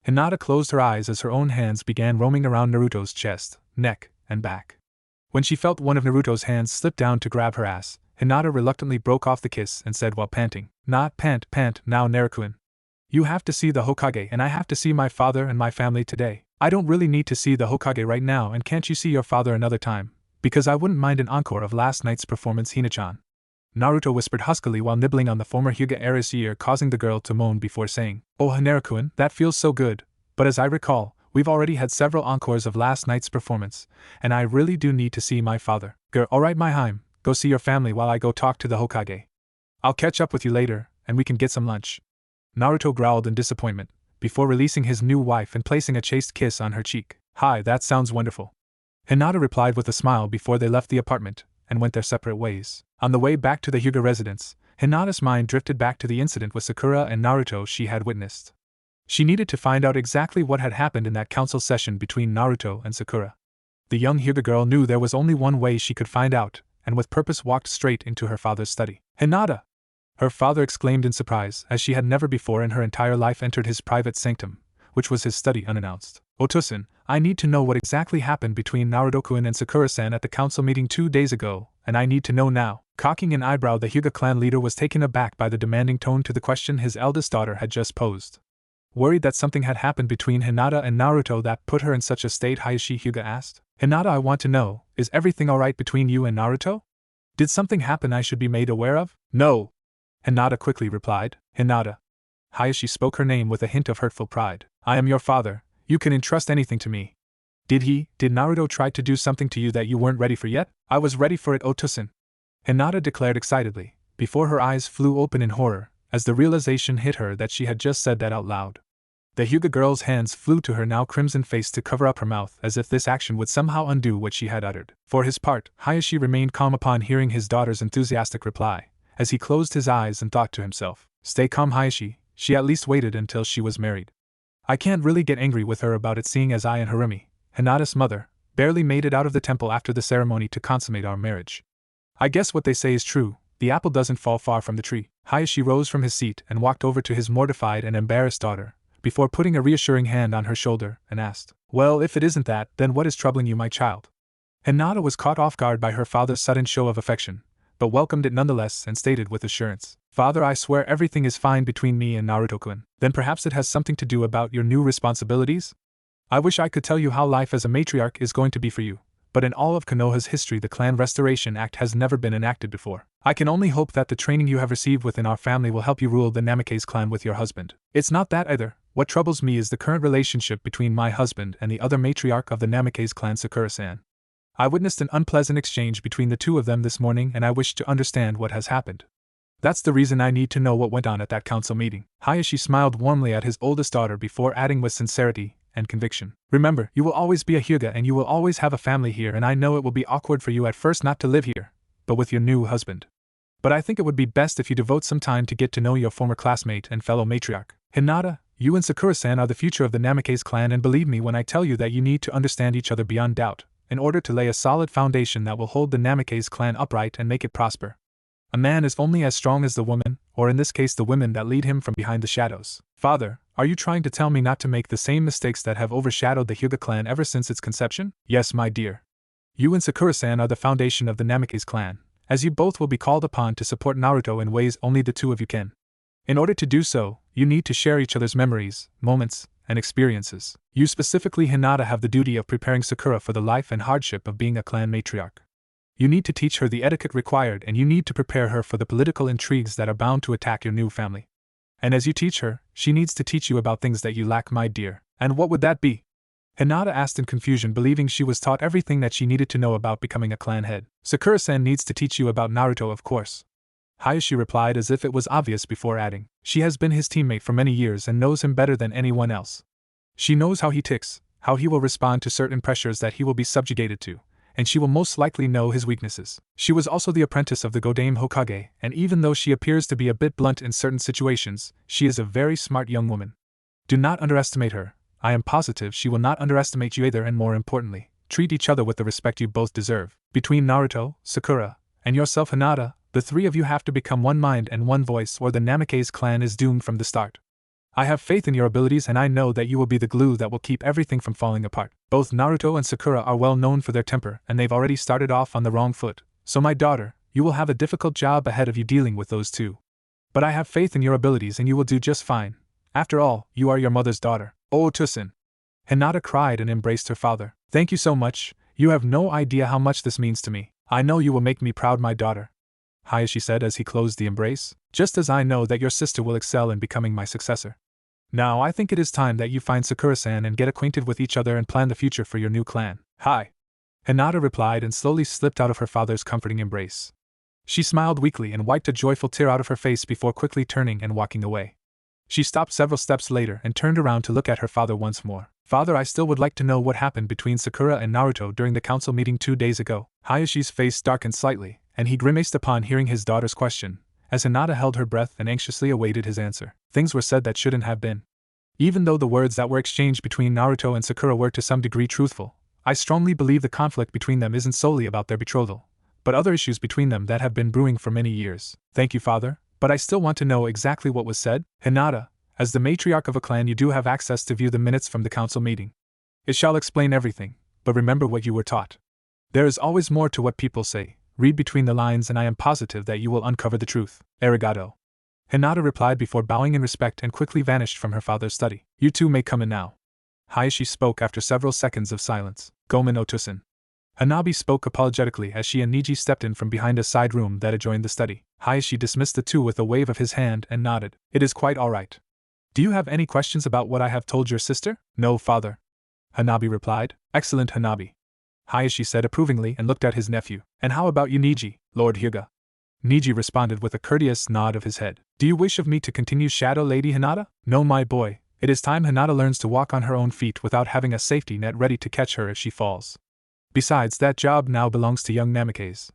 Hinata closed her eyes as her own hands began roaming around Naruto's chest, neck, and back. When she felt one of Naruto's hands slip down to grab her ass, Hinata reluctantly broke off the kiss and said while panting, "Not pant now, Naruto-kun. You have to see the Hokage and I have to see my father and my family today. I don't really need to see the Hokage right now, and can't you see your father another time? Because I wouldn't mind an encore of last night's performance, Hina-chan." Naruto whispered huskily while nibbling on the former Hyuga heiress' ear, causing the girl to moan before saying, "Oh Naruto-kun, that feels so good, but as I recall, we've already had several encores of last night's performance, and I really do need to see my father." "Girl, alright my Haim, go see your family while I go talk to the Hokage. I'll catch up with you later, and we can get some lunch." Naruto growled in disappointment, before releasing his new wife and placing a chaste kiss on her cheek. "Hi, that sounds wonderful." Hinata replied with a smile before they left the apartment, and went their separate ways. On the way back to the Hyuga residence, Hinata's mind drifted back to the incident with Sakura and Naruto she had witnessed. She needed to find out exactly what had happened in that council session between Naruto and Sakura. The young Hyuga girl knew there was only one way she could find out, and with purpose walked straight into her father's study. "Hinata!" Her father exclaimed in surprise, as she had never before in her entire life entered his private sanctum, which was his study, unannounced. "Otosan, I need to know what exactly happened between Naruto-kun and Sakura-san at the council meeting 2 days ago, and I need to know now." Cocking an eyebrow, the Hyuga clan leader was taken aback by the demanding tone to the question his eldest daughter had just posed. Worried that something had happened between Hinata and Naruto that put her in such a state, Hayashi Hyuga asked, "Hinata, I want to know, is everything alright between you and Naruto? Did something happen I should be made aware of?" "No," Hinata quickly replied. "Hinata." Hayashi spoke her name with a hint of hurtful pride. "I am your father, you can entrust anything to me. Did Naruto try to do something to you that you weren't ready for yet?" "I was ready for it, Otosan," Hinata declared excitedly, before her eyes flew open in horror, as the realization hit her that she had just said that out loud. The Hyuga girl's hands flew to her now crimson face to cover up her mouth as if this action would somehow undo what she had uttered. For his part, Hayashi remained calm upon hearing his daughter's enthusiastic reply, as he closed his eyes and thought to himself, "Stay calm, Hayashi, she at least waited until she was married. I can't really get angry with her about it, seeing as I and Harumi, Hinata's mother, barely made it out of the temple after the ceremony to consummate our marriage. I guess what they say is true, the apple doesn't fall far from the tree." Hayashi rose from his seat and walked over to his mortified and embarrassed daughter, before putting a reassuring hand on her shoulder, and asked, "Well, if it isn't that, then what is troubling you, my child?" Hinata was caught off guard by her father's sudden show of affection, but welcomed it nonetheless and stated with assurance, "Father, I swear everything is fine between me and Naruto-kun." "Then perhaps it has something to do about your new responsibilities? I wish I could tell you how life as a matriarch is going to be for you, but in all of Konoha's history the Clan Restoration Act has never been enacted before. I can only hope that the training you have received within our family will help you rule the Namikaze clan with your husband. It's not that either. What troubles me is the current relationship between my husband and the other matriarch of the Namikaze clan, Sakura-san. I witnessed an unpleasant exchange between the two of them this morning and I wish to understand what has happened. That's the reason I need to know what went on at that council meeting." Hayashi smiled warmly at his oldest daughter before adding with sincerity and conviction, "Remember, you will always be a Hyuga and you will always have a family here, and I know it will be awkward for you at first not to live here, but with your new husband. But I think it would be best if you devote some time to get to know your former classmate and fellow matriarch. Hinata, you and Sakura-san are the future of the Namikaze clan, and believe me when I tell you that you need to understand each other beyond doubt, in order to lay a solid foundation that will hold the Namikaze clan upright and make it prosper. A man is only as strong as the woman, or in this case the women that lead him from behind the shadows." "Father, are you trying to tell me not to make the same mistakes that have overshadowed the Hyuga clan ever since its conception?" "Yes, my dear. You and Sakura-san are the foundation of the Namikaze clan, as you both will be called upon to support Naruto in ways only the two of you can. In order to do so, you need to share each other's memories, moments, and experiences. You specifically, Hinata, have the duty of preparing Sakura for the life and hardship of being a clan matriarch. You need to teach her the etiquette required, and you need to prepare her for the political intrigues that are bound to attack your new family. And as you teach her, she needs to teach you about things that you lack, my dear. And what would that be? Hinata asked in confusion, believing she was taught everything that she needed to know about becoming a clan head. Sakura-san needs to teach you about Naruto, of course. Hayashi replied as if it was obvious before adding, she has been his teammate for many years and knows him better than anyone else. She knows how he ticks, how he will respond to certain pressures that he will be subjugated to, and she will most likely know his weaknesses. She was also the apprentice of the Godame Hokage, and even though she appears to be a bit blunt in certain situations, she is a very smart young woman. Do not underestimate her. I am positive she will not underestimate you either, and more importantly, treat each other with the respect you both deserve. Between Naruto, Sakura, and yourself, Hinata, the three of you have to become one mind and one voice, or the Namikaze clan is doomed from the start. I have faith in your abilities, and I know that you will be the glue that will keep everything from falling apart. Both Naruto and Sakura are well known for their temper, and they've already started off on the wrong foot, so my daughter, you will have a difficult job ahead of you dealing with those two. But I have faith in your abilities and you will do just fine. After all, you are your mother's daughter. Oh, Tosin! Hinata cried and embraced her father. Thank you so much, you have no idea how much this means to me. I know you will make me proud, my daughter, Hayashi said as he closed the embrace, just as I know that your sister will excel in becoming my successor. Now I think it is time that you find Sakura-san and get acquainted with each other and plan the future for your new clan. Hi! Hinata replied and slowly slipped out of her father's comforting embrace. She smiled weakly and wiped a joyful tear out of her face before quickly turning and walking away. She stopped several steps later and turned around to look at her father once more. Father, I still would like to know what happened between Sakura and Naruto during the council meeting 2 days ago. Hayashi's face darkened slightly, and he grimaced upon hearing his daughter's question, as Hinata held her breath and anxiously awaited his answer. Things were said that shouldn't have been. Even though the words that were exchanged between Naruto and Sakura were to some degree truthful, I strongly believe the conflict between them isn't solely about their betrothal, but other issues between them that have been brewing for many years. Thank you, father, but I still want to know exactly what was said. Hinata, as the matriarch of a clan, you do have access to view the minutes from the council meeting. It shall explain everything, but remember what you were taught. There is always more to what people say. Read between the lines and I am positive that you will uncover the truth. Arigato. Hinata replied before bowing in respect and quickly vanished from her father's study. You two may come in now. Hayashi spoke after several seconds of silence. Gomen Otosin. Hanabi spoke apologetically as she and Niji stepped in from behind a side room that adjoined the study. Hayashi dismissed the two with a wave of his hand and nodded. It is quite all right. Do you have any questions about what I have told your sister? No, father. Hanabi replied. Excellent, Hanabi. Hayashi said approvingly and looked at his nephew. And how about you, Niji, Lord Hyuga? Niji responded with a courteous nod of his head. Do you wish of me to continue, Shadow Lady Hinata? No, my boy. It is time Hinata learns to walk on her own feet without having a safety net ready to catch her if she falls. Besides, that job now belongs to young Namikaze.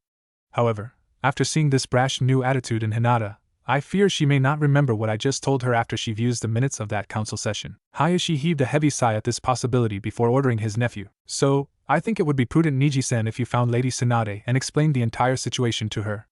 However, after seeing this brash new attitude in Hinata, I fear she may not remember what I just told her after she views the minutes of that council session. Hayashi heaved a heavy sigh at this possibility before ordering his nephew. So, I think it would be prudent, Niji-san, if you found Lady Tsunade and explained the entire situation to her.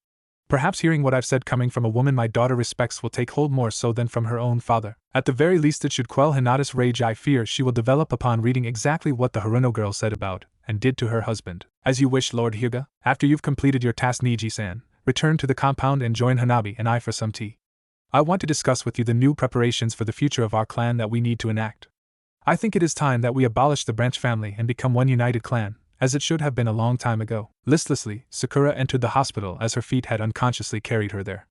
Perhaps hearing what I've said coming from a woman my daughter respects will take hold more so than from her own father. At the very least it should quell Hinata's rage. I fear she will develop upon reading exactly what the Haruno girl said about and did to her husband. As you wish, Lord Hyuga. After you've completed your task, Niji-san, return to the compound and join Hanabi and I for some tea. I want to discuss with you the new preparations for the future of our clan that we need to enact. I think it is time that we abolish the branch family and become one united clan, as it should have been a long time ago. Listlessly, Sakura entered the hospital as her feet had unconsciously carried her there.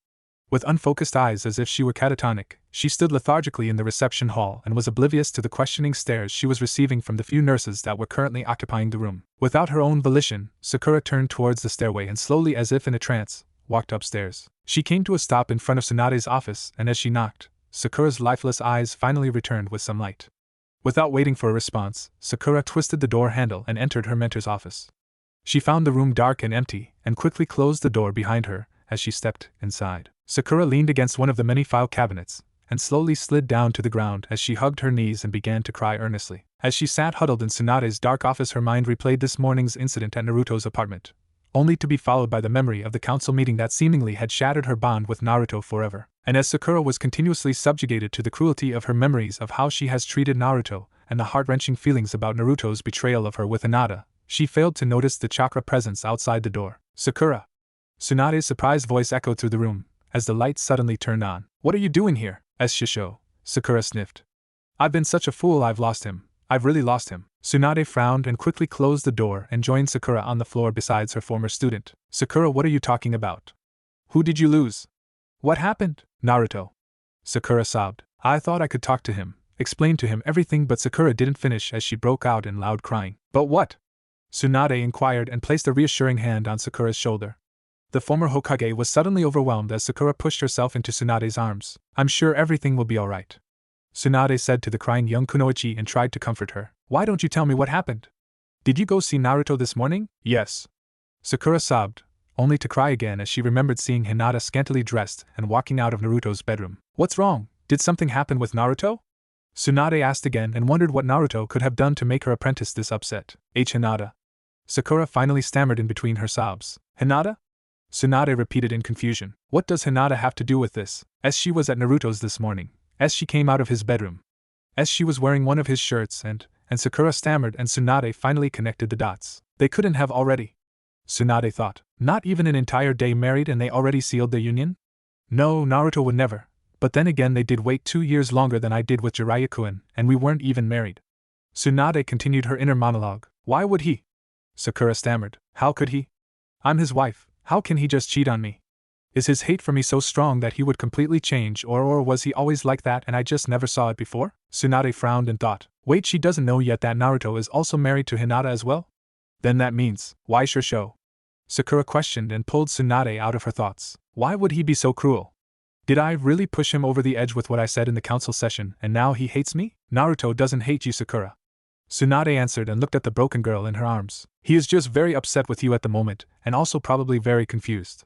With unfocused eyes as if she were catatonic, she stood lethargically in the reception hall and was oblivious to the questioning stares she was receiving from the few nurses that were currently occupying the room. Without her own volition, Sakura turned towards the stairway and slowly, as if in a trance, walked upstairs. She came to a stop in front of Tsunade's office, and as she knocked, Sakura's lifeless eyes finally returned with some light. Without waiting for a response, Sakura twisted the door handle and entered her mentor's office. She found the room dark and empty, and quickly closed the door behind her as she stepped inside. Sakura leaned against one of the many file cabinets, and slowly slid down to the ground as she hugged her knees and began to cry earnestly. As she sat huddled in Tsunade's dark office, her mind replayed this morning's incident at Naruto's apartment, only to be followed by the memory of the council meeting that seemingly had shattered her bond with Naruto forever. And as Sakura was continuously subjugated to the cruelty of her memories of how she has treated Naruto, and the heart-wrenching feelings about Naruto's betrayal of her with Hinata, she failed to notice the chakra presence outside the door. Sakura! Tsunade's surprised voice echoed through the room, as the lights suddenly turned on. What are you doing here? Shisho, Sakura sniffed. I've been such a fool, I've lost him. I've really lost him. Tsunade frowned and quickly closed the door and joined Sakura on the floor beside her former student. Sakura, what are you talking about? Who did you lose? What happened? Naruto. Sakura sobbed. I thought I could talk to him, explain to him everything, but Sakura didn't finish as she broke out in loud crying. But what? Tsunade inquired and placed a reassuring hand on Sakura's shoulder. The former Hokage was suddenly overwhelmed as Sakura pushed herself into Tsunade's arms. I'm sure everything will be alright, Tsunade said to the crying young Kunoichi and tried to comfort her. Why don't you tell me what happened? Did you go see Naruto this morning? Yes. Sakura sobbed, only to cry again as she remembered seeing Hinata scantily dressed and walking out of Naruto's bedroom. What's wrong? Did something happen with Naruto? Tsunade asked again and wondered what Naruto could have done to make her apprentice this upset. Hinata. Sakura finally stammered in between her sobs. Hinata? Tsunade repeated in confusion. What does Hinata have to do with this? As she was at Naruto's this morning. As she came out of his bedroom. As she was wearing one of his shirts and Sakura stammered and Tsunade finally connected the dots. They couldn't have already. Tsunade thought. Not even an entire day married and they already sealed their union? No, Naruto would never. But then again they did wait 2 years longer than I did with Jiraiya-kun, and we weren't even married. Tsunade continued her inner monologue. Why would he? Sakura stammered. How could he? I'm his wife, how can he just cheat on me? Is his hate for me so strong that he would completely change, or was he always like that and I just never saw it before? Tsunade frowned and thought. Wait, she doesn't know yet that Naruto is also married to Hinata as well? Then that means, why Shursho? Sakura questioned and pulled Tsunade out of her thoughts. Why would he be so cruel? Did I really push him over the edge with what I said in the council session and now he hates me? Naruto doesn't hate you, Sakura. Tsunade answered and looked at the broken girl in her arms. He is just very upset with you at the moment, and also probably very confused.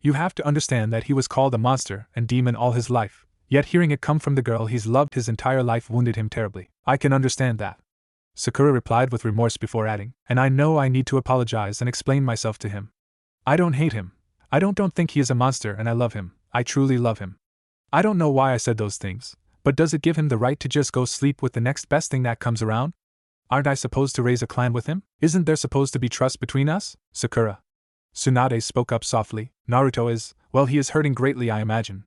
You have to understand that he was called a monster and demon all his life, yet hearing it come from the girl he's loved his entire life wounded him terribly. I can understand that. Sakura replied with remorse before adding, and I know I need to apologize and explain myself to him. I don't hate him. I don't think he is a monster and I love him. I truly love him. I don't know why I said those things, but does it give him the right to just go sleep with the next best thing that comes around? Aren't I supposed to raise a clan with him? Isn't there supposed to be trust between us? Sakura. Tsunade spoke up softly. Naruto is, well, he is hurting greatly, I imagine.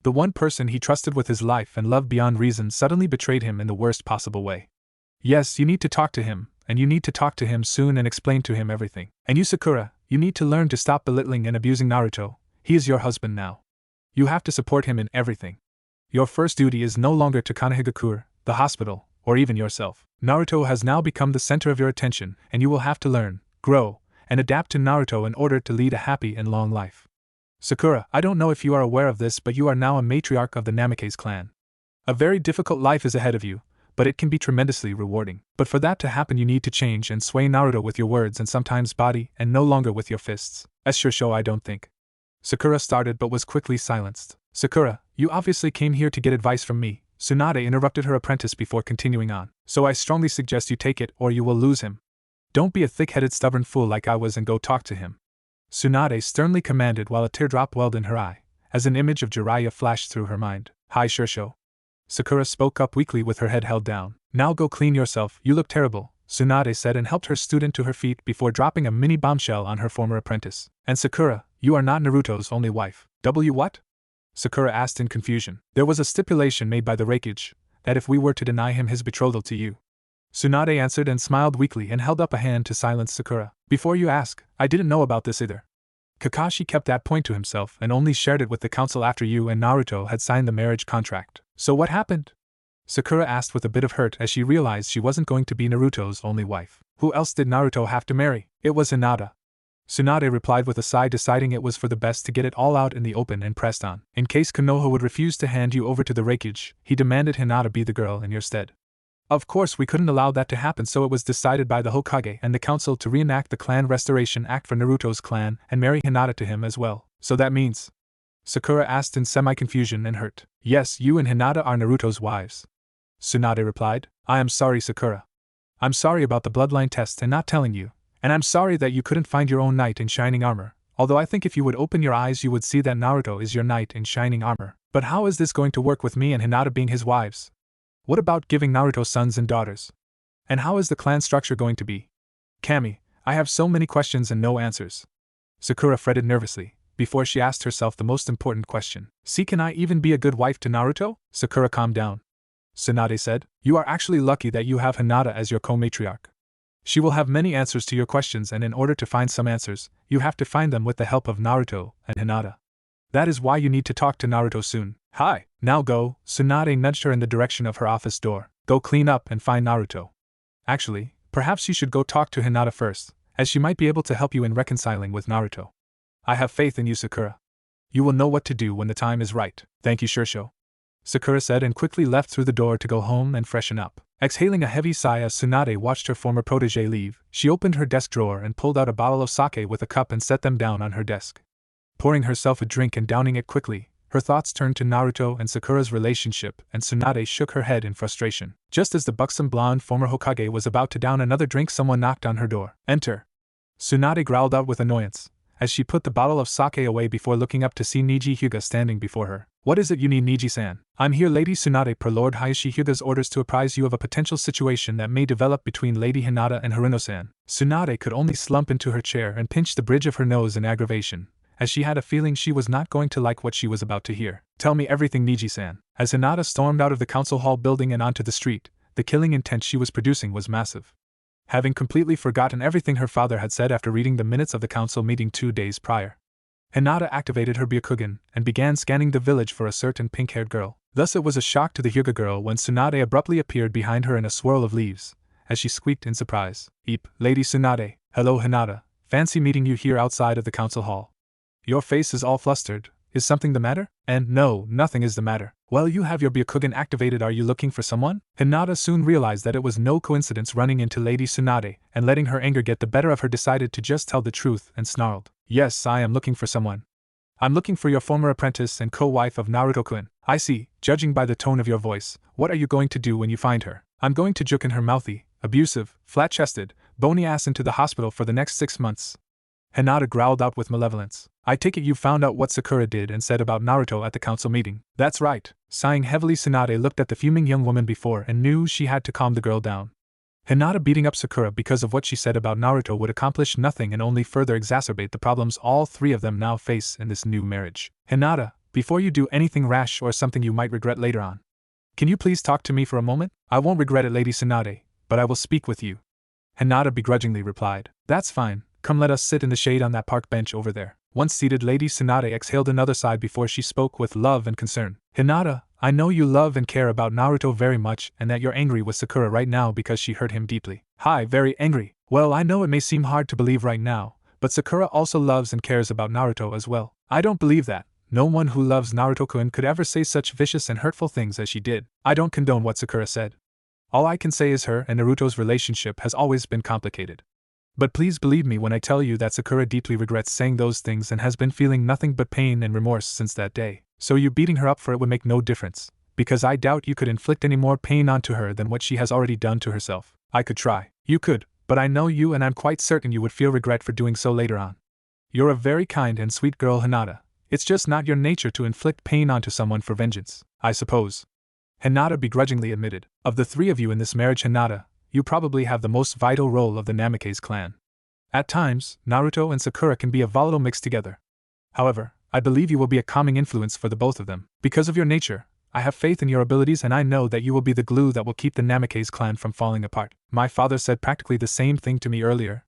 The one person he trusted with his life and loved beyond reason suddenly betrayed him in the worst possible way. Yes, you need to talk to him, and you need to talk to him soon and explain to him everything. And you, Sakura, you need to learn to stop belittling and abusing Naruto. He is your husband now. You have to support him in everything. Your first duty is no longer to Kanehigakure, the hospital, or even yourself. Naruto has now become the center of your attention, and you will have to learn, grow, and adapt to Naruto in order to lead a happy and long life. Sakura, I don't know if you are aware of this, but you are now a matriarch of the Namikaze clan. A very difficult life is ahead of you, but it can be tremendously rewarding. But for that to happen you need to change and sway Naruto with your words and sometimes body and no longer with your fists. Sure, I don't think. Sakura started but was quickly silenced. Sakura, you obviously came here to get advice from me, Tsunade interrupted her apprentice before continuing on. So I strongly suggest you take it or you will lose him. Don't be a thick-headed stubborn fool like I was and go talk to him. Tsunade sternly commanded while a teardrop welled in her eye, as an image of Jiraiya flashed through her mind. Hi Shursho. Sakura spoke up weakly with her head held down. Now go clean yourself, you look terrible, Tsunade said and helped her student to her feet before dropping a mini bombshell on her former apprentice. And Sakura, you are not Naruto's only wife. What? Sakura asked in confusion. There was a stipulation made by the Raikage, that if we were to deny him his betrothal to you. Tsunade answered and smiled weakly and held up a hand to silence Sakura. Before you ask, I didn't know about this either. Kakashi kept that point to himself and only shared it with the council after you and Naruto had signed the marriage contract. So what happened? Sakura asked with a bit of hurt as she realized she wasn't going to be Naruto's only wife. Who else did Naruto have to marry? It was Hinata. Tsunade replied with a sigh, deciding it was for the best to get it all out in the open, and pressed on. In case Konoha would refuse to hand you over to the Raikage, he demanded Hinata be the girl in your stead. Of course we couldn't allow that to happen, so it was decided by the Hokage and the council to reenact the Clan Restoration Act for Naruto's clan and marry Hinata to him as well. So that means? Sakura asked in semi-confusion and hurt. Yes, you and Hinata are Naruto's wives. Tsunade replied. I am sorry, Sakura. I'm sorry about the bloodline test and not telling you. And I'm sorry that you couldn't find your own knight in shining armor, although I think if you would open your eyes you would see that Naruto is your knight in shining armor. But how is this going to work with me and Hinata being his wives? What about giving Naruto sons and daughters? And how is the clan structure going to be? Kami, I have so many questions and no answers. Sakura fretted nervously, before she asked herself the most important question. See, can I even be a good wife to Naruto? Sakura calmed down. Tsunade said, you are actually lucky that you have Hinata as your co-matriarch. She will have many answers to your questions, and in order to find some answers, you have to find them with the help of Naruto and Hinata. That is why you need to talk to Naruto soon. Hi, now go. Tsunade nudged her in the direction of her office door. Go clean up and find Naruto. Actually, perhaps you should go talk to Hinata first, as she might be able to help you in reconciling with Naruto. I have faith in you, Sakura. You will know what to do when the time is right. Thank you, Shirsho. Sakura said and quickly left through the door to go home and freshen up. Exhaling a heavy sigh as Tsunade watched her former protege leave, she opened her desk drawer and pulled out a bottle of sake with a cup and set them down on her desk. Pouring herself a drink and downing it quickly, her thoughts turned to Naruto and Sakura's relationship, and Tsunade shook her head in frustration. Just as the buxom blonde former Hokage was about to down another drink, someone knocked on her door. Enter. Tsunade growled out with annoyance, as she put the bottle of sake away before looking up to see Niji Hyuga standing before her. What is it you need, Niji-san? I'm here, Lady Tsunade, per Lord Hayashi Hyuga's orders, to apprise you of a potential situation that may develop between Lady Hinata and Haruno-san. Tsunade could only slump into her chair and pinch the bridge of her nose in aggravation, as she had a feeling she was not going to like what she was about to hear. Tell me everything, Niji-san. As Hinata stormed out of the council hall building and onto the street, the killing intent she was producing was massive. Having completely forgotten everything her father had said after reading the minutes of the council meeting 2 days prior, Hinata activated her Byakugan and began scanning the village for a certain pink-haired girl. Thus it was a shock to the Hyuga girl when Tsunade abruptly appeared behind her in a swirl of leaves, as she squeaked in surprise. Eep, Lady Tsunade. Hello, Hinata. Fancy meeting you here outside of the council hall. Your face is all flustered. Is something the matter? And no, nothing is the matter. Well, you have your Byakugan activated. Are you looking for someone? Hinata soon realized that it was no coincidence running into Lady Tsunade, and letting her anger get the better of her, decided to just tell the truth and snarled. Yes, I am looking for someone. I'm looking for your former apprentice and co-wife of Naruto-kun. I see, judging by the tone of your voice. What are you going to do when you find her? I'm going to juke in her mouthy, abusive, flat-chested, bony ass into the hospital for the next 6 months. Hinata growled out with malevolence. I take it you found out what Sakura did and said about Naruto at the council meeting. That's right. Sighing heavily, Tsunade looked at the fuming young woman before and knew she had to calm the girl down. Hinata beating up Sakura because of what she said about Naruto would accomplish nothing and only further exacerbate the problems all three of them now face in this new marriage. Hinata, before you do anything rash or something you might regret later on, can you please talk to me for a moment? I won't regret it, Lady Tsunade, but I will speak with you. Hinata begrudgingly replied. That's fine. Come, let us sit in the shade on that park bench over there. Once seated, Lady Tsunade exhaled another sigh before she spoke with love and concern. Hinata, I know you love and care about Naruto very much and that you're angry with Sakura right now because she hurt him deeply. Hi, very angry. Well, I know it may seem hard to believe right now, but Sakura also loves and cares about Naruto as well. I don't believe that. No one who loves Naruto-kun could ever say such vicious and hurtful things as she did. I don't condone what Sakura said. All I can say is her and Naruto's relationship has always been complicated. But please believe me when I tell you that Sakura deeply regrets saying those things and has been feeling nothing but pain and remorse since that day. So you beating her up for it would make no difference, because I doubt you could inflict any more pain onto her than what she has already done to herself. I could try. You could, but I know you and I'm quite certain you would feel regret for doing so later on. You're a very kind and sweet girl, Hinata. It's just not your nature to inflict pain onto someone for vengeance, I suppose. Hinata begrudgingly admitted. Of the three of you in this marriage, Hinata, you probably have the most vital role of the Namikaze clan. At times, Naruto and Sakura can be a volatile mix together. However, I believe you will be a calming influence for the both of them. Because of your nature, I have faith in your abilities and I know that you will be the glue that will keep the Namikaze clan from falling apart. My father said practically the same thing to me earlier.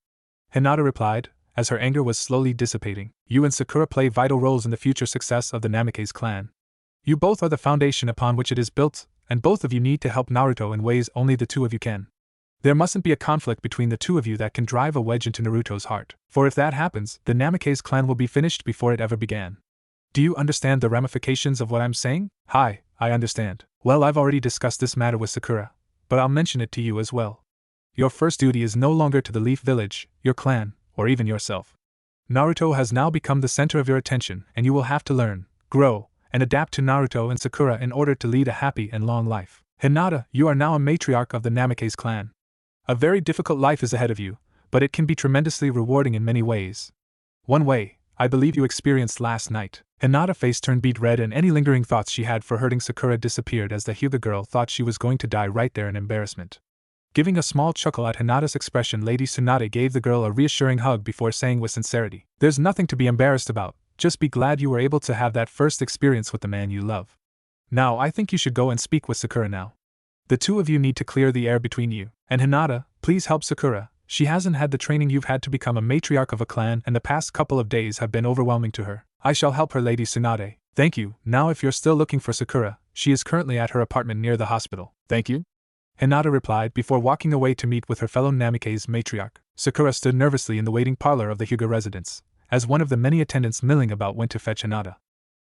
Hinata replied, as her anger was slowly dissipating. You and Sakura play vital roles in the future success of the Namikaze clan. You both are the foundation upon which it is built, and both of you need to help Naruto in ways only the two of you can. There mustn't be a conflict between the two of you that can drive a wedge into Naruto's heart. For if that happens, the Namikaze clan will be finished before it ever began. Do you understand the ramifications of what I'm saying? Hi, I understand. Well, I've already discussed this matter with Sakura, but I'll mention it to you as well. Your first duty is no longer to the Leaf Village, your clan, or even yourself. Naruto has now become the center of your attention, and you will have to learn, grow, and adapt to Naruto and Sakura in order to lead a happy and long life. Hinata, you are now a matriarch of the Namikaze clan. A very difficult life is ahead of you, but it can be tremendously rewarding in many ways. One way, I believe you experienced last night. Hinata's face turned beet red and any lingering thoughts she had for hurting Sakura disappeared as the Hyuga girl thought she was going to die right there in embarrassment. Giving a small chuckle at Hinata's expression, Lady Tsunade gave the girl a reassuring hug before saying with sincerity, There's nothing to be embarrassed about, just be glad you were able to have that first experience with the man you love. Now I think you should go and speak with Sakura now. The two of you need to clear the air between you. And Hinata, please help Sakura. She hasn't had the training you've had to become a matriarch of a clan and the past couple of days have been overwhelming to her. I shall help her, Lady Tsunade. Thank you. Now if you're still looking for Sakura, she is currently at her apartment near the hospital. Thank you, Hinata replied before walking away to meet with her fellow Namikaze matriarch. Sakura stood nervously in the waiting parlor of the Hyuga residence, as one of the many attendants milling about went to fetch Hinata.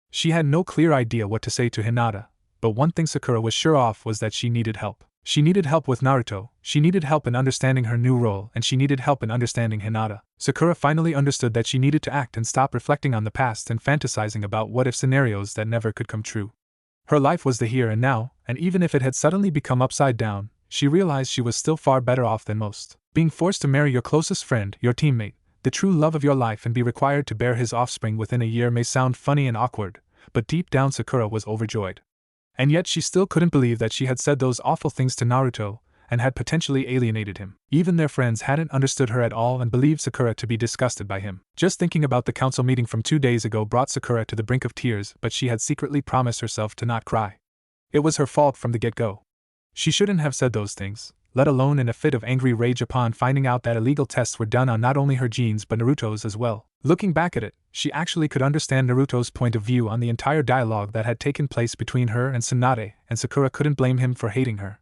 She had no clear idea what to say to Hinata, but one thing Sakura was sure of was that she needed help. She needed help with Naruto, she needed help in understanding her new role, and she needed help in understanding Hinata. Sakura finally understood that she needed to act and stop reflecting on the past and fantasizing about what-if scenarios that never could come true. Her life was the here and now, and even if it had suddenly become upside down, she realized she was still far better off than most. Being forced to marry your closest friend, your teammate, the true love of your life, and be required to bear his offspring within a year may sound funny and awkward, but deep down Sakura was overjoyed. And yet she still couldn't believe that she had said those awful things to Naruto, and had potentially alienated him. Even their friends hadn't understood her at all and believed Sakura to be disgusted by him. Just thinking about the council meeting from 2 days ago brought Sakura to the brink of tears, but she had secretly promised herself to not cry. It was her fault from the get-go. She shouldn't have said those things, let alone in a fit of angry rage upon finding out that illegal tests were done on not only her genes but Naruto's as well. Looking back at it, she actually could understand Naruto's point of view on the entire dialogue that had taken place between her and Tsunade, and Sakura couldn't blame him for hating her.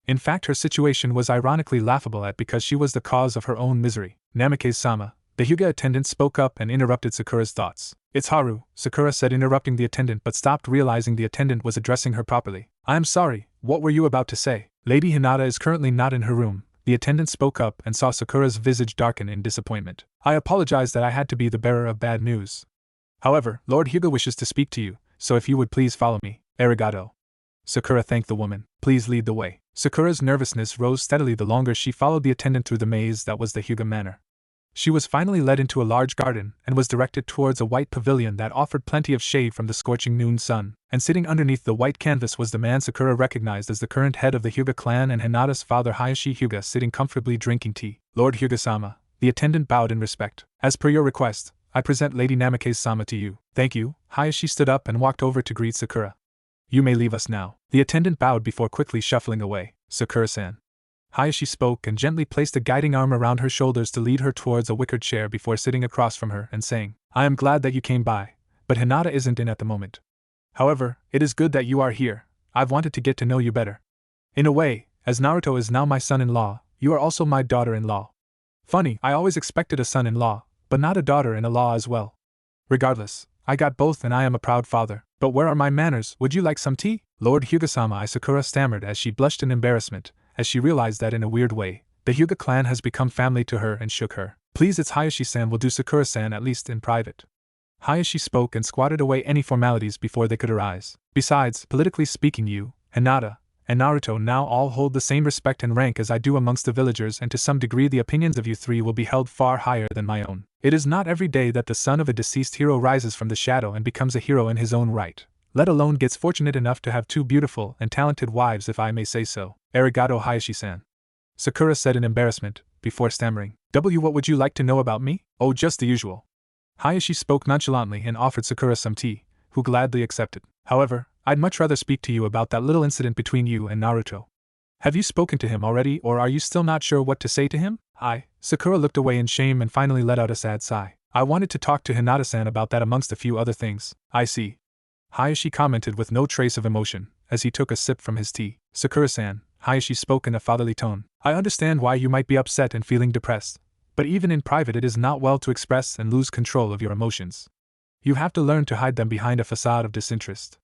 In fact, her situation was ironically laughable at because she was the cause of her own misery. Namikaze-sama, the Hyuga attendant, spoke up and interrupted Sakura's thoughts. It's Haru, Sakura said, interrupting the attendant, but stopped realizing the attendant was addressing her properly. I am sorry, what were you about to say? Lady Hinata is currently not in her room. The attendant spoke up and saw Sakura's visage darken in disappointment. I apologize that I had to be the bearer of bad news. However, Lord Hyuga wishes to speak to you, so if you would please follow me. Arigato. Sakura thanked the woman. Please lead the way. Sakura's nervousness rose steadily the longer she followed the attendant through the maze that was the Hyuga manor. She was finally led into a large garden and was directed towards a white pavilion that offered plenty of shade from the scorching noon sun, and sitting underneath the white canvas was the man Sakura recognized as the current head of the Hyuga clan and Hinata's father Hayashi Hyuga, sitting comfortably drinking tea. Lord Hyuga-sama, the attendant bowed in respect. As per your request, I present Lady Namikaze-sama to you. Thank you. Hayashi stood up and walked over to greet Sakura. You may leave us now. The attendant bowed before quickly shuffling away. Sakura-san. Hayashi spoke and gently placed a guiding arm around her shoulders to lead her towards a wicker chair before sitting across from her and saying, I am glad that you came by, but Hinata isn't in at the moment. However, it is good that you are here. I've wanted to get to know you better. In a way, as Naruto is now my son-in-law, you are also my daughter-in-law. Funny, I always expected a son-in-law, but not a daughter-in-law as well. Regardless, I got both and I am a proud father. But where are my manners? Would you like some tea? Lord Hyuga-sama, Sakura stammered as she blushed in embarrassment, as she realized that in a weird way, the Hyuga clan has become family to her, and shook her. Please, it's Hayashi-san, will do, Sakura-san, at least in private. Hayashi spoke and squatted away any formalities before they could arise. Besides, politically speaking, you, Hinata, and Naruto now all hold the same respect and rank as I do amongst the villagers, and to some degree the opinions of you three will be held far higher than my own. It is not every day that the son of a deceased hero rises from the shadow and becomes a hero in his own right, let alone gets fortunate enough to have two beautiful and talented wives, if I may say so. Arigato, Hayashi-san. Sakura said in embarrassment, before stammering. What would you like to know about me? Oh, just the usual. Hayashi spoke nonchalantly and offered Sakura some tea, who gladly accepted. However, I'd much rather speak to you about that little incident between you and Naruto. Have you spoken to him already, or are you still not sure what to say to him? Sakura looked away in shame and finally let out a sad sigh. I wanted to talk to Hinata-san about that amongst a few other things. I see. Hayashi commented with no trace of emotion, as he took a sip from his tea. Sakura-san, Hayashi spoke in a fatherly tone. I understand why you might be upset and feeling depressed, but even in private it is not well to express and lose control of your emotions. You have to learn to hide them behind a facade of disinterest.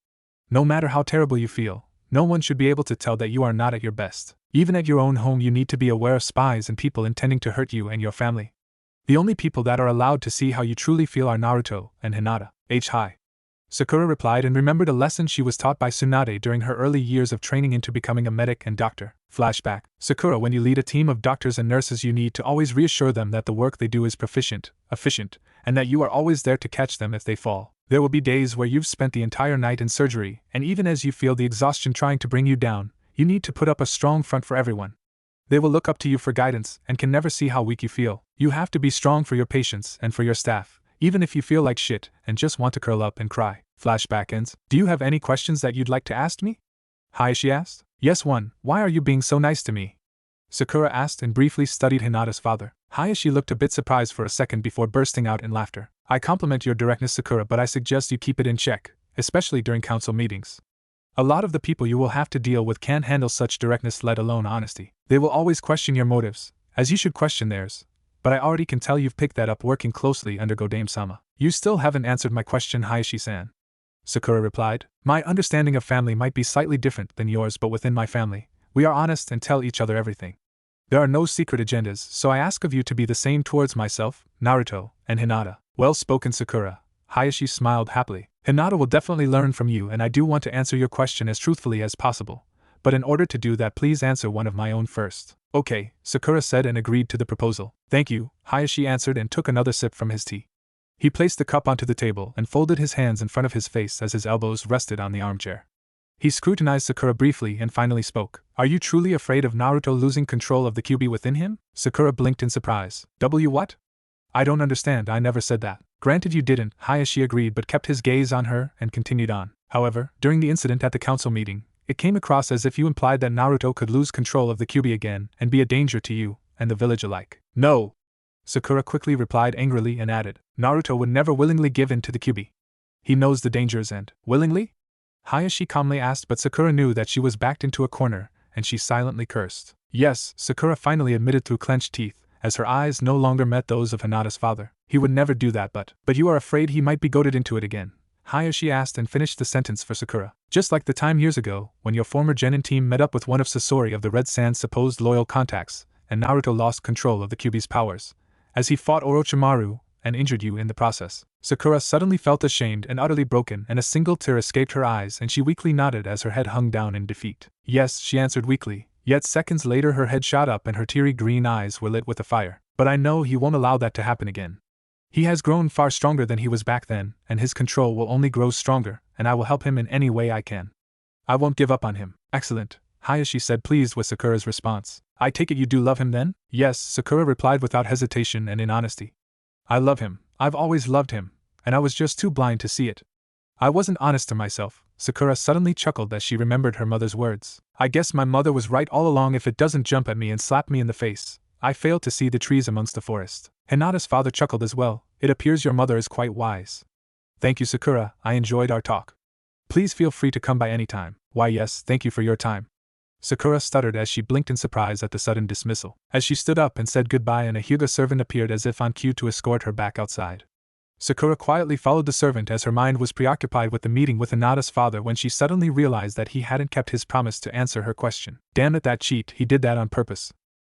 No matter how terrible you feel, no one should be able to tell that you are not at your best. Even at your own home you need to be aware of spies and people intending to hurt you and your family. The only people that are allowed to see how you truly feel are Naruto and Hinata. Sakura replied and remembered a lesson she was taught by Tsunade during her early years of training into becoming a medic and doctor. Flashback. Sakura, when you lead a team of doctors and nurses you need to always reassure them that the work they do is efficient, and that you are always there to catch them if they fall. There will be days where you've spent the entire night in surgery, and even as you feel the exhaustion trying to bring you down, you need to put up a strong front for everyone. They will look up to you for guidance and can never see how weak you feel. You have to be strong for your patients and for your staff, even if you feel like shit and just want to curl up and cry. Flashback ends. Do you have any questions that you'd like to ask me? Hayashi asked. Yes, one. Why are you being so nice to me? Sakura asked and briefly studied Hinata's father. Hayashi looked a bit surprised for a second before bursting out in laughter. I compliment your directness, Sakura, but I suggest you keep it in check, especially during council meetings. A lot of the people you will have to deal with can't handle such directness, let alone honesty. They will always question your motives, as you should question theirs. But I already can tell you've picked that up working closely under Godame-sama. You still haven't answered my question, Hayashi-san. Sakura replied. My understanding of family might be slightly different than yours, but within my family, we are honest and tell each other everything. There are no secret agendas, so I ask of you to be the same towards myself, Naruto, and Hinata. Well spoken, Sakura. Hayashi smiled happily. Hinata will definitely learn from you, and I do want to answer your question as truthfully as possible. But in order to do that, please answer one of my own first. Okay, Sakura said and agreed to the proposal. Thank you, Hayashi answered and took another sip from his tea. He placed the cup onto the table and folded his hands in front of his face as his elbows rested on the armchair. He scrutinized Sakura briefly and finally spoke. Are you truly afraid of Naruto losing control of the QB within him? Sakura blinked in surprise. What? I don't understand, I never said that. Granted you didn't, Hayashi agreed, but kept his gaze on her and continued on. However, during the incident at the council meeting, it came across as if you implied that Naruto could lose control of the QB again and be a danger to you and the village alike. No! Sakura quickly replied angrily and added, Naruto would never willingly give in to the QB. He knows the dangers and, willingly? Hayashi calmly asked, but Sakura knew that she was backed into a corner, and she silently cursed. Yes, Sakura finally admitted through clenched teeth, as her eyes no longer met those of Hinata's father. He would never do that, but you are afraid he might be goaded into it again? Hayashi asked and finished the sentence for Sakura. Just like the time years ago, when your former genin team met up with one of Sasori of the Red Sand's supposed loyal contacts, and Naruto lost control of the QB's powers, as he fought Orochimaru, and injured you in the process. Sakura suddenly felt ashamed and utterly broken, and a single tear escaped her eyes, and she weakly nodded as her head hung down in defeat. Yes, she answered weakly, yet seconds later her head shot up and her teary green eyes were lit with a fire. But I know he won't allow that to happen again. He has grown far stronger than he was back then, and his control will only grow stronger, and I will help him in any way I can. I won't give up on him. Excellent, Hayashi said, pleased with Sakura's response. I take it you do love him then? Yes, Sakura replied without hesitation and in honesty. I love him, I've always loved him, and I was just too blind to see it. I wasn't honest to myself. Sakura suddenly chuckled as she remembered her mother's words. I guess my mother was right all along. If it doesn't jump at me and slap me in the face, I fail to see the trees amongst the forest. Hinata's father chuckled as well. It appears your mother is quite wise. Thank you, Sakura, I enjoyed our talk. Please feel free to come by any time. Why yes, thank you for your time. Sakura stuttered as she blinked in surprise at the sudden dismissal. As she stood up and said goodbye, and a Hyuga servant appeared as if on cue to escort her back outside. Sakura quietly followed the servant as her mind was preoccupied with the meeting with Hinata's father when she suddenly realized that he hadn't kept his promise to answer her question. Damn it, that cheat, he did that on purpose.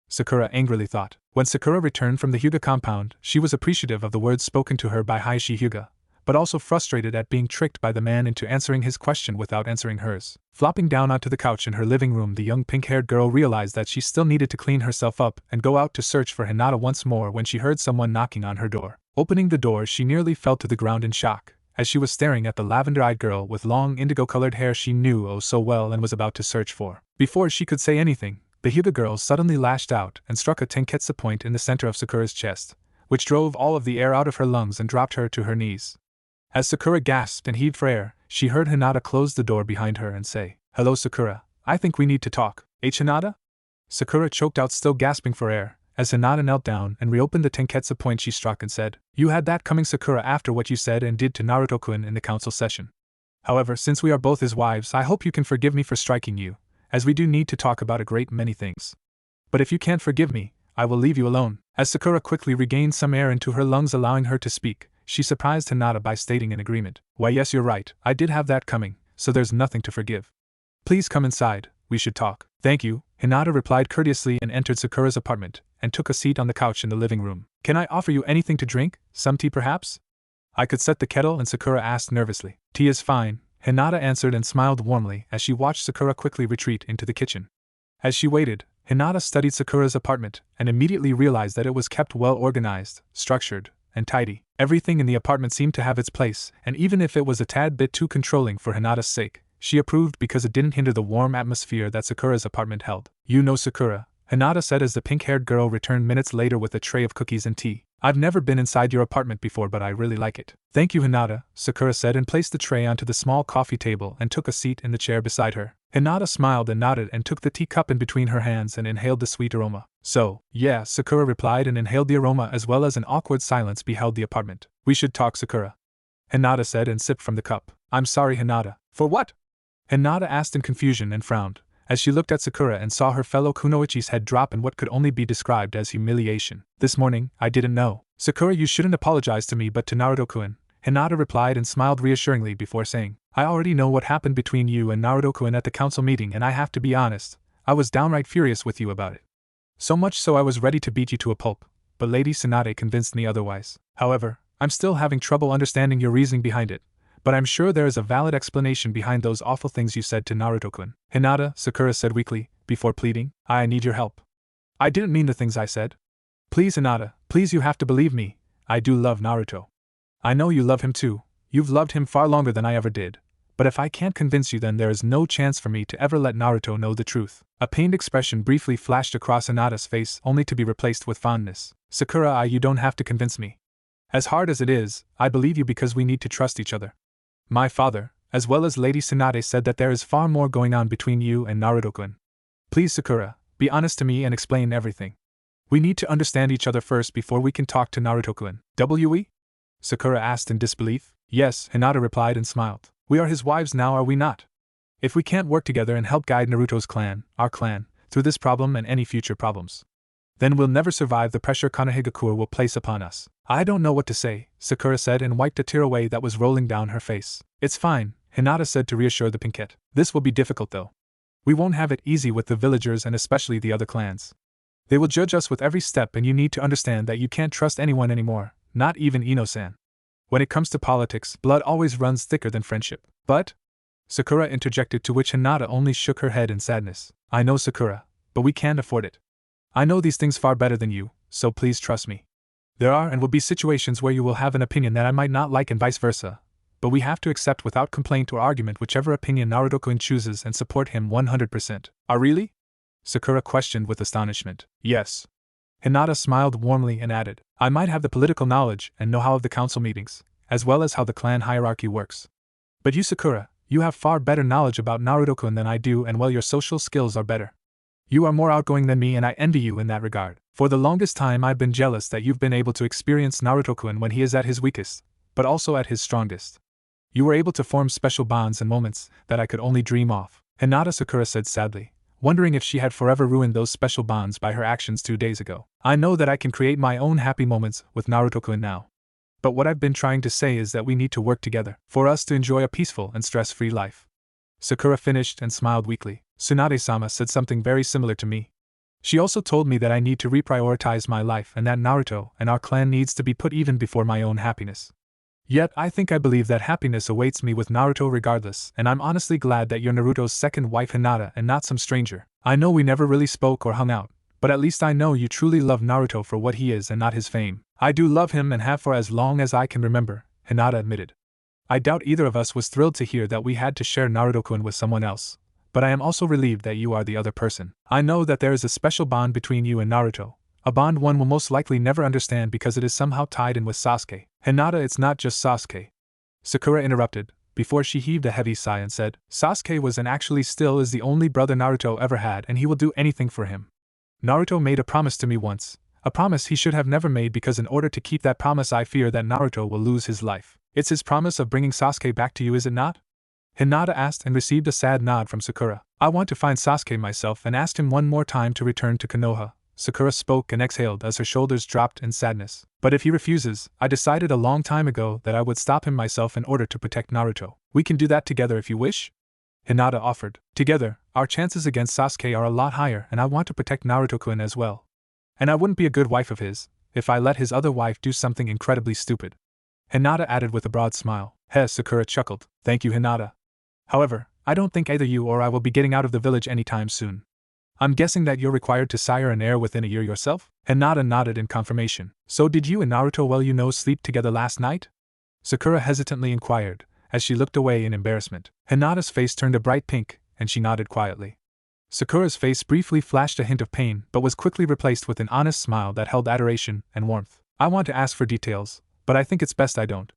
Sakura angrily thought. When Sakura returned from the Hyuga compound, she was appreciative of the words spoken to her by Hayashi Hyuga, but also frustrated at being tricked by the man into answering his question without answering hers. Flopping down onto the couch in her living room, the young pink-haired girl realized that she still needed to clean herself up and go out to search for Hinata once more when she heard someone knocking on her door. Opening the door, she nearly fell to the ground in shock, as she was staring at the lavender-eyed girl with long indigo-colored hair she knew oh so well and was about to search for. Before she could say anything, the Hyuga girl suddenly lashed out and struck a tenketsu point in the center of Sakura's chest, which drove all of the air out of her lungs and dropped her to her knees. As Sakura gasped and heaved for air, she heard Hinata close the door behind her and say, Hello Sakura, I think we need to talk. Hinata? Sakura choked out, still gasping for air, as Hinata knelt down and reopened the tenketsu point she struck and said, You had that coming, Sakura, after what you said and did to Naruto-kun in the council session. However, since we are both his wives, I hope you can forgive me for striking you, as we do need to talk about a great many things. But if you can't forgive me, I will leave you alone. As Sakura quickly regained some air into her lungs, allowing her to speak, she surprised Hinata by stating in agreement, Why yes, you're right, I did have that coming, so there's nothing to forgive. Please come inside, we should talk. Thank you, Hinata replied courteously and entered Sakura's apartment, and took a seat on the couch in the living room. Can I offer you anything to drink? Some tea perhaps? I could set the kettle, and Sakura asked nervously. Tea is fine, Hinata answered and smiled warmly as she watched Sakura quickly retreat into the kitchen. As she waited, Hinata studied Sakura's apartment and immediately realized that it was kept well organized, structured, and tidy. Everything in the apartment seemed to have its place, and even if it was a tad bit too controlling for Hinata's sake, she approved because it didn't hinder the warm atmosphere that Sakura's apartment held. You know Sakura, Hinata said as the pink-haired girl returned minutes later with a tray of cookies and tea. I've never been inside your apartment before, but I really like it. Thank you, Hinata, Sakura said and placed the tray onto the small coffee table and took a seat in the chair beside her. Hinata smiled and nodded and took the teacup in between her hands and inhaled the sweet aroma. So, yeah, Sakura replied and inhaled the aroma as well as an awkward silence beheld the apartment. We should talk, Sakura, Hinata said and sipped from the cup. I'm sorry, Hinata. For what? Hinata asked in confusion and frowned, as she looked at Sakura and saw her fellow kunoichi's head drop in what could only be described as humiliation. This morning, I didn't know. Sakura, you shouldn't apologize to me but to Naruto-kun, Hinata replied and smiled reassuringly before saying, I already know what happened between you and Naruto-kun at the council meeting, and I have to be honest, I was downright furious with you about it. So much so I was ready to beat you to a pulp, but Lady Tsunade convinced me otherwise. However, I'm still having trouble understanding your reasoning behind it, but I'm sure there is a valid explanation behind those awful things you said to Naruto-kun. Hinata, Sakura said weakly, before pleading, I need your help. I didn't mean the things I said. Please, Hinata, please, you have to believe me. I do love Naruto. I know you love him too. You've loved him far longer than I ever did. But if I can't convince you, then there is no chance for me to ever let Naruto know the truth. A pained expression briefly flashed across Hinata's face, only to be replaced with fondness. Sakura, you don't have to convince me. As hard as it is, I believe you because we need to trust each other. My father, as well as Lady Tsunade, said that there is far more going on between you and Naruto-kun. Please, Sakura, be honest to me and explain everything. We need to understand each other first before we can talk to Naruto-kun. We? Sakura asked in disbelief. Yes, Hinata replied and smiled. We are his wives now, are we not? If we can't work together and help guide Naruto's clan, our clan, through this problem and any future problems, then we'll never survive the pressure Konohagakure will place upon us. I don't know what to say, Sakura said and wiped a tear away that was rolling down her face. It's fine, Hinata said to reassure the pinkette. This will be difficult though. We won't have it easy with the villagers and especially the other clans. They will judge us with every step, and you need to understand that you can't trust anyone anymore, not even Ino-san. When it comes to politics, blood always runs thicker than friendship. But? Sakura interjected, to which Hinata only shook her head in sadness. I know, Sakura, but we can't afford it. I know these things far better than you, so please trust me. There are and will be situations where you will have an opinion that I might not like and vice versa, but we have to accept without complaint or argument whichever opinion Naruto-kun chooses and support him 100%. Really? Sakura questioned with astonishment. Yes. Hinata smiled warmly and added, I might have the political knowledge and know-how of the council meetings, as well as how the clan hierarchy works. But you, Sakura, you have far better knowledge about Naruto-kun than I do, and well, your social skills are better. You are more outgoing than me, and I envy you in that regard. For the longest time I've been jealous that you've been able to experience Naruto-kun when he is at his weakest, but also at his strongest. You were able to form special bonds and moments that I could only dream of. Hinata, Sakura said sadly, wondering if she had forever ruined those special bonds by her actions 2 days ago. I know that I can create my own happy moments with Naruto-kun now. But what I've been trying to say is that we need to work together for us to enjoy a peaceful and stress-free life. Sakura finished and smiled weakly. Tsunade-sama said something very similar to me. She also told me that I need to reprioritize my life and that Naruto and our clan needs to be put even before my own happiness. Yet I believe that happiness awaits me with Naruto regardless, and I'm honestly glad that you're Naruto's second wife, Hinata, and not some stranger. I know we never really spoke or hung out, but at least I know you truly love Naruto for what he is and not his fame. I do love him and have for as long as I can remember, Hinata admitted. I doubt either of us was thrilled to hear that we had to share Naruto-kun with someone else, but I am also relieved that you are the other person. I know that there is a special bond between you and Naruto, a bond one will most likely never understand because it is somehow tied in with Sasuke. Hinata, it's not just Sasuke. Sakura interrupted, before she heaved a heavy sigh and said, Sasuke was and actually still is the only brother Naruto ever had, and he will do anything for him. Naruto made a promise to me once, a promise he should have never made, because in order to keep that promise I fear that Naruto will lose his life. It's his promise of bringing Sasuke back to you, is it not? Hinata asked and received a sad nod from Sakura. I want to find Sasuke myself and ask him one more time to return to Konoha. Sakura spoke and exhaled as her shoulders dropped in sadness. But if he refuses, I decided a long time ago that I would stop him myself in order to protect Naruto. We can do that together if you wish? Hinata offered. Together, our chances against Sasuke are a lot higher, and I want to protect Naruto-kun as well. And I wouldn't be a good wife of his if I let his other wife do something incredibly stupid. Hinata added with a broad smile. Sakura chuckled. Thank you, Hinata. However, I don't think either you or I will be getting out of the village anytime soon. I'm guessing that you're required to sire an heir within a year yourself? Hinata nodded in confirmation. So did you and Naruto sleep together last night? Sakura hesitantly inquired, as she looked away in embarrassment. Hinata's face turned a bright pink, and she nodded quietly. Sakura's face briefly flashed a hint of pain, but was quickly replaced with an honest smile that held adoration and warmth. I want to ask for details, but I think it's best I don't.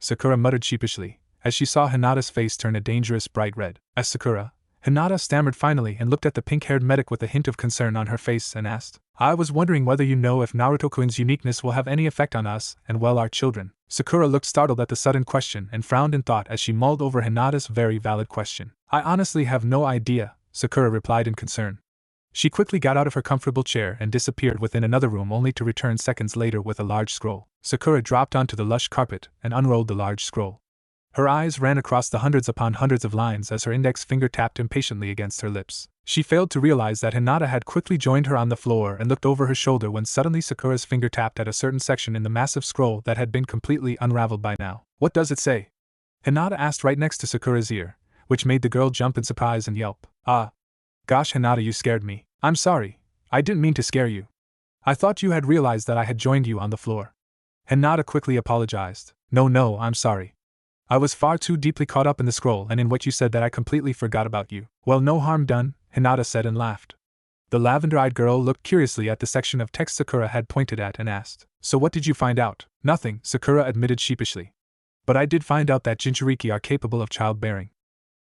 Sakura muttered sheepishly, as she saw Hinata's face turn a dangerous bright red. As Sakura, Hinata stammered finally and looked at the pink-haired medic with a hint of concern on her face and asked, I was wondering whether you know if Naruto-kun's uniqueness will have any effect on us and, well, our children. Sakura looked startled at the sudden question and frowned in thought as she mulled over Hinata's very valid question. I honestly have no idea, Sakura replied in concern. She quickly got out of her comfortable chair and disappeared within another room only to return seconds later with a large scroll. Sakura dropped onto the lush carpet and unrolled the large scroll. Her eyes ran across the hundreds upon hundreds of lines as her index finger tapped impatiently against her lips. She failed to realize that Hinata had quickly joined her on the floor and looked over her shoulder when suddenly Sakura's finger tapped at a certain section in the massive scroll that had been completely unraveled by now. What does it say? Hinata asked right next to Sakura's ear, which made the girl jump in surprise and yelp. Ah. Gosh, Hinata, you scared me. I'm sorry. I didn't mean to scare you. I thought you had realized that I had joined you on the floor. Hinata quickly apologized. No, I'm sorry. I was far too deeply caught up in the scroll and in what you said that I completely forgot about you. Well, no harm done, Hinata said and laughed. The lavender-eyed girl looked curiously at the section of text Sakura had pointed at and asked, So what did you find out? Nothing, Sakura admitted sheepishly. But I did find out that Jinchuriki are capable of childbearing.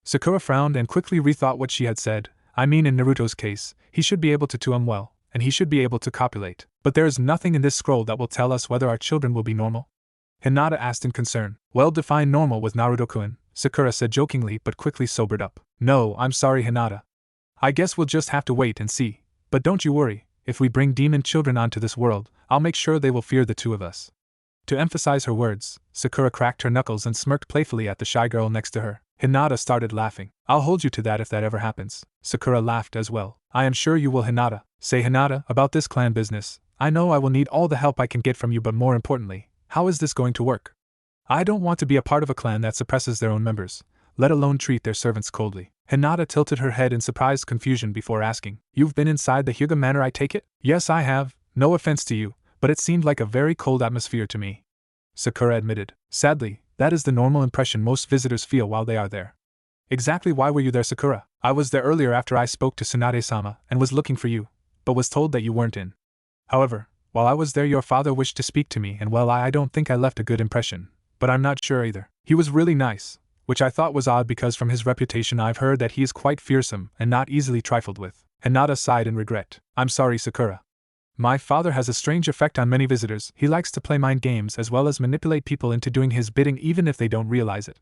Sakura frowned and quickly rethought what she had said. I mean, in Naruto's case, he should be able to well, and he should be able to copulate. But there is nothing in this scroll that will tell us whether our children will be normal? Hinata asked in concern. Well, define normal with Naruto-kun, Sakura said jokingly but quickly sobered up. No, I'm sorry, Hinata. I guess we'll just have to wait and see. But don't you worry, if we bring demon children onto this world, I'll make sure they will fear the two of us. To emphasize her words, Sakura cracked her knuckles and smirked playfully at the shy girl next to her. Hinata started laughing. I'll hold you to that if that ever happens. Sakura laughed as well. I am sure you will, Hinata. Say, Hinata, about this clan business. I know I will need all the help I can get from you, but more importantly, how is this going to work? I don't want to be a part of a clan that suppresses their own members, let alone treat their servants coldly. Hinata tilted her head in surprised confusion before asking, You've been inside the Hyuga Manor, I take it? Yes, I have. No offense to you, but it seemed like a very cold atmosphere to me. Sakura admitted. Sadly, that is the normal impression most visitors feel while they are there. Exactly why were you there, Sakura? I was there earlier after I spoke to Tsunade-sama and was looking for you, but was told that you weren't in. However, while I was there your father wished to speak to me and well I don't think I left a good impression, but I'm not sure either. He was really nice, which I thought was odd because from his reputation I've heard that he is quite fearsome and not easily trifled with. Hinata sighed in regret. I'm sorry, Sakura. My father has a strange effect on many visitors. He likes to play mind games as well as manipulate people into doing his bidding even if they don't realize it.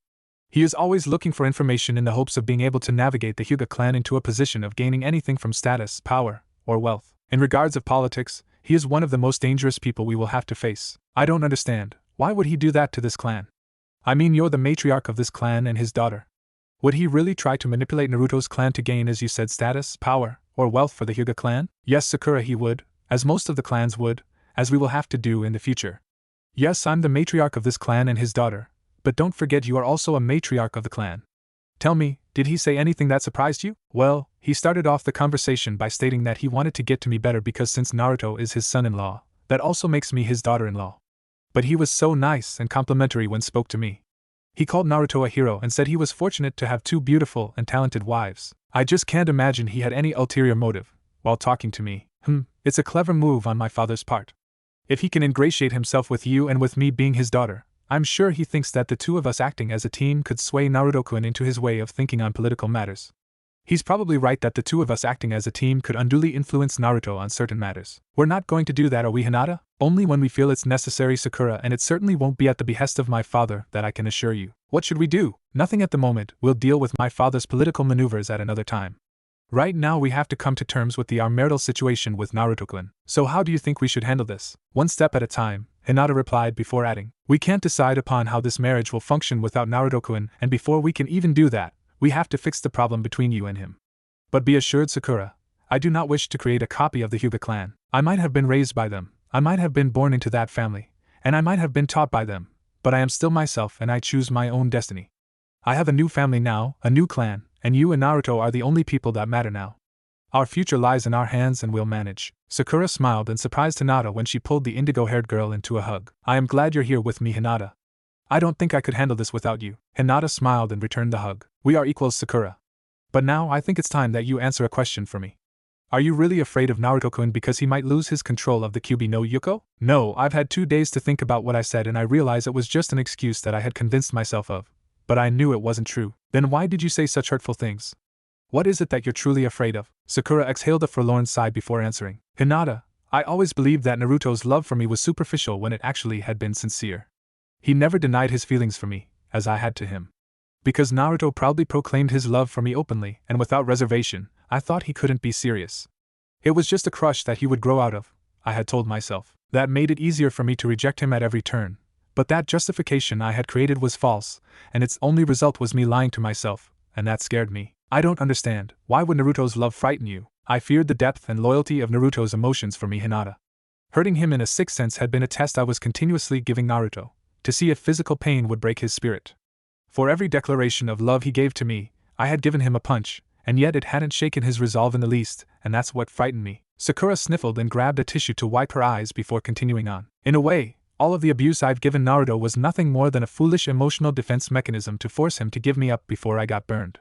He is always looking for information in the hopes of being able to navigate the Hyuga clan into a position of gaining anything from status, power, or wealth. In regards of politics, he is one of the most dangerous people we will have to face. I don't understand. Why would he do that to this clan? I mean, you're the matriarch of this clan and his daughter. Would he really try to manipulate Naruto's clan to gain, as you said, status, power, or wealth for the Hyuga clan? Yes, Sakura, he would, as most of the clans would, as we will have to do in the future. Yes, I'm the matriarch of this clan and his daughter, but don't forget you are also a matriarch of the clan. Tell me, did he say anything that surprised you? Well, he started off the conversation by stating that he wanted to get to me better because since Naruto is his son-in-law, that also makes me his daughter-in-law. But he was so nice and complimentary when spoke to me. He called Naruto a hero and said he was fortunate to have two beautiful and talented wives. I just can't imagine he had any ulterior motive while talking to me. It's a clever move on my father's part. If he can ingratiate himself with you and with me being his daughter, I'm sure he thinks that the two of us acting as a team could sway Naruto-kun into his way of thinking on political matters. He's probably right that the two of us acting as a team could unduly influence Naruto on certain matters. We're not going to do that, are we, Hinata? Only when we feel it's necessary, Sakura, and it certainly won't be at the behest of my father, that I can assure you. What should we do? Nothing at the moment. We'll deal with my father's political maneuvers at another time. Right now we have to come to terms with our marital situation with Naruto-kun. So how do you think we should handle this? One step at a time, Hinata replied before adding, we can't decide upon how this marriage will function without Naruto-kun, and before we can even do that, we have to fix the problem between you and him. But be assured, Sakura, I do not wish to create a copy of the Hyuga clan. I might have been raised by them, I might have been born into that family, and I might have been taught by them, but I am still myself and I choose my own destiny. I have a new family now, a new clan, and you and Naruto are the only people that matter now. Our future lies in our hands and we'll manage. Sakura smiled and surprised Hinata when she pulled the indigo-haired girl into a hug. I am glad you're here with me, Hinata. I don't think I could handle this without you. Hinata smiled and returned the hug. We are equals, Sakura. But now I think it's time that you answer a question for me. Are you really afraid of Naruto-kun because he might lose his control of the Kyuubi no Yuko? No, I've had 2 days to think about what I said and I realize it was just an excuse that I had convinced myself of. But I knew it wasn't true. Then why did you say such hurtful things? What is it that you're truly afraid of? Sakura exhaled a forlorn sigh before answering. Hinata, I always believed that Naruto's love for me was superficial when it actually had been sincere. He never denied his feelings for me, as I had to him. Because Naruto proudly proclaimed his love for me openly and without reservation, I thought he couldn't be serious. It was just a crush that he would grow out of, I had told myself. That made it easier for me to reject him at every turn. But that justification I had created was false, and its only result was me lying to myself, and that scared me. I don't understand, why would Naruto's love frighten you? I feared the depth and loyalty of Naruto's emotions for me, Hinata. Hurting him in a sixth sense had been a test I was continuously giving Naruto, to see if physical pain would break his spirit. For every declaration of love he gave to me, I had given him a punch, and yet it hadn't shaken his resolve in the least, and that's what frightened me. Sakura sniffled and grabbed a tissue to wipe her eyes before continuing on. In a way, all of the abuse I've given Naruto was nothing more than a foolish emotional defense mechanism to force him to give me up before I got burned.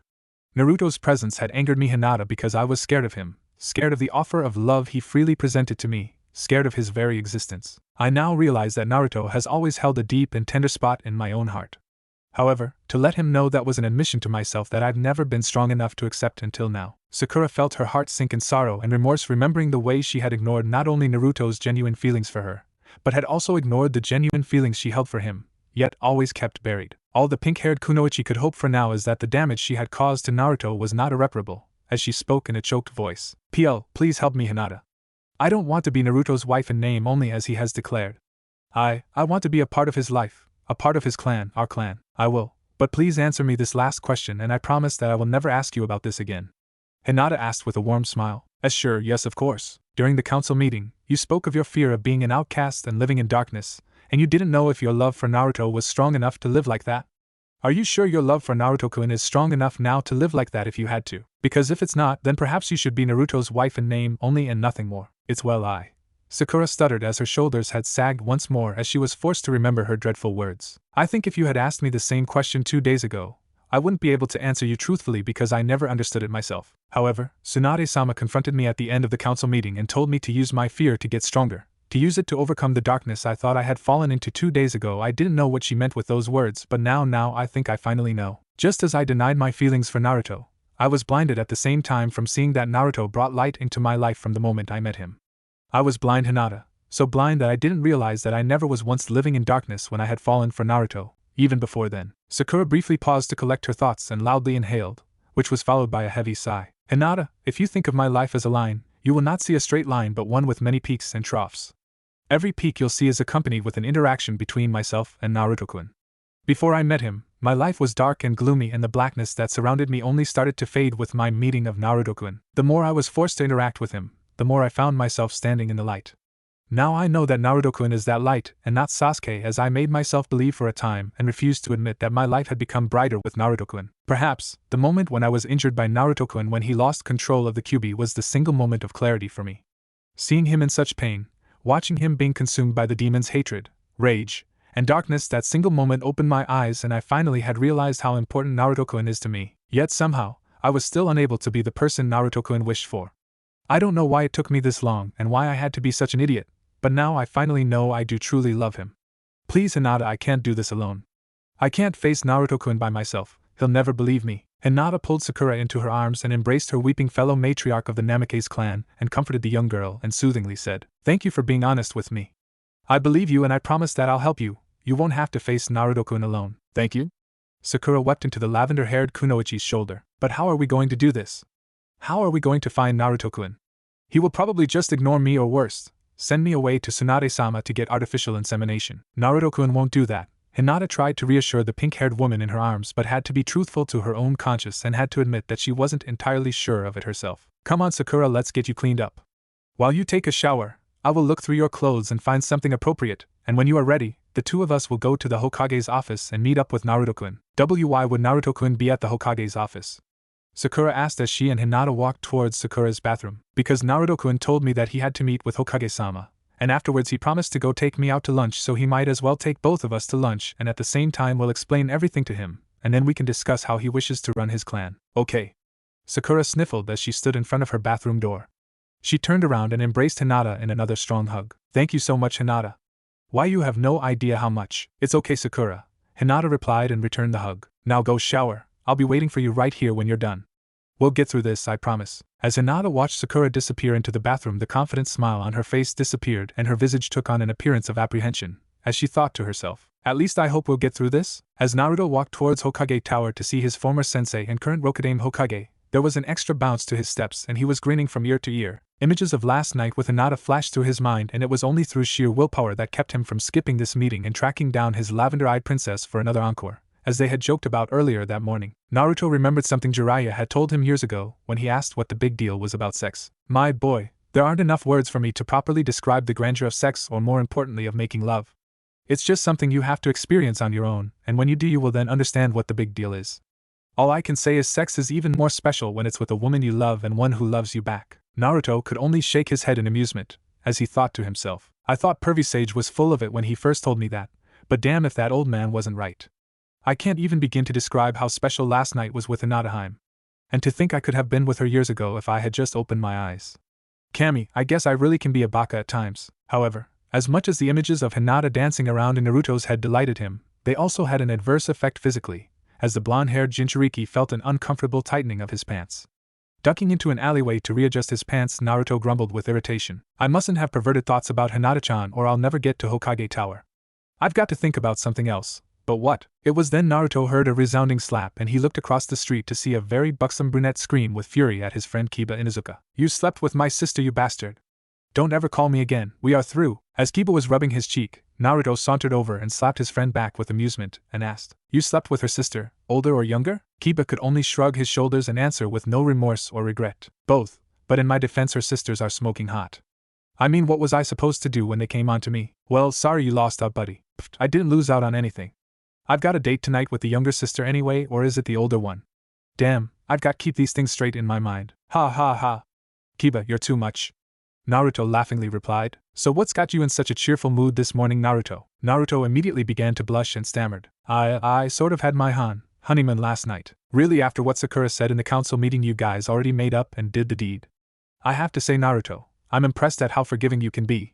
Naruto's presence had angered me, Hinata, because I was scared of him, scared of the offer of love he freely presented to me, scared of his very existence. I now realize that Naruto has always held a deep and tender spot in my own heart. However, to let him know that was an admission to myself that I've never been strong enough to accept until now. Sakura felt her heart sink in sorrow and remorse, remembering the way she had ignored not only Naruto's genuine feelings for her, but had also ignored the genuine feelings she held for him, yet always kept buried. All the pink-haired kunoichi could hope for now is that the damage she had caused to Naruto was not irreparable, as she spoke in a choked voice. PL, please help me, Hinata. I don't want to be Naruto's wife in name only, as he has declared. I want to be a part of his life, a part of his clan, our clan. I will, but please answer me this last question and I promise that I will never ask you about this again. Hinata asked with a warm smile. Sure, yes, of course. During the council meeting, you spoke of your fear of being an outcast and living in darkness, and you didn't know if your love for Naruto was strong enough to live like that. Are you sure your love for Naruto-kun is strong enough now to live like that if you had to? Because if it's not, then perhaps you should be Naruto's wife in name only and nothing more. It's Sakura stuttered as her shoulders had sagged once more as she was forced to remember her dreadful words. I think if you had asked me the same question 2 days ago, I wouldn't be able to answer you truthfully because I never understood it myself. However, Tsunade-sama confronted me at the end of the council meeting and told me to use my fear to get stronger, to use it to overcome the darkness I thought I had fallen into 2 days ago. I didn't know what she meant with those words, but now I think I finally know. Just as I denied my feelings for Naruto, I was blinded at the same time from seeing that Naruto brought light into my life from the moment I met him. I was blind, Hinata, so blind that I didn't realize that I never was once living in darkness when I had fallen for Naruto, even before then. Sakura briefly paused to collect her thoughts and loudly inhaled, which was followed by a heavy sigh. Hinata, if you think of my life as a line, you will not see a straight line but one with many peaks and troughs. Every peak you'll see is accompanied with an interaction between myself and Naruto-kun. Before I met him, my life was dark and gloomy and the blackness that surrounded me only started to fade with my meeting of Naruto-kun. The more I was forced to interact with him, the more I found myself standing in the light. Now I know that Naruto-kun is that light and not Sasuke, as I made myself believe for a time and refused to admit that my life had become brighter with Naruto-kun. Perhaps, the moment when I was injured by Naruto-kun when he lost control of the Kyuubi was the single moment of clarity for me. Seeing him in such pain, watching him being consumed by the demon's hatred, rage, and darkness, that single moment opened my eyes and I finally had realized how important Naruto-kun is to me. Yet somehow, I was still unable to be the person Naruto-kun wished for. I don't know why it took me this long and why I had to be such an idiot, but now I finally know I do truly love him. Please, Hinata, I can't do this alone. I can't face Naruto-kun by myself, he'll never believe me. Hinata pulled Sakura into her arms and embraced her weeping fellow matriarch of the Namikaze clan and comforted the young girl and soothingly said, "Thank you for being honest with me. I believe you and I promise that I'll help you. You won't have to face Naruto-kun alone." "Thank you?" Sakura wept into the lavender-haired kunoichi's shoulder. "But how are we going to do this? How are we going to find Naruto-kun? He will probably just ignore me or worse, send me away to Tsunade-sama to get artificial insemination." "Naruto-kun won't do that." Hinata tried to reassure the pink-haired woman in her arms but had to be truthful to her own conscience and had to admit that she wasn't entirely sure of it herself. "Come on, Sakura, let's get you cleaned up. While you take a shower, I will look through your clothes and find something appropriate, and when you are ready, the two of us will go to the Hokage's office and meet up with Naruto-kun." "Why would Naruto-kun be at the Hokage's office?" Sakura asked as she and Hinata walked towards Sakura's bathroom. "Because Naruto-kun told me that he had to meet with Hokage-sama, and afterwards he promised to go take me out to lunch, so he might as well take both of us to lunch, and at the same time we'll explain everything to him, and then we can discuss how he wishes to run his clan." "Okay." Sakura sniffled as she stood in front of her bathroom door. She turned around and embraced Hinata in another strong hug. Thank you so much, Hinata. Why, you have no idea how much. It's okay, Sakura, Hinata replied and returned the hug. Now go shower, I'll be waiting for you right here when you're done. We'll get through this, I promise. As Hinata watched Sakura disappear into the bathroom, the confident smile on her face disappeared and her visage took on an appearance of apprehension, as she thought to herself, at least I hope we'll get through this? As Naruto walked towards Hokage Tower to see his former sensei and current Rokudaime Hokage, there was an extra bounce to his steps and he was grinning from ear to ear. Images of last night with Hinata flashed through his mind, and it was only through sheer willpower that kept him from skipping this meeting and tracking down his lavender-eyed princess for another encore, as they had joked about earlier that morning. Naruto remembered something Jiraiya had told him years ago when he asked what the big deal was about sex. My boy, there aren't enough words for me to properly describe the grandeur of sex, or more importantly of making love. It's just something you have to experience on your own, and when you do you will then understand what the big deal is. All I can say is sex is even more special when it's with a woman you love and one who loves you back. Naruto could only shake his head in amusement, as he thought to himself, I thought Pervy Sage was full of it when he first told me that, but damn if that old man wasn't right. I can't even begin to describe how special last night was with Hinata. And to think I could have been with her years ago if I had just opened my eyes. Kami, I guess I really can be a baka at times. However, as much as the images of Hinata dancing around in Naruto's head delighted him, they also had an adverse effect physically, as the blonde-haired Jinchuriki felt an uncomfortable tightening of his pants. Ducking into an alleyway to readjust his pants, Naruto grumbled with irritation. I mustn't have perverted thoughts about Hinata-chan or I'll never get to Hokage Tower. I've got to think about something else. But what? It was then Naruto heard a resounding slap and he looked across the street to see a very buxom brunette scream with fury at his friend Kiba Inuzuka. You slept with my sister, you bastard. Don't ever call me again, we are through. As Kiba was rubbing his cheek, Naruto sauntered over and slapped his friend back with amusement and asked, You slept with her sister, older or younger? Kiba could only shrug his shoulders and answer with no remorse or regret. Both, but in my defense her sisters are smoking hot. I mean, what was I supposed to do when they came on to me? Well, sorry you lost out, buddy. Pfft, I didn't lose out on anything. I've got a date tonight with the younger sister anyway, or is it the older one? Damn, I've got to keep these things straight in my mind. Ha ha ha. Kiba, you're too much. Naruto laughingly replied. So what's got you in such a cheerful mood this morning, Naruto? Naruto immediately began to blush and stammered. I sort of had my honeymoon last night. Really, after what Sakura said in the council meeting, you guys already made up and did the deed. I have to say, Naruto, I'm impressed at how forgiving you can be.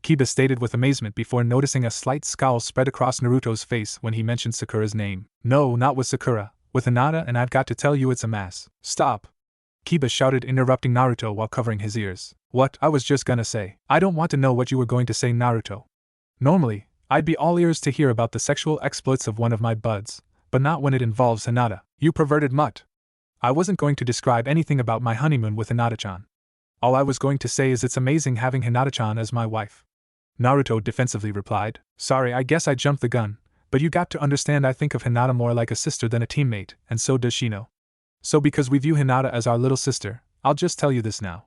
Kiba stated with amazement before noticing a slight scowl spread across Naruto's face when he mentioned Sakura's name. No, not with Sakura, with Hinata, and I've got to tell you it's a mess. Stop! Kiba shouted, interrupting Naruto while covering his ears. What? I was just gonna say. I don't want to know what you were going to say, Naruto. Normally, I'd be all ears to hear about the sexual exploits of one of my buds, but not when it involves Hinata. You perverted mutt. I wasn't going to describe anything about my honeymoon with Hinata-chan. All I was going to say is it's amazing having Hinata-chan as my wife. Naruto defensively replied. Sorry, I guess I jumped the gun, but you got to understand I think of Hinata more like a sister than a teammate, and so does Shino. So because we view Hinata as our little sister, I'll just tell you this now.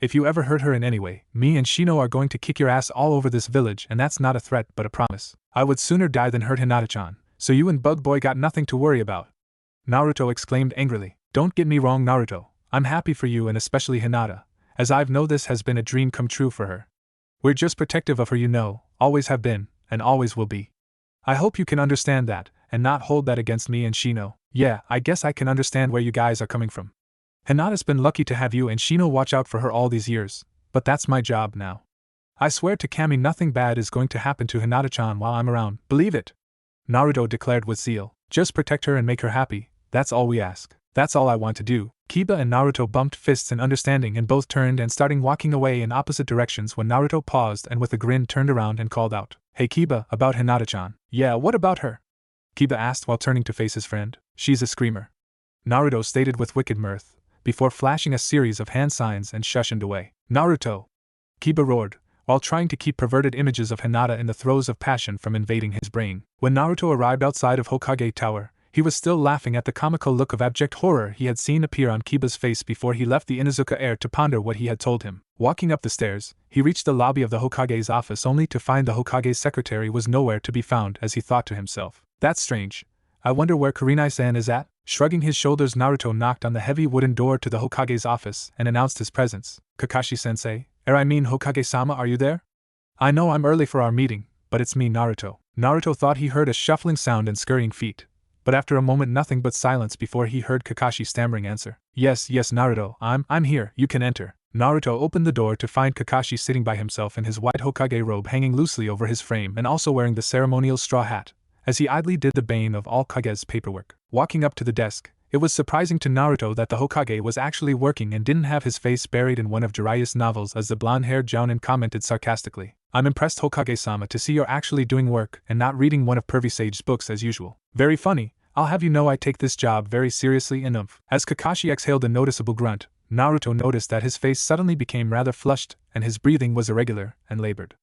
If you ever hurt her in any way, me and Shino are going to kick your ass all over this village, and that's not a threat but a promise. I would sooner die than hurt Hinata-chan, so you and Bug Boy got nothing to worry about. Naruto exclaimed angrily. Don't get me wrong, Naruto, I'm happy for you and especially Hinata, as I know this has been a dream come true for her. We're just protective of her, you know, always have been, and always will be. I hope you can understand that, and not hold that against me and Shino. Yeah, I guess I can understand where you guys are coming from. Hinata's been lucky to have you and Shino watch out for her all these years, but that's my job now. I swear to Kami nothing bad is going to happen to Hinata-chan while I'm around, believe it? Naruto declared with zeal. Just protect her and make her happy, that's all we ask. That's all I want to do. Kiba and Naruto bumped fists in understanding and both turned and started walking away in opposite directions when Naruto paused and with a grin turned around and called out, Hey Kiba, about Hinata-chan. Yeah, what about her? Kiba asked while turning to face his friend. She's a screamer. Naruto stated with wicked mirth, before flashing a series of hand signs and shushed away. Naruto! Kiba roared, while trying to keep perverted images of Hinata in the throes of passion from invading his brain. When Naruto arrived outside of Hokage Tower, he was still laughing at the comical look of abject horror he had seen appear on Kiba's face before he left the Inuzuka heir to ponder what he had told him. Walking up the stairs, he reached the lobby of the Hokage's office only to find the Hokage's secretary was nowhere to be found as he thought to himself. That's strange. I wonder where Kurenai-san is at? Shrugging his shoulders, Naruto knocked on the heavy wooden door to the Hokage's office and announced his presence. Kakashi-sensei, Hokage-sama, are you there? I know I'm early for our meeting, but it's me, Naruto. Naruto thought he heard a shuffling sound and scurrying feet, but after a moment nothing but silence before he heard Kakashi stammering answer. Yes, Naruto, I'm here, you can enter. Naruto opened the door to find Kakashi sitting by himself in his white Hokage robe hanging loosely over his frame and also wearing the ceremonial straw hat, as he idly did the bane of all Kage's paperwork. Walking up to the desk, it was surprising to Naruto that the Hokage was actually working and didn't have his face buried in one of Jiraiya's novels, as the blonde-haired Jounin commented sarcastically. I'm impressed, Hokage-sama, to see you're actually doing work and not reading one of Pervy Sage's books as usual. Very funny, I'll have you know I take this job very seriously and As Kakashi exhaled a noticeable grunt, Naruto noticed that his face suddenly became rather flushed and his breathing was irregular and labored.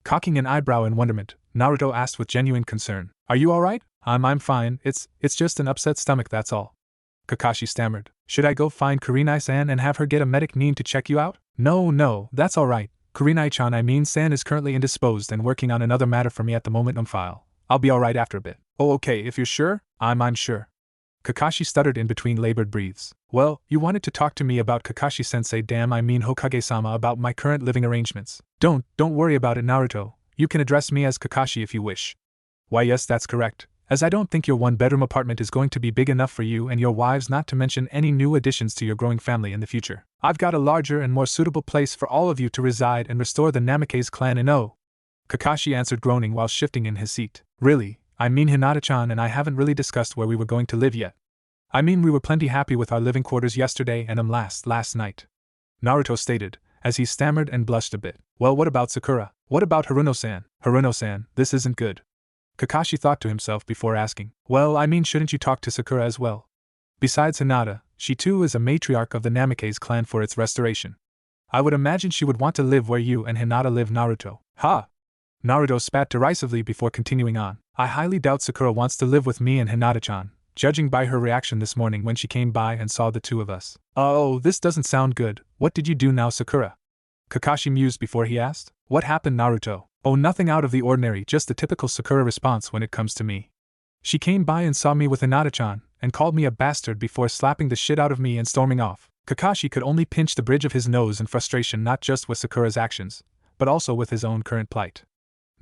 Cocking an eyebrow in wonderment, Naruto asked with genuine concern, Are you alright? I'm fine, it's just an upset stomach, that's all. Kakashi stammered. Should I go find Kurenai-san and have her get a medic nin to check you out? No, that's alright. Kurenai-chan, San is currently indisposed and working on another matter for me at the moment. File. I'll be alright after a bit. Oh, okay, if you're sure, I'm sure. Kakashi stuttered in between labored breaths. Well, you wanted to talk to me about Kakashi-sensei, Hokage-sama, about my current living arrangements. Don't worry about it, Naruto. You can address me as Kakashi if you wish. Why, yes, that's correct, as I don't think your one-bedroom apartment is going to be big enough for you and your wives, not to mention any new additions to your growing family in the future. I've got a larger and more suitable place for all of you to reside and restore the Namikaze clan in Kakashi answered, groaning while shifting in his seat. Really, Hinata-chan and I haven't really discussed where we were going to live yet. We were plenty happy with our living quarters yesterday and last night. Naruto stated, as he stammered and blushed a bit. Well, what about Sakura? What about Haruno-san? Haruno-san, this isn't good. Kakashi thought to himself before asking. Well, shouldn't you talk to Sakura as well? Besides Hinata, she too is a matriarch of the Namikaze clan for its restoration. I would imagine she would want to live where you and Hinata live, Naruto. Ha! Naruto spat derisively before continuing on. I highly doubt Sakura wants to live with me and Hinata-chan, judging by her reaction this morning when she came by and saw the two of us. Oh, this doesn't sound good. What did you do now, Sakura? Kakashi mused before he asked. What happened, Naruto? Oh, nothing out of the ordinary, just the typical Sakura response when it comes to me. She came by and saw me with Hinata-chan, and called me a bastard before slapping the shit out of me and storming off. Kakashi could only pinch the bridge of his nose in frustration, not just with Sakura's actions, but also with his own current plight.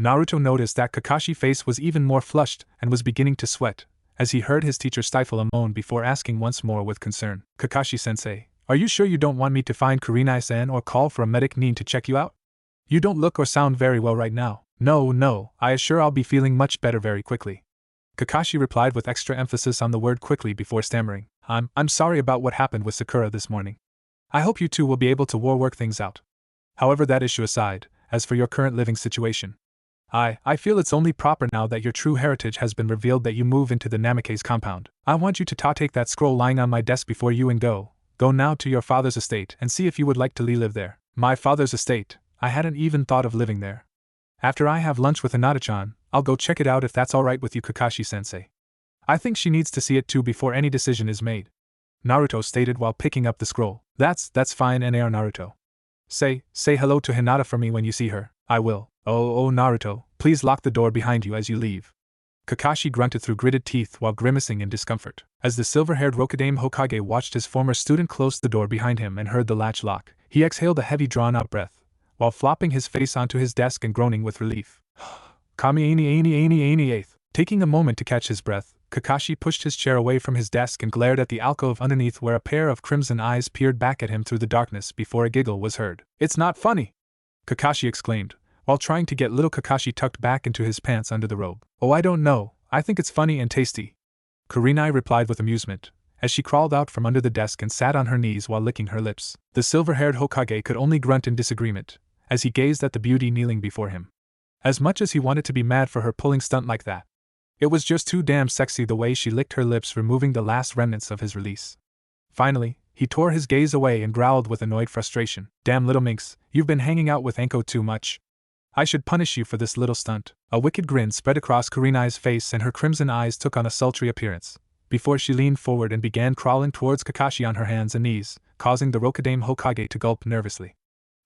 Naruto noticed that Kakashi's face was even more flushed and was beginning to sweat, as he heard his teacher stifle a moan before asking once more with concern. Kakashi-sensei, are you sure you don't want me to find Kurenai-san or call for a medic nin to check you out? You don't look or sound very well right now. No, I assure I'll be feeling much better very quickly. Kakashi replied with extra emphasis on the word quickly before stammering. I'm sorry about what happened with Sakura this morning. I hope you two will be able to work things out. However, that issue aside, as for your current living situation, I feel it's only proper now that your true heritage has been revealed that you move into the Namikaze compound. I want you to take that scroll lying on my desk before you and go now to your father's estate and see if you would like to live there. My father's estate? I hadn't even thought of living there. After I have lunch with Hinata-chan, I'll go check it out if that's alright with you, Kakashi-sensei. I think she needs to see it too before any decision is made. Naruto stated while picking up the scroll. That's fine, Naruto. Say hello to Hinata for me when you see her. I will. Oh, Naruto, please lock the door behind you as you leave. Kakashi grunted through gritted teeth while grimacing in discomfort. As the silver-haired Rokudaime Hokage watched his former student close the door behind him and heard the latch lock, he exhaled a heavy drawn-out breath, while flopping his face onto his desk and groaning with relief. Kami eighth. Taking a moment to catch his breath, Kakashi pushed his chair away from his desk and glared at the alcove underneath where a pair of crimson eyes peered back at him through the darkness before a giggle was heard. It's not funny! Kakashi exclaimed, while trying to get little Kakashi tucked back into his pants under the robe. Oh, I don't know, I think it's funny and tasty. Kurenai replied with amusement, as she crawled out from under the desk and sat on her knees while licking her lips. The silver-haired Hokage could only grunt in disagreement, as he gazed at the beauty kneeling before him. As much as he wanted to be mad for her pulling stunt like that, it was just too damn sexy the way she licked her lips, removing the last remnants of his release. Finally, he tore his gaze away and growled with annoyed frustration. Damn little minx, you've been hanging out with Anko too much. I should punish you for this little stunt. A wicked grin spread across Kurenai's face and her crimson eyes took on a sultry appearance, before she leaned forward and began crawling towards Kakashi on her hands and knees, causing the Rokudaime Hokage to gulp nervously.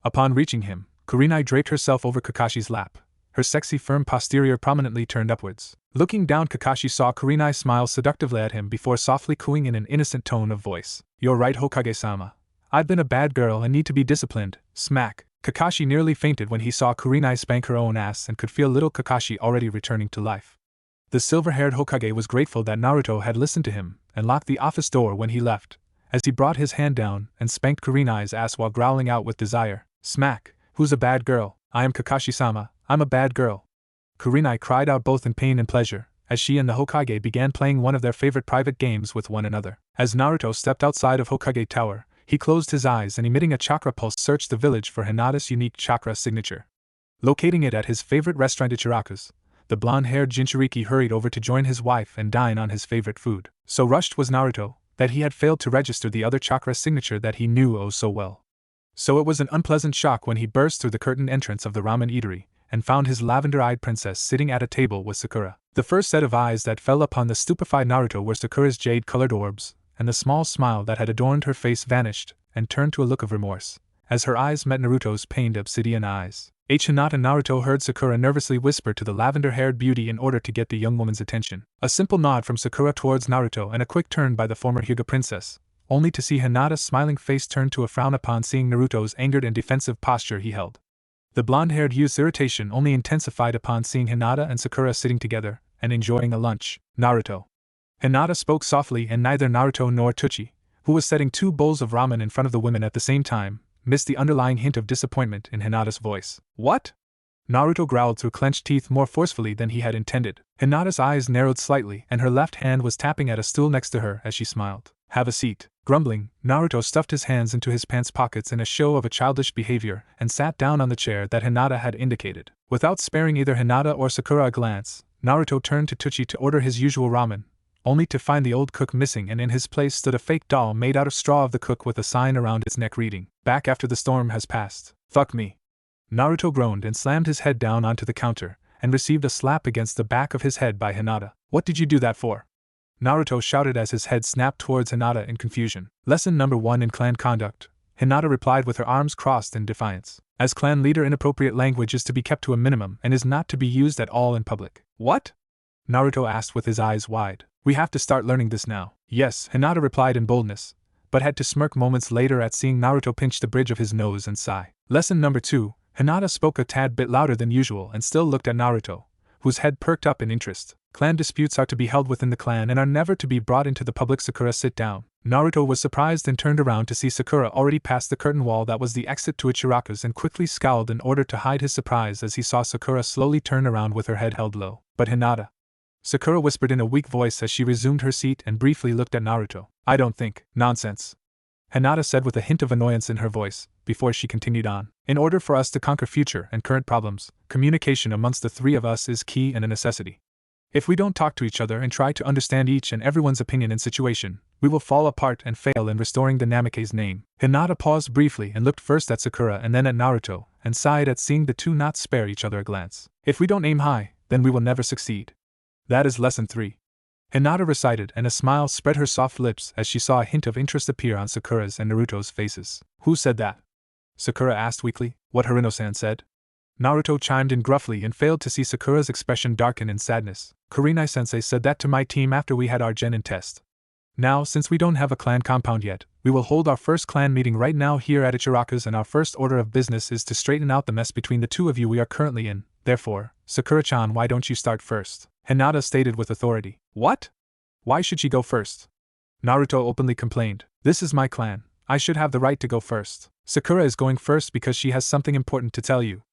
Upon reaching him, Kurenai draped herself over Kakashi's lap, her sexy firm posterior prominently turned upwards. Looking down, Kakashi saw Kurenai smile seductively at him before softly cooing in an innocent tone of voice. You're right, Hokage-sama. I've been a bad girl and need to be disciplined. Smack. Kakashi nearly fainted when he saw Kurenai spank her own ass and could feel little Kakashi already returning to life. The silver-haired Hokage was grateful that Naruto had listened to him and locked the office door when he left, as he brought his hand down and spanked Kurenai's ass while growling out with desire, "Smack, who's a bad girl? I am Kakashi-sama, I'm a bad girl." Kurenai cried out both in pain and pleasure, as she and the Hokage began playing one of their favorite private games with one another. As Naruto stepped outside of Hokage Tower, he closed his eyes and, emitting a chakra pulse, searched the village for Hinata's unique chakra signature. Locating it at his favorite restaurant Ichiraku's, the blonde-haired Jinchuriki hurried over to join his wife and dine on his favorite food. So rushed was Naruto that he had failed to register the other chakra signature that he knew oh so well. So it was an unpleasant shock when he burst through the curtained entrance of the ramen eatery and found his lavender-eyed princess sitting at a table with Sakura. The first set of eyes that fell upon the stupefied Naruto were Sakura's jade-colored orbs, and the small smile that had adorned her face vanished and turned to a look of remorse, as her eyes met Naruto's pained obsidian eyes. Hinata Naruto heard Sakura nervously whisper to the lavender-haired beauty in order to get the young woman's attention. A simple nod from Sakura towards Naruto and a quick turn by the former Hyuga princess, only to see Hinata's smiling face turn to a frown upon seeing Naruto's angered and defensive posture he held. The blonde-haired youth's irritation only intensified upon seeing Hinata and Sakura sitting together and enjoying a lunch. "Naruto." Hinata spoke softly, and neither Naruto nor Tsuchi, who was setting 2 bowls of ramen in front of the women at the same time, missed the underlying hint of disappointment in Hinata's voice. "What?" Naruto growled through clenched teeth more forcefully than he had intended. Hinata's eyes narrowed slightly, and her left hand was tapping at a stool next to her as she smiled. "Have a seat." Grumbling, Naruto stuffed his hands into his pants pockets in a show of a childish behavior and sat down on the chair that Hinata had indicated. Without sparing either Hinata or Sakura a glance, Naruto turned to Tsuchi to order his usual ramen, only to find the old cook missing, and in his place stood a fake doll made out of straw of the cook with a sign around its neck reading, "Back after the storm has passed." "Fuck me." Naruto groaned and slammed his head down onto the counter, and received a slap against the back of his head by Hinata. "What did you do that for?" Naruto shouted as his head snapped towards Hinata in confusion. "Lesson number 1 in clan conduct," Hinata replied with her arms crossed in defiance. "As clan leader, inappropriate language is to be kept to a minimum and is not to be used at all in public." "What?" Naruto asked with his eyes wide. "We have to start learning this now." "Yes," Hinata replied in boldness, but had to smirk moments later at seeing Naruto pinch the bridge of his nose and sigh. "Lesson number 2, Hinata spoke a tad bit louder than usual and still looked at Naruto, whose head perked up in interest. "Clan disputes are to be held within the clan and are never to be brought into the public." Sakura, sit down. Naruto was surprised and turned around to see Sakura already past the curtain wall that was the exit to Ichiraku's and quickly scowled in order to hide his surprise as he saw Sakura slowly turn around with her head held low. "But Hinata," Sakura whispered in a weak voice as she resumed her seat and briefly looked at Naruto. "I don't think." "Nonsense," Hinata said with a hint of annoyance in her voice, before she continued on. "In order for us to conquer future and current problems, communication amongst the 3 of us is key and a necessity. If we don't talk to each other and try to understand each and everyone's opinion and situation, we will fall apart and fail in restoring the Namake's name." Hinata paused briefly and looked first at Sakura and then at Naruto, and sighed at seeing the two not spare each other a glance. "If we don't aim high, then we will never succeed. That is lesson 3. Hinata recited, and a smile spread her soft lips as she saw a hint of interest appear on Sakura's and Naruto's faces. "Who said that?" Sakura asked weakly. "What Harino-san said." Naruto chimed in gruffly and failed to see Sakura's expression darken in sadness. "Kurenai-sensei said that to my team after we had our genin test. Now, since we don't have a clan compound yet, we will hold our first clan meeting right now here at Ichiraku's, and our first order of business is to straighten out the mess between the 2 of you we are currently in. Therefore, Sakura-chan, why don't you start first?" Hinata stated with authority. "What? Why should she go first?" Naruto openly complained. "This is my clan. I should have the right to go first. Sakura is going first because she has something important to tell you."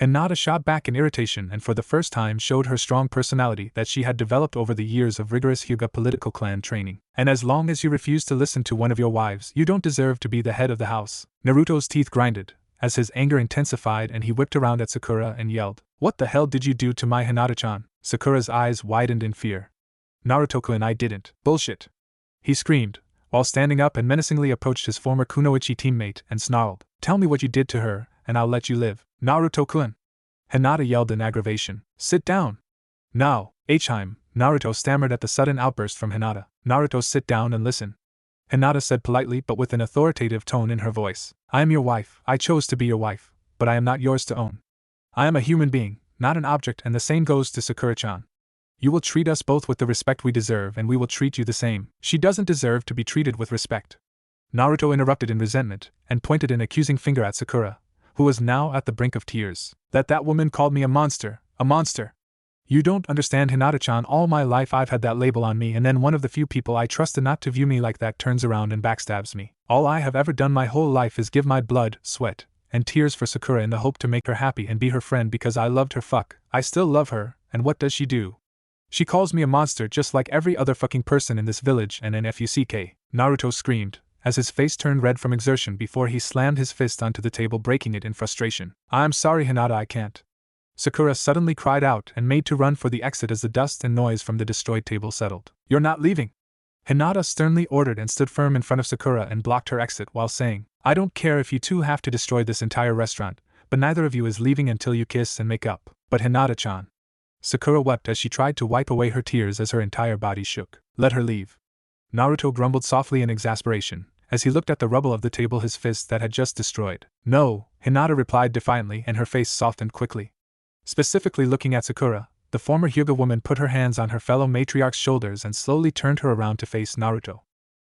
Hinata shot back in irritation and for the first time showed her strong personality that she had developed over the years of rigorous Hyuga political clan training. "And as long as you refuse to listen to one of your wives, you don't deserve to be the head of the house." Naruto's teeth grinded, as his anger intensified and he whipped around at Sakura and yelled, "What the hell did you do to my Hinata-chan?" Sakura's eyes widened in fear. "Naruto-kun, I didn't." "Bullshit!" he screamed, while standing up and menacingly approached his former kunoichi teammate and snarled, "Tell me what you did to her, and I'll let you live." "Naruto-kun!" Hinata yelled in aggravation. "Sit down!" "Now, H-heim," Naruto stammered at the sudden outburst from Hinata. "Naruto, sit down and listen," Hinata said politely but with an authoritative tone in her voice. "I am your wife, I chose to be your wife, but I am not yours to own. I am a human being, not an object, and the same goes to Sakura-chan. You will treat us both with the respect we deserve and we will treat you the same." "She doesn't deserve to be treated with respect," Naruto interrupted in resentment, and pointed an accusing finger at Sakura, who was now at the brink of tears. That woman called me a monster, a monster." You don't understand, Hinata-chan. All my life I've had that label on me, and then one of the few people I trusted not to view me like that turns around and backstabs me. All I have ever done my whole life is give my blood, sweat, and tears for Sakura in the hope to make her happy and be her friend because I loved her. Fuck, I still love her, and what does she do? She calls me a monster just like every other fucking person in this village and an fuck. Naruto screamed, as his face turned red from exertion before he slammed his fist onto the table, breaking it in frustration. I'm sorry, Hinata, I can't. Sakura suddenly cried out and made to run for the exit as the dust and noise from the destroyed table settled. You're not leaving! Hinata sternly ordered and stood firm in front of Sakura and blocked her exit while saying, I don't care if you two have to destroy this entire restaurant, but neither of you is leaving until you kiss and make up. But Hinata-chan. Sakura wept as she tried to wipe away her tears as her entire body shook. Let her leave. Naruto grumbled softly in exasperation, as he looked at the rubble of the table his fist that had just destroyed. No, Hinata replied defiantly, and her face softened quickly. Specifically looking at Sakura, the former Hyuga woman put her hands on her fellow matriarch's shoulders and slowly turned her around to face Naruto.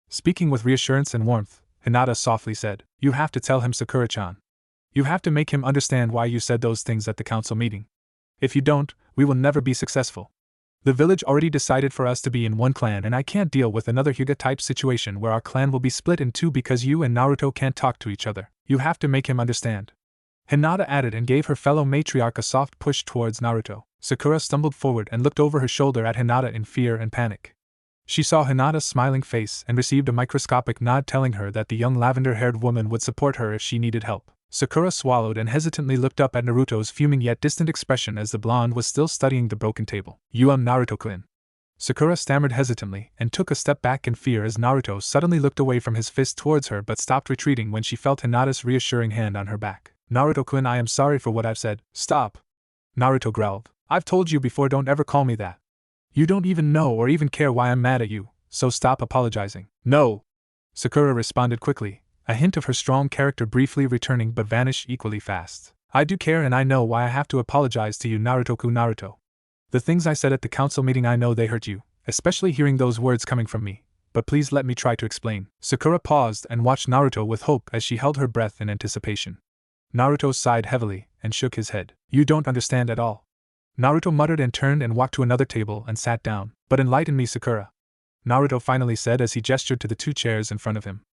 Speaking with reassurance and warmth, Hinata softly said, You have to tell him, Sakura-chan. You have to make him understand why you said those things at the council meeting. If you don't, we will never be successful. The village already decided for us to be in one clan, and I can't deal with another Hyuga-type situation where our clan will be split in two because you and Naruto can't talk to each other. You have to make him understand. Hinata added and gave her fellow matriarch a soft push towards Naruto. Sakura stumbled forward and looked over her shoulder at Hinata in fear and panic. She saw Hinata's smiling face and received a microscopic nod telling her that the young lavender-haired woman would support her if she needed help. Sakura swallowed and hesitantly looked up at Naruto's fuming yet distant expression as the blonde was still studying the broken table. You Naruto-kun. Sakura stammered hesitantly and took a step back in fear as Naruto suddenly looked away from his fist towards her but stopped retreating when she felt Hinata's reassuring hand on her back. Naruto-kun, I am sorry for what I've said. Stop. Naruto growled. I've told you before, don't ever call me that. You don't even know or even care why I'm mad at you, so stop apologizing. No. Sakura responded quickly, a hint of her strong character briefly returning but vanished equally fast. I do care, and I know why I have to apologize to you, Naruto-kun. Naruto. The things I said at the council meeting, I know they hurt you, especially hearing those words coming from me, but please let me try to explain. Sakura paused and watched Naruto with hope as she held her breath in anticipation. Naruto sighed heavily and shook his head. You don't understand at all. Naruto muttered and turned and walked to another table and sat down. But enlighten me, Sakura. Naruto finally said as he gestured to the two chairs in front of him.